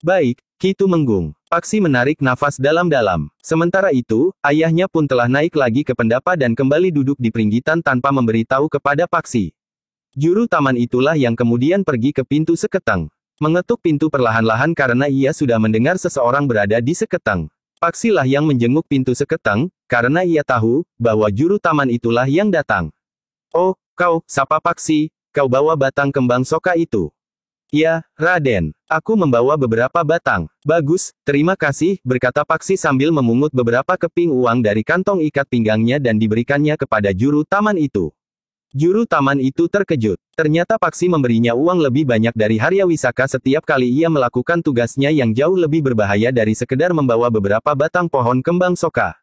Baik, Ki Tumenggung. Paksi menarik nafas dalam-dalam. Sementara itu, ayahnya pun telah naik lagi ke pendapa dan kembali duduk di pringgitan tanpa memberitahu kepada Paksi. Juru taman itulah yang kemudian pergi ke pintu seketang. Mengetuk pintu perlahan-lahan karena ia sudah mendengar seseorang berada di seketang. Paksilah yang menjenguk pintu seketang, karena ia tahu, bahwa juru taman itulah yang datang. Oh, kau, sapa Paksi, kau bawa batang kembang soka itu. Ya, Raden. Aku membawa beberapa batang. Bagus, terima kasih, berkata Paksi sambil memungut beberapa keping uang dari kantong ikat pinggangnya dan diberikannya kepada juru taman itu. Juru taman itu terkejut. Ternyata Paksi memberinya uang lebih banyak dari Haryawisaka setiap kali ia melakukan tugasnya yang jauh lebih berbahaya dari sekedar membawa beberapa batang pohon kembang soka.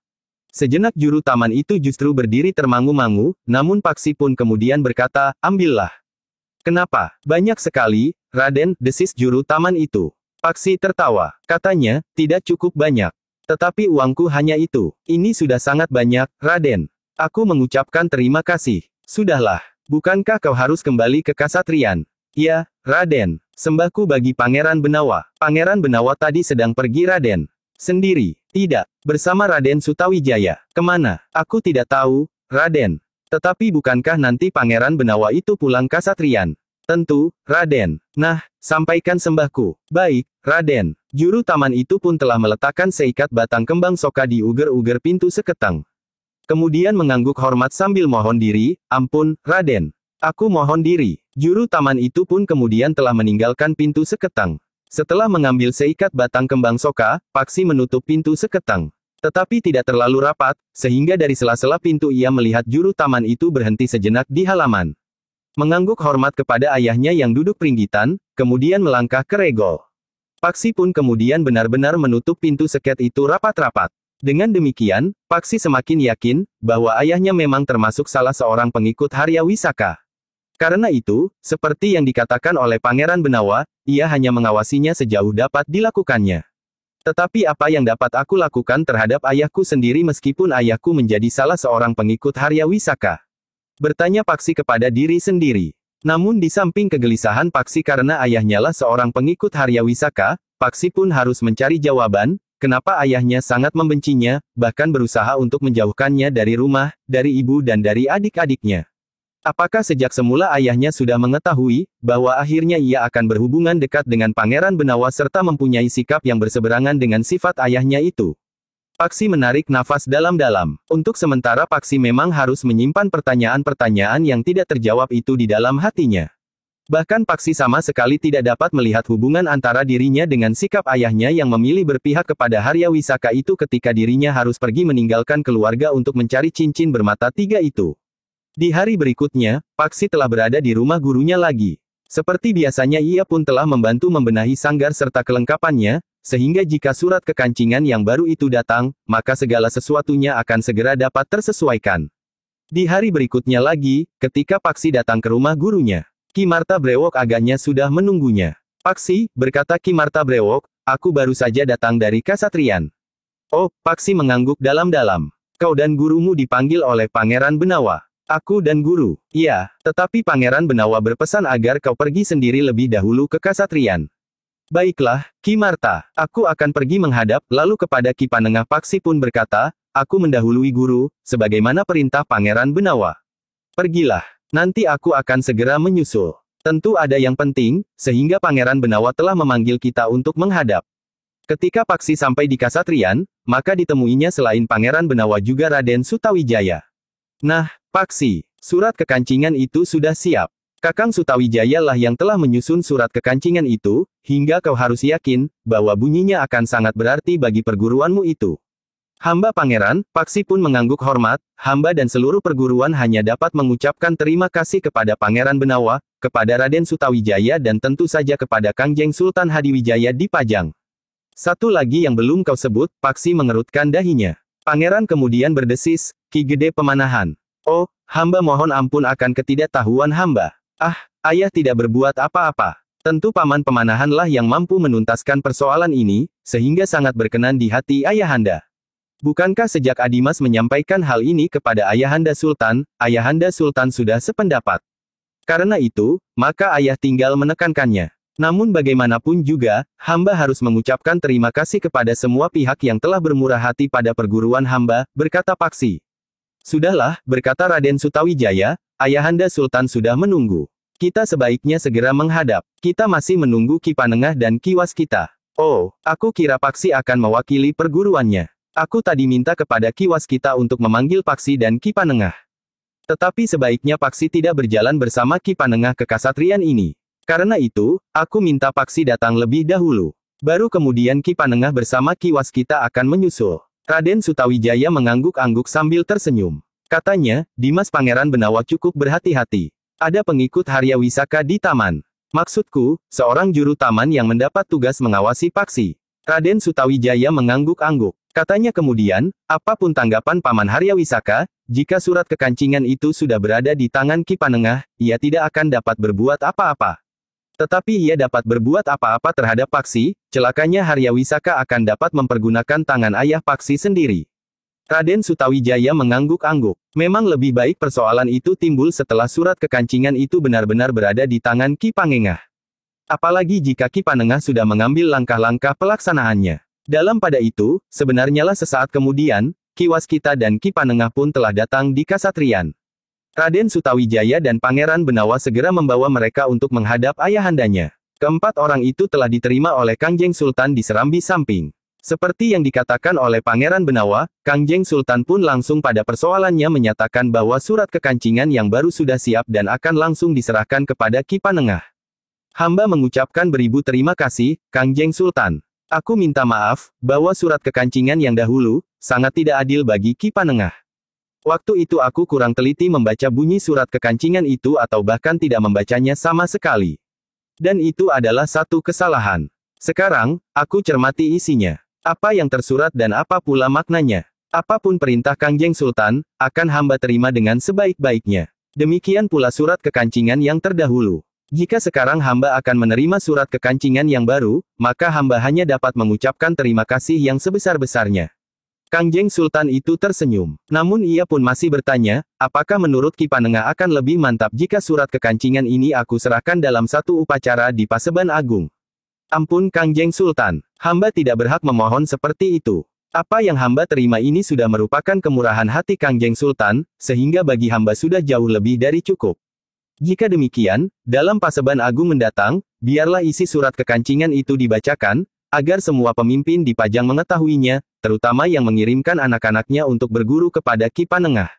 Sejenak juru taman itu justru berdiri termangu-mangu, namun Paksi pun kemudian berkata, ambillah. Kenapa? Banyak sekali, Raden, desis juru taman itu. Paksi tertawa. Katanya, tidak cukup banyak. Tetapi uangku hanya itu. Ini sudah sangat banyak, Raden. Aku mengucapkan terima kasih. Sudahlah. Bukankah kau harus kembali ke Kasatriyan? Ya, Raden. Sembahku bagi Pangeran Benawa. Pangeran Benawa tadi sedang pergi Raden. Sendiri. Tidak. Bersama Raden Sutawijaya. Kemana? Aku tidak tahu, Raden. Tetapi bukankah nanti Pangeran Benawa itu pulang Kasatriyan? Tentu, Raden. Nah, sampaikan sembahku. Baik, Raden. Juru taman itu pun telah meletakkan seikat batang kembang soka di uger-uger pintu seketang. Kemudian mengangguk hormat sambil mohon diri, ampun, Raden. Aku mohon diri. Juru taman itu pun kemudian telah meninggalkan pintu seketang. Setelah mengambil seikat batang kembang soka, Paksi menutup pintu seketang. Tetapi tidak terlalu rapat, sehingga dari sela-sela pintu ia melihat juru taman itu berhenti sejenak di halaman. Mengangguk hormat kepada ayahnya yang duduk pringgitan, kemudian melangkah ke Regol. Paksi pun kemudian benar-benar menutup pintu seket itu rapat-rapat. Dengan demikian, Paksi semakin yakin, bahwa ayahnya memang termasuk salah seorang pengikut Harya Wisaka. Karena itu, seperti yang dikatakan oleh Pangeran Benawa, ia hanya mengawasinya sejauh dapat dilakukannya. Tetapi apa yang dapat aku lakukan terhadap ayahku sendiri meskipun ayahku menjadi salah seorang pengikut Harya Wisaka? Bertanya Paksi kepada diri sendiri. Namun di samping kegelisahan Paksi karena ayahnya lah seorang pengikut Harya Wisaka, Paksi pun harus mencari jawaban, kenapa ayahnya sangat membencinya, bahkan berusaha untuk menjauhkannya dari rumah, dari ibu dan dari adik-adiknya. Apakah sejak semula ayahnya sudah mengetahui, bahwa akhirnya ia akan berhubungan dekat dengan Pangeran Benawa serta mempunyai sikap yang berseberangan dengan sifat ayahnya itu? Paksi menarik nafas dalam-dalam. Untuk sementara Paksi memang harus menyimpan pertanyaan-pertanyaan yang tidak terjawab itu di dalam hatinya. Bahkan Paksi sama sekali tidak dapat melihat hubungan antara dirinya dengan sikap ayahnya yang memilih berpihak kepada Harya Wisaka itu ketika dirinya harus pergi meninggalkan keluarga untuk mencari cincin bermata 3 itu. Di hari berikutnya, Paksi telah berada di rumah gurunya lagi. Seperti biasanya ia pun telah membantu membenahi sanggar serta kelengkapannya, sehingga jika surat kekancingan yang baru itu datang, maka segala sesuatunya akan segera dapat tersesuaikan. Di hari berikutnya lagi, ketika Paksi datang ke rumah gurunya, Ki Marta Brewok agaknya sudah menunggunya. Paksi, berkata Ki Marta Brewok, aku baru saja datang dari Kasatriyan. Oh, Paksi mengangguk dalam-dalam. Kau dan gurumu dipanggil oleh Pangeran Benawa. Aku dan guru. Iya, tetapi Pangeran Benawa berpesan agar kau pergi sendiri lebih dahulu ke Kasatriyan. Baiklah, Ki Marta, aku akan pergi menghadap, lalu kepada Ki Panengah Paksi pun berkata, aku mendahului guru, sebagaimana perintah Pangeran Benawa. Pergilah, nanti aku akan segera menyusul. Tentu ada yang penting, sehingga Pangeran Benawa telah memanggil kita untuk menghadap. Ketika Paksi sampai di Kasatriyan, maka ditemuinya selain Pangeran Benawa juga Raden Sutawijaya. Nah, Paksi, surat kekancingan itu sudah siap. Kakang Sutawijaya lah yang telah menyusun surat kekancingan itu, hingga kau harus yakin, bahwa bunyinya akan sangat berarti bagi perguruanmu itu. Hamba Pangeran, Paksi pun mengangguk hormat, hamba dan seluruh perguruan hanya dapat mengucapkan terima kasih kepada Pangeran Benawa, kepada Raden Sutawijaya dan tentu saja kepada Kangjeng Sultan Hadiwijaya di Pajang. Satu lagi yang belum kau sebut, Paksi mengerutkan dahinya. Pangeran kemudian berdesis, Ki Gede Pemanahan. Oh, hamba mohon ampun akan ketidaktahuan hamba. Ah, ayah tidak berbuat apa-apa. Tentu Paman Pemanahanlah yang mampu menuntaskan persoalan ini, sehingga sangat berkenan di hati ayahanda. Bukankah sejak Adimas menyampaikan hal ini kepada ayahanda Sultan sudah sependapat. Karena itu, maka ayah tinggal menekankannya. Namun bagaimanapun juga, hamba harus mengucapkan terima kasih kepada semua pihak yang telah bermurah hati pada perguruan hamba, berkata Paksi. Sudahlah, berkata Raden Sutawijaya, ayahanda Sultan sudah menunggu. Kita sebaiknya segera menghadap. Kita masih menunggu Ki Panengah dan Ki Waskita. Oh, aku kira Paksi akan mewakili perguruannya. Aku tadi minta kepada Ki Waskita untuk memanggil Paksi dan Ki Panengah. Tetapi sebaiknya Paksi tidak berjalan bersama Ki Panengah ke Kasatriyan ini. Karena itu, aku minta Paksi datang lebih dahulu. Baru kemudian Ki Panengah bersama Ki Waskita akan menyusul. Raden Sutawijaya mengangguk-angguk sambil tersenyum. Katanya, Dimas Pangeran Benawa cukup berhati-hati. Ada pengikut Harya Wisaka di taman. Maksudku, seorang juru taman yang mendapat tugas mengawasi Paksi. Raden Sutawijaya mengangguk-angguk. Katanya kemudian, apapun tanggapan Paman Harya Wisaka, jika surat kekancingan itu sudah berada di tangan Ki Panengah, ia tidak akan dapat berbuat apa-apa. Tetapi ia dapat berbuat apa-apa terhadap Paksi, celakanya Harya Wisaka akan dapat mempergunakan tangan ayah Paksi sendiri. Raden Sutawijaya mengangguk-angguk. Memang lebih baik persoalan itu timbul setelah surat kekancingan itu benar-benar berada di tangan Ki Panengah. Apalagi jika Ki Panengah sudah mengambil langkah-langkah pelaksanaannya. Dalam pada itu, sebenarnya lah sesaat kemudian, Ki Waskita dan Ki Panengah pun telah datang di Kasatriyan. Raden Sutawijaya dan Pangeran Benawa segera membawa mereka untuk menghadap ayahandanya. Keempat orang itu telah diterima oleh Kangjeng Sultan di serambi samping. Seperti yang dikatakan oleh Pangeran Benawa, Kangjeng Sultan pun langsung pada persoalannya menyatakan bahwa surat kekancingan yang baru sudah siap dan akan langsung diserahkan kepada Ki Panengah. Hamba mengucapkan beribu terima kasih, Kangjeng Sultan. Aku minta maaf, bahwa surat kekancingan yang dahulu, sangat tidak adil bagi Ki Panengah. Waktu itu aku kurang teliti membaca bunyi surat kekancingan itu atau bahkan tidak membacanya sama sekali. Dan itu adalah satu kesalahan. Sekarang, aku cermati isinya. Apa yang tersurat dan apa pula maknanya. Apapun perintah Kangjeng Sultan, akan hamba terima dengan sebaik-baiknya. Demikian pula surat kekancingan yang terdahulu. Jika sekarang hamba akan menerima surat kekancingan yang baru, maka hamba hanya dapat mengucapkan terima kasih yang sebesar-besarnya. Kangjeng Sultan itu tersenyum. Namun ia pun masih bertanya, apakah menurut Ki Panengah akan lebih mantap jika surat kekancingan ini aku serahkan dalam satu upacara di Paseban Agung? Ampun Kangjeng Sultan, hamba tidak berhak memohon seperti itu. Apa yang hamba terima ini sudah merupakan kemurahan hati Kangjeng Sultan, sehingga bagi hamba sudah jauh lebih dari cukup. Jika demikian, dalam Paseban Agung mendatang, biarlah isi surat kekancingan itu dibacakan, agar semua pemimpin di Pajang mengetahuinya, terutama yang mengirimkan anak-anaknya untuk berguru kepada Ki Panengah.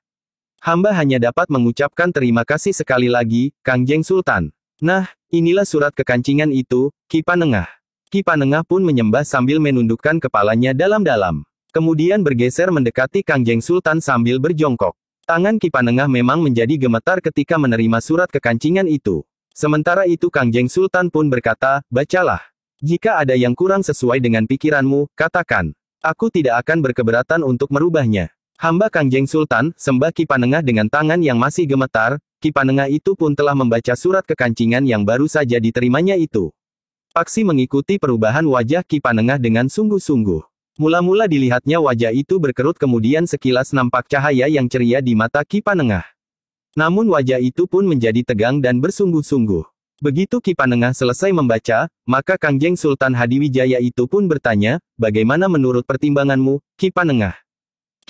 Hamba hanya dapat mengucapkan terima kasih sekali lagi, Kangjeng Sultan. Nah, inilah surat kekancingan itu, Ki Panengah. Ki Panengah pun menyembah sambil menundukkan kepalanya dalam-dalam. Kemudian bergeser mendekati Kangjeng Sultan sambil berjongkok. Tangan Ki Panengah memang menjadi gemetar ketika menerima surat kekancingan itu. Sementara itu Kangjeng Sultan pun berkata, bacalah. Jika ada yang kurang sesuai dengan pikiranmu, katakan. Aku tidak akan berkeberatan untuk merubahnya. Hamba Kangjeng Sultan, sembah Ki Panengah dengan tangan yang masih gemetar. Ki Panengah itu pun telah membaca surat kekancingan yang baru saja diterimanya itu. Paksi mengikuti perubahan wajah Ki Panengah dengan sungguh-sungguh. Mula-mula dilihatnya wajah itu berkerut kemudian sekilas nampak cahaya yang ceria di mata Ki Panengah. Namun wajah itu pun menjadi tegang dan bersungguh-sungguh. Begitu Ki Panengah selesai membaca, maka Kangjeng Sultan Hadiwijaya itu pun bertanya, bagaimana menurut pertimbanganmu, Ki Panengah?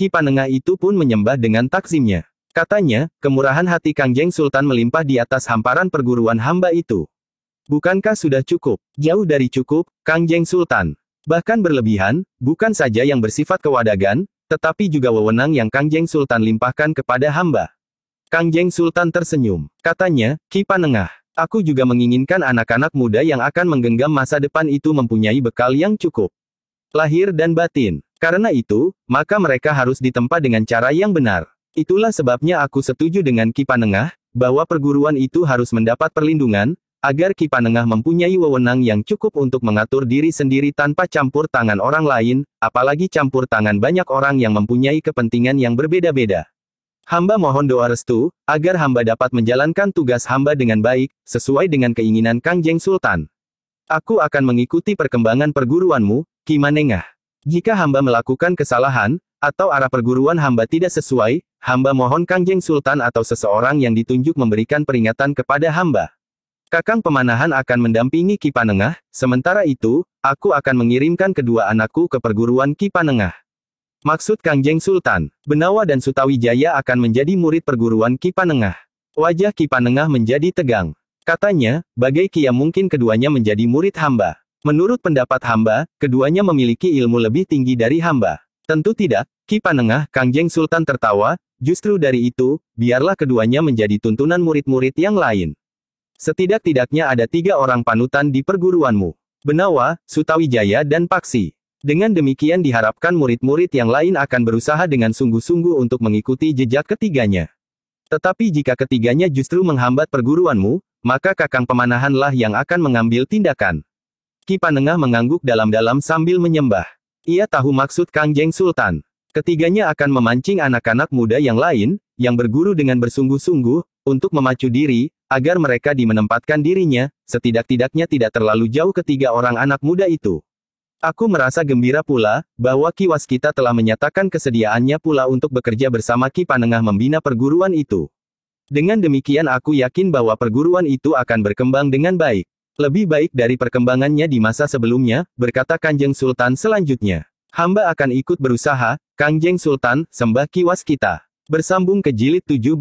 Ki Panengah itu pun menyembah dengan takzimnya. Katanya, kemurahan hati Kangjeng Sultan melimpah di atas hamparan perguruan hamba itu. Bukankah sudah cukup? Jauh dari cukup, Kangjeng Sultan. Bahkan berlebihan, bukan saja yang bersifat kewadagan, tetapi juga wewenang yang Kangjeng Sultan limpahkan kepada hamba. Kangjeng Sultan tersenyum. Katanya, Ki Panengah. Aku juga menginginkan anak-anak muda yang akan menggenggam masa depan itu mempunyai bekal yang cukup. Lahir dan batin. Karena itu, maka mereka harus ditempa dengan cara yang benar. Itulah sebabnya aku setuju dengan Ki Panengah, bahwa perguruan itu harus mendapat perlindungan, agar Ki Panengah mempunyai wewenang yang cukup untuk mengatur diri sendiri tanpa campur tangan orang lain, apalagi campur tangan banyak orang yang mempunyai kepentingan yang berbeda-beda. Hamba mohon doa restu, agar hamba dapat menjalankan tugas hamba dengan baik, sesuai dengan keinginan Kangjeng Sultan. Aku akan mengikuti perkembangan perguruanmu, Ki Manengah. Jika hamba melakukan kesalahan, atau arah perguruan hamba tidak sesuai, hamba mohon Kangjeng Sultan atau seseorang yang ditunjuk memberikan peringatan kepada hamba. Kakang Pemanahan akan mendampingi Ki Panengah, sementara itu, aku akan mengirimkan kedua anakku ke perguruan Ki Panengah. Maksud Kangjeng Sultan, Benawa dan Sutawijaya akan menjadi murid perguruan Ki Panengah. Wajah Ki Panengah menjadi tegang. Katanya, bagai kia mungkin keduanya menjadi murid hamba. Menurut pendapat hamba, keduanya memiliki ilmu lebih tinggi dari hamba. Tentu tidak, Ki Panengah. Kangjeng Sultan tertawa, justru dari itu, biarlah keduanya menjadi tuntunan murid-murid yang lain. Setidak-tidaknya ada 3 orang panutan di perguruanmu. Benawa, Sutawijaya dan Paksi. Dengan demikian diharapkan murid-murid yang lain akan berusaha dengan sungguh-sungguh untuk mengikuti jejak ketiganya. Tetapi jika ketiganya justru menghambat perguruanmu, maka Kakang Pemanahanlah yang akan mengambil tindakan. Ki Panengah mengangguk dalam-dalam sambil menyembah. Ia tahu maksud Kangjeng Sultan. Ketiganya akan memancing anak-anak muda yang lain, yang berguru dengan bersungguh-sungguh, untuk memacu diri, agar mereka menempatkan dirinya, setidak-tidaknya tidak terlalu jauh ketiga orang anak muda itu. Aku merasa gembira pula, bahwa Ki Waskita telah menyatakan kesediaannya pula untuk bekerja bersama Ki Panengah membina perguruan itu. Dengan demikian aku yakin bahwa perguruan itu akan berkembang dengan baik. Lebih baik dari perkembangannya di masa sebelumnya, berkata Kanjeng Sultan selanjutnya. Hamba akan ikut berusaha, Kanjeng Sultan, sembah Ki Waskita. Bersambung ke jilid 17.